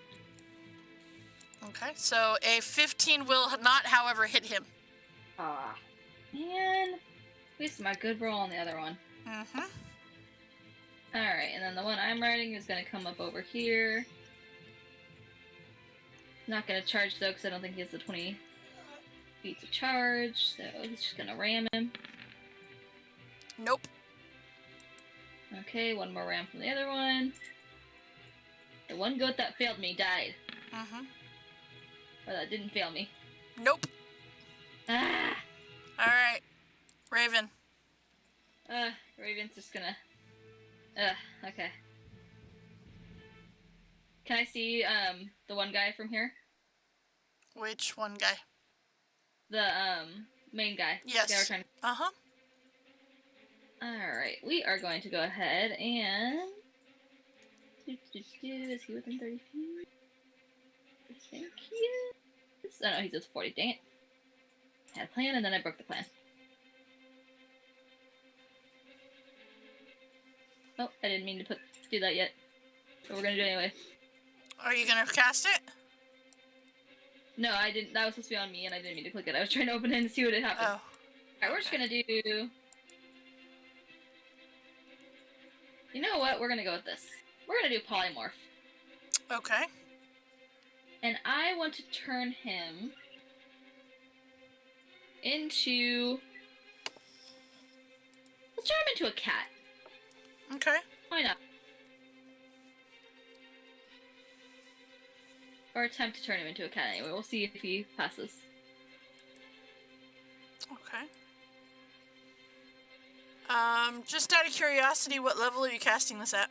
Okay. So a 15 will not, however, hit him. Ah. Man. At least my good roll on the other one. Mm-hmm. Alright, and then the one I'm riding is gonna come up over here. Not gonna charge though, because I don't think he has the 20 feet to charge, so he's just gonna ram him. Nope. Okay, one more ram from the other one. The one goat that failed me died. Mm-hmm. Or that didn't fail me. Nope. Ah! All right. Raven. Raven's just gonna... okay. Can I see, the one guy from here? Which one guy? The, main guy. Yes. The guy we're trying to... Uh-huh. Alright, we are going to go ahead and... Is he within 30 feet? I think he is. Oh no, he's just 40, dang it. I had a plan and then I broke the plan. Oh, I didn't mean to do that yet. But we're gonna do it anyway. Are you gonna cast it? No, I didn't. That was supposed to be on me and I didn't mean to click it. I was trying to open it and see what had happened. Oh. Alright, we're just gonna do... You know what? We're gonna go with this. We're gonna do polymorph. Okay. And I want to turn him into. Let's turn him into a cat. Okay. Why not? Or attempt to turn him into a cat anyway. We'll see if he passes. Okay. Just out of curiosity, what level are you casting this at?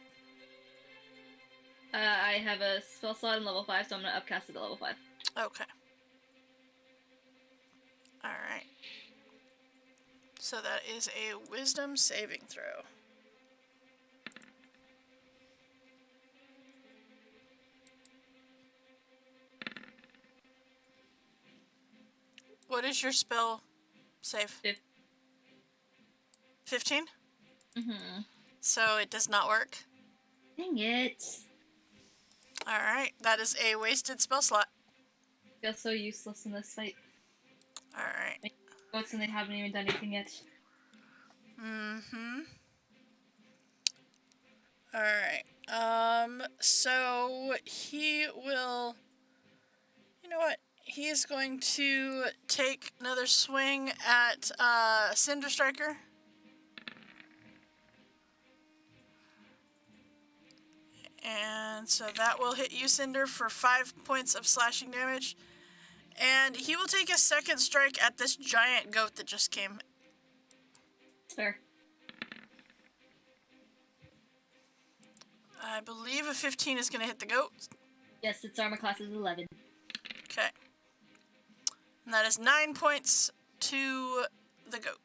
I have a spell slot in level 5, so I'm gonna upcast it to level 5. Okay. Alright. So that is a wisdom saving throw. What is your spell save? 15? Mm-hmm. So it does not work. Dang it. Alright, that is a wasted spell slot. Feels so useless in this fight. Alright. Goats and they haven't even done anything yet. Mm-hmm. Alright. So he will... You know what? He is going to take another swing at Cinder Striker. And so that will hit you, Cinder, for 5 points of slashing damage. And he will take a second strike at this giant goat that just came. Fair. I believe a 15 is going to hit the goat. Yes, its armor class is 11. Okay. And that is 9 points to the goat.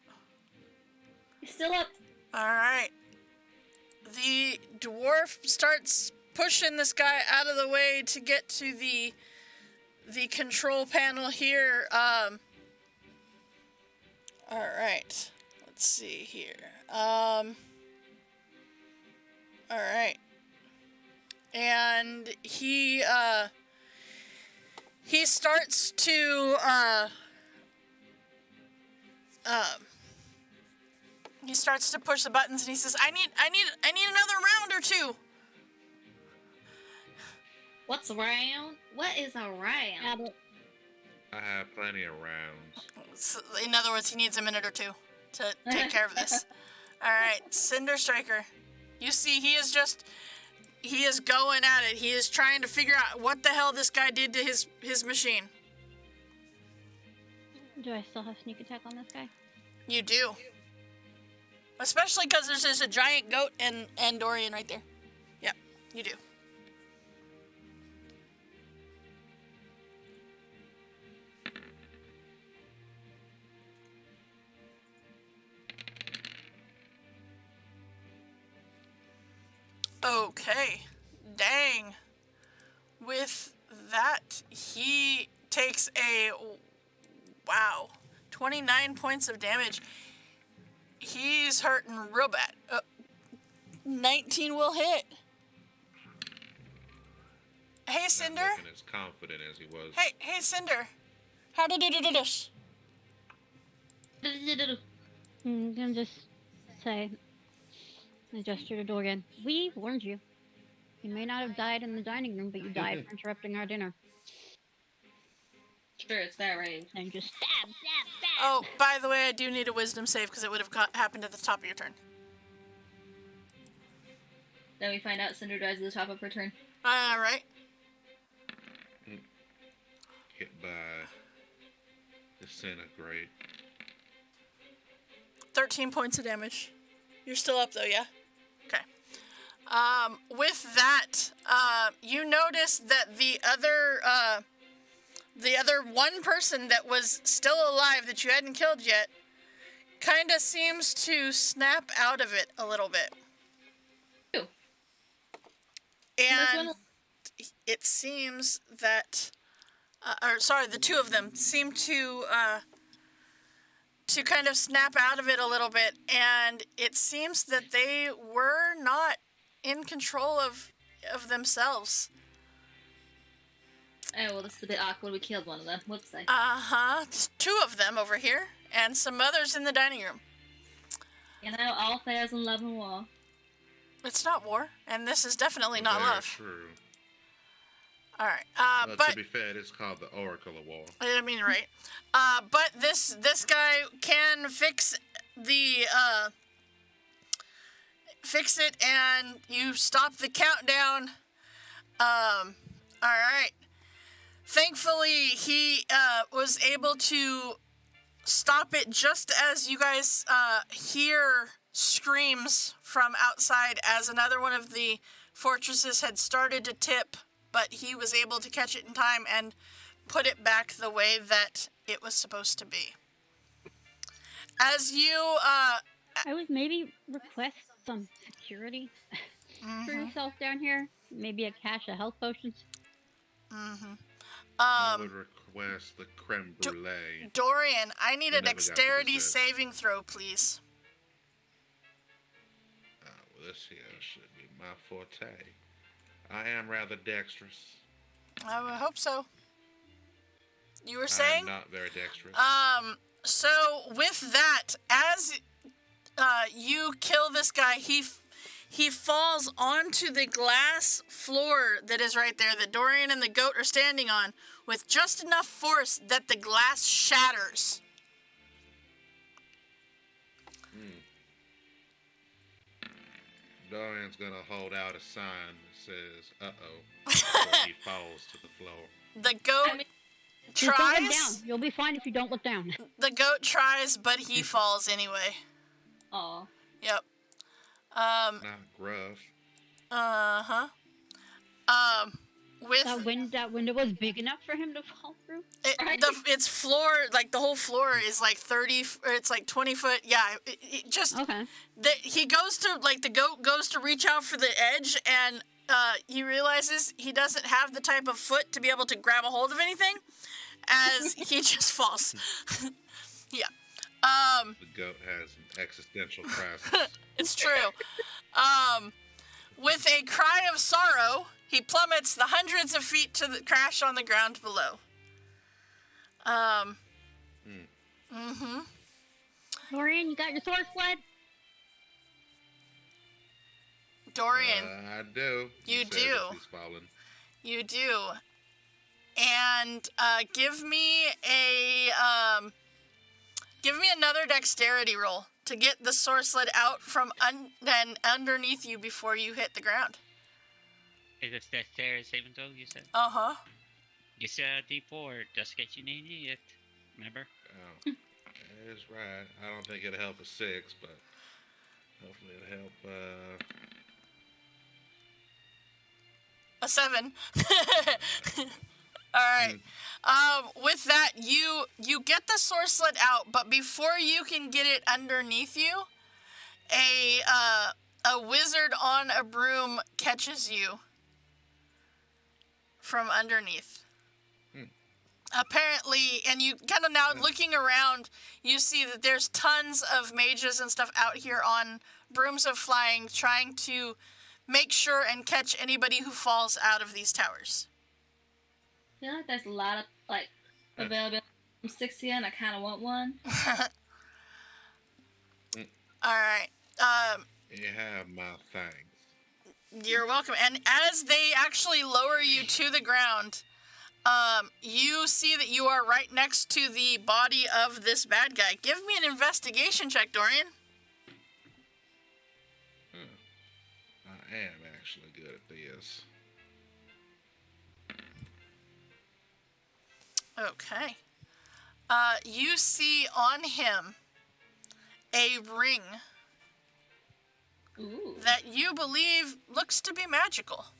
He's still up. Alright. The dwarf starts pushing this guy out of the way to get to the control panel here. Alright. Let's see here. Alright. And he starts to he starts to push the buttons and he says, I need another round or two. What's a round? What is a round? I have plenty of rounds. So, in other words, he needs a minute or two to take care of this. Alright, Cinder Striker. You see, he is going at it. He is trying to figure out what the hell this guy did to his machine. Do I still have sneak attack on this guy? You do. Especially because there's a giant goat and Dorian right there. Yep, you do. Okay. Dang. With that, he takes a... Wow. 29 points of damage. He's hurting real bad. 19 will hit. Hey, Cinder. Not looking as confident as he was. Hey, Cinder. How did you do this? I'm gonna just say, I gesture to Dorian. We warned you. You may not have died in the dining room, but you died for interrupting our dinner. Sure, it's that range. And just stab. Oh, by the way, I do need a wisdom save because it would have happened at the top of your turn. Then we find out Cinder dies at the top of her turn. Alright. Hit by disintegrate. 13 points of damage. You're still up though, yeah? Okay. With that, you notice that the other one person that was still alive that you hadn't killed yet kind of seems to snap out of it a little bit. Ew. And it seems that, the two of them seem to kind of snap out of it a little bit, and it seems that they were not in control of themselves. Oh, well, this is a bit awkward. We killed one of them. Whoopsie. Uh-huh. Just two of them over here, and some others in the dining room. You know, all fair's in love and war. It's not war, and this is definitely not Very love. True. All right. Well, But to be fair, it's called the Oracle of War. I mean, right. But this guy can fix the fix it, and you stop the countdown. All right. Thankfully, he was able to stop it just as you guys hear screams from outside as another one of the fortresses had started to tip, but he was able to catch it in time and put it back the way that it was supposed to be. As you I would maybe request some security for yourself down here. Maybe a cache of health potions. I would request the creme brulee. Dorian, I need a never got to dexterity dessert. saving throw, please. Well, this here should be my forte. I am rather dexterous. I would hope so. You were I am saying? not very dexterous. So with that, as you kill this guy, he falls onto the glass floor that is right there that Dorian and the goat are standing on with just enough force that the glass shatters. Dorian's gonna hold out a sign that says, "Uh-oh," before he falls to the floor. The goat Just don't look tries. down. You'll be fine if you don't look down. The goat tries, but he falls anyway. Aw. Yep. Not gruff. With That window was big enough for him to fall through. its floor, like the whole floor is like 30, or it's like 20 foot. Yeah, it just Okay. he goes to, like, the goat goes to reach out for the edge, and he realizes he doesn't have the type of foot to be able to grab a hold of anything, as he just falls. Yeah. The goat has an existential crisis. It's true. With a cry of sorrow, he plummets the hundreds of feet to the crash on the ground below. Dorian, you got your sword sled? Dorian, I do. You said do. He's fallen. you do. And give me another dexterity roll to get the sword sled out from underneath you before you hit the ground. Is it dexterity saving throw, you said? Uh-huh. You said D4, just get you need it. Remember? Oh, that's right. I don't think it'll help a 6, but hopefully it'll help. A 7. All right. With that, you get the sword sled out, but before you can get it underneath you, a wizard on a broom catches you from underneath. Apparently, and you kind of now looking around, you see that there's tons of mages and stuff out here on brooms of flying, trying to make sure and catch anybody who falls out of these towers. I feel like there's a lot of, like, availability from 60 and I kind of want one. All right. You have my thanks. You're welcome. And as they actually lower you to the ground, you see that you are right next to the body of this bad guy. Give me an investigation check, Dorian. I am actually good at this. Okay. You see on him a ring Ooh. that you believe looks to be magical.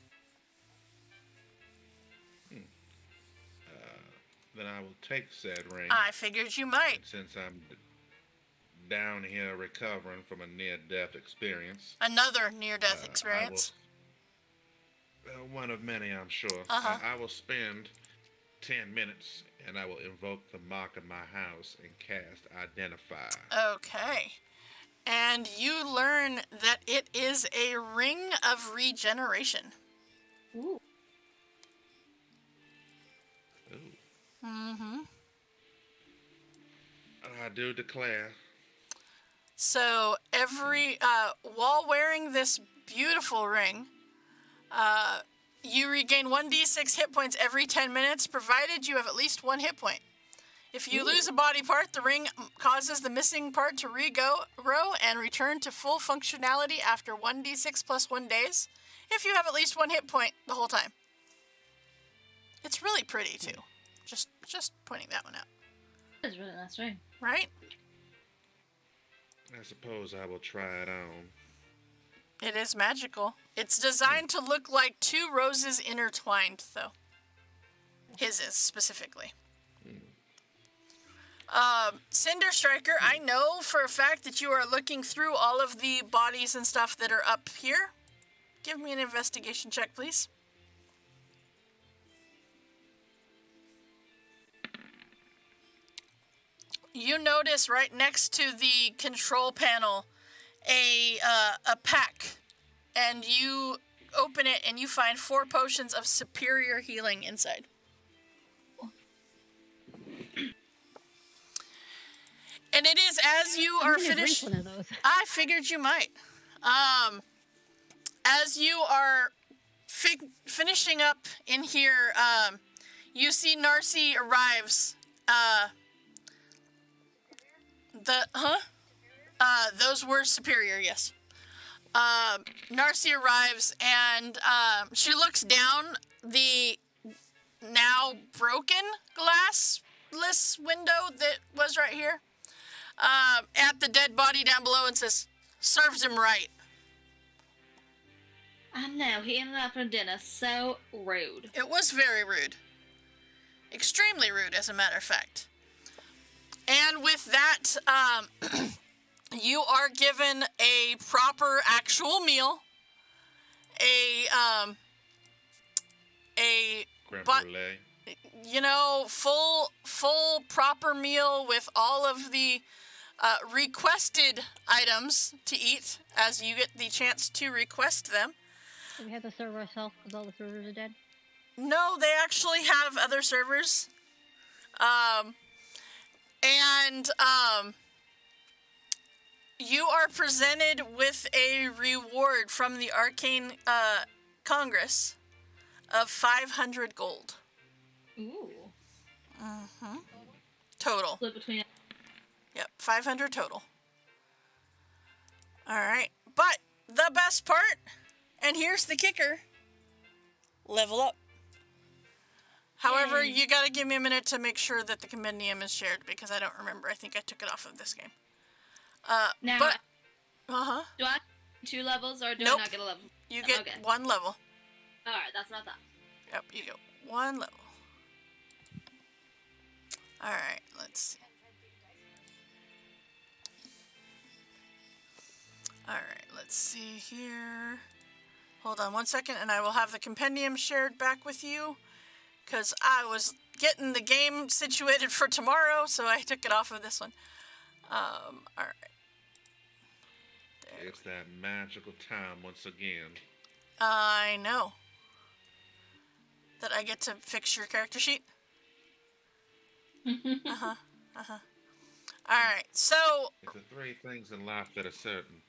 Then I will take said ring. I figured you might. And since I'm down here recovering from a near-death experience. Another near-death experience. One of many, I'm sure. Uh-huh. I will spend 10 minutes, and I will invoke the mark of my house and cast Identify. Okay. And you learn that it is a ring of regeneration. Ooh. Ooh. Mm-hmm. I do declare. So while wearing this beautiful ring, You regain 1d6 hit points every 10 minutes, provided you have at least 1 hit point. If you lose a body part, the ring causes the missing part to regrow and return to full functionality after 1d6 plus 1 days, if you have at least 1 hit point the whole time. It's really pretty, too. Just pointing that one out. That's really nice, right? Right? I suppose I will try it on. It is magical. It's designed to look like 2 roses intertwined, though. His is, specifically. Cinder Striker, I know for a fact that you are looking through all of the bodies and stuff that are up here. Give me an investigation check, please. You notice right next to the control panel a pack, and you open it and you find 4 potions of superior healing inside. And it is as you are finished. Drink one of those. I figured you might. As you are finishing up in here, you see Narcy arrives. Those were superior, yes. Narcy arrives and she looks down the now broken glassless window that was right here at the dead body down below and says, "Serves him right." I know, he ended up for dinner. So rude. It was very rude. Extremely rude, as a matter of fact. And with that, you are given a proper actual meal. Creme But- brulee. full proper meal with all of the requested items to eat as you get the chance to request them. Do we have to serve ourselves because all the servers are dead? No, they actually have other servers. You are presented with a reward from the Arcane Congress of 500 gold. Ooh. Total. Split between. Yep, 500 total. Alright, but the best part, and here's the kicker, level up. However, Yay. you gotta give me a minute to make sure that the compendium is shared, because I don't remember. I think I took it off of this game. Now, But, uh-huh, do I get 2 levels or do Nope. I not get a level? you get Okay. 1 level. Alright, that's not that. Yep, you get 1 level. Alright, let's see. Alright, let's see here. Hold on 1 second, and I will have the compendium shared back with you. Because I was getting the game situated for tomorrow, so I took it off of this one. Alright. There. It's that magical time once again. I know. That I get to fix your character sheet? Alright, so... It's the 3 things in life that are certain.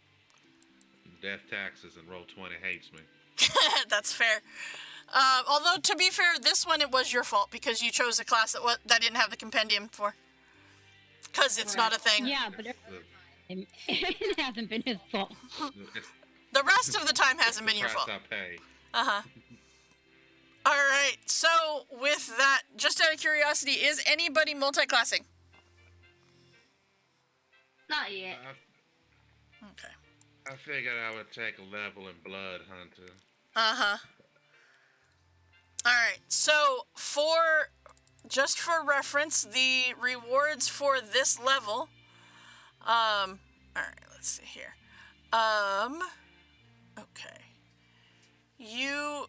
Death, taxes, and Roll20 hates me. That's fair. Although, to be fair, this one, it was your fault, because you chose a class that didn't have the compendium for. Because it's not a thing. Yeah, but It's it hasn't been his fault. it's The rest of the time hasn't been the your price fault. I pay. Alright, so with that, just out of curiosity, is anybody multi-classing? Not yet. Okay. I figured I would take a level in Blood Hunter. Alright, so just for reference, the rewards for this level, alright, let's see here. Okay. You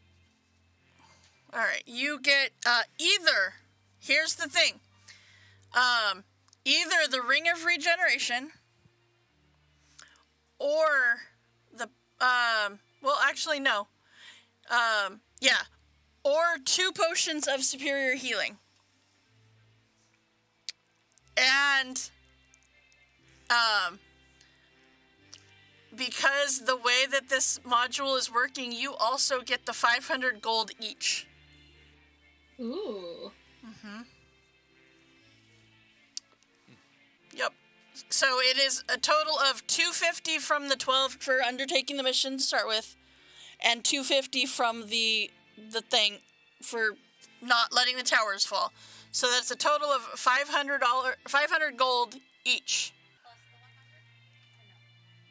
get, here's the thing, either the Ring of Regeneration, or or 2 potions of superior healing. And, because the way that this module is working, you also get the 500 gold each. Ooh. Yep. So it is a total of 250 from the 12 for undertaking the mission to start with, and 250 from the thing for not letting the towers fall. So that's a total of $500 gold each.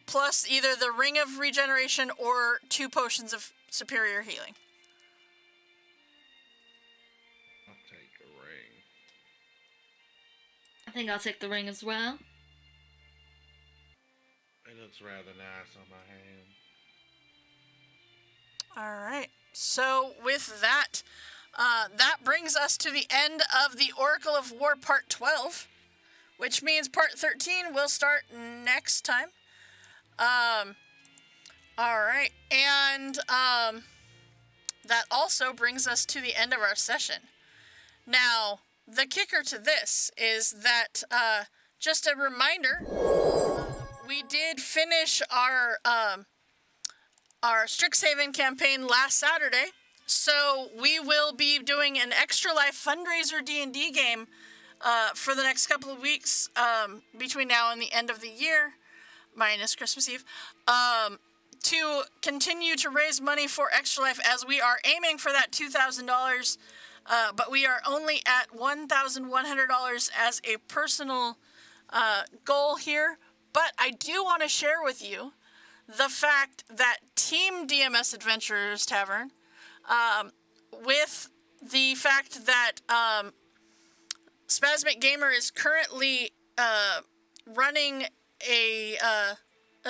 Plus either the Ring of Regeneration or 2 potions of superior healing. I'll take a ring. I think I'll take the ring as well. It looks rather nice on my hand. Alright, so with that, that brings us to the end of the Oracle of War Part 12, which means Part 13 will start next time. Alright, and that also brings us to the end of our session. Now, the kicker to this is that, just a reminder, we did finish our Strixhaven campaign last Saturday, so we will be doing an Extra Life fundraiser D&D game for the next couple of weeks between now and the end of the year, minus Christmas Eve, to continue to raise money for Extra Life, as we are aiming for that $2,000, but we are only at $1,100 as a personal goal here. But I do want to share with you the fact that Team DMS Adventurers Tavern, with the fact that Spasmic Gamer is currently running a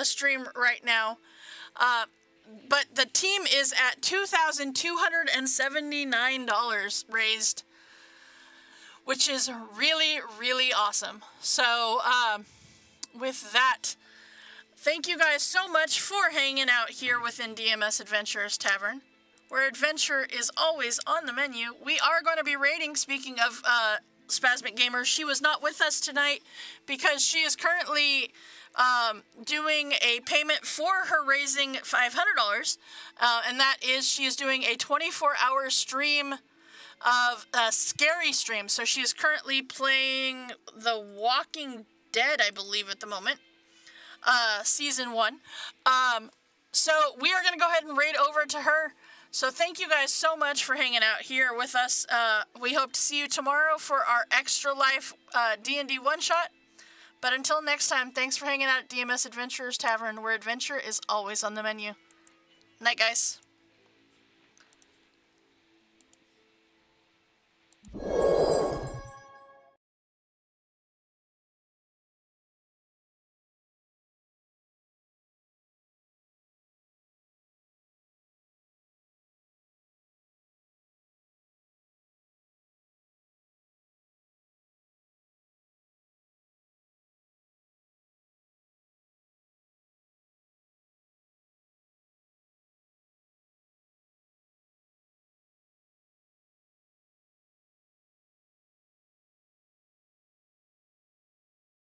stream right now, but the team is at $2,279 raised, which is really, really awesome. So, with that, thank you guys so much for hanging out here within DMS Adventurers Tavern, where adventure is always on the menu. We are going to be raiding, speaking of Spasmic Gamer. She was not with us tonight because she is currently doing a payment for her raising $500, and that is she is doing a 24-hour stream of a scary stream. So she is currently playing The Walking Dead, I believe, at the moment. Season 1. So we are going to go ahead and raid over to her. So thank you guys so much for hanging out here with us. We hope to see you tomorrow for our Extra Life D&D one-shot. But until next time, thanks for hanging out at DMS Adventurers Tavern, where adventure is always on the menu. Night, guys.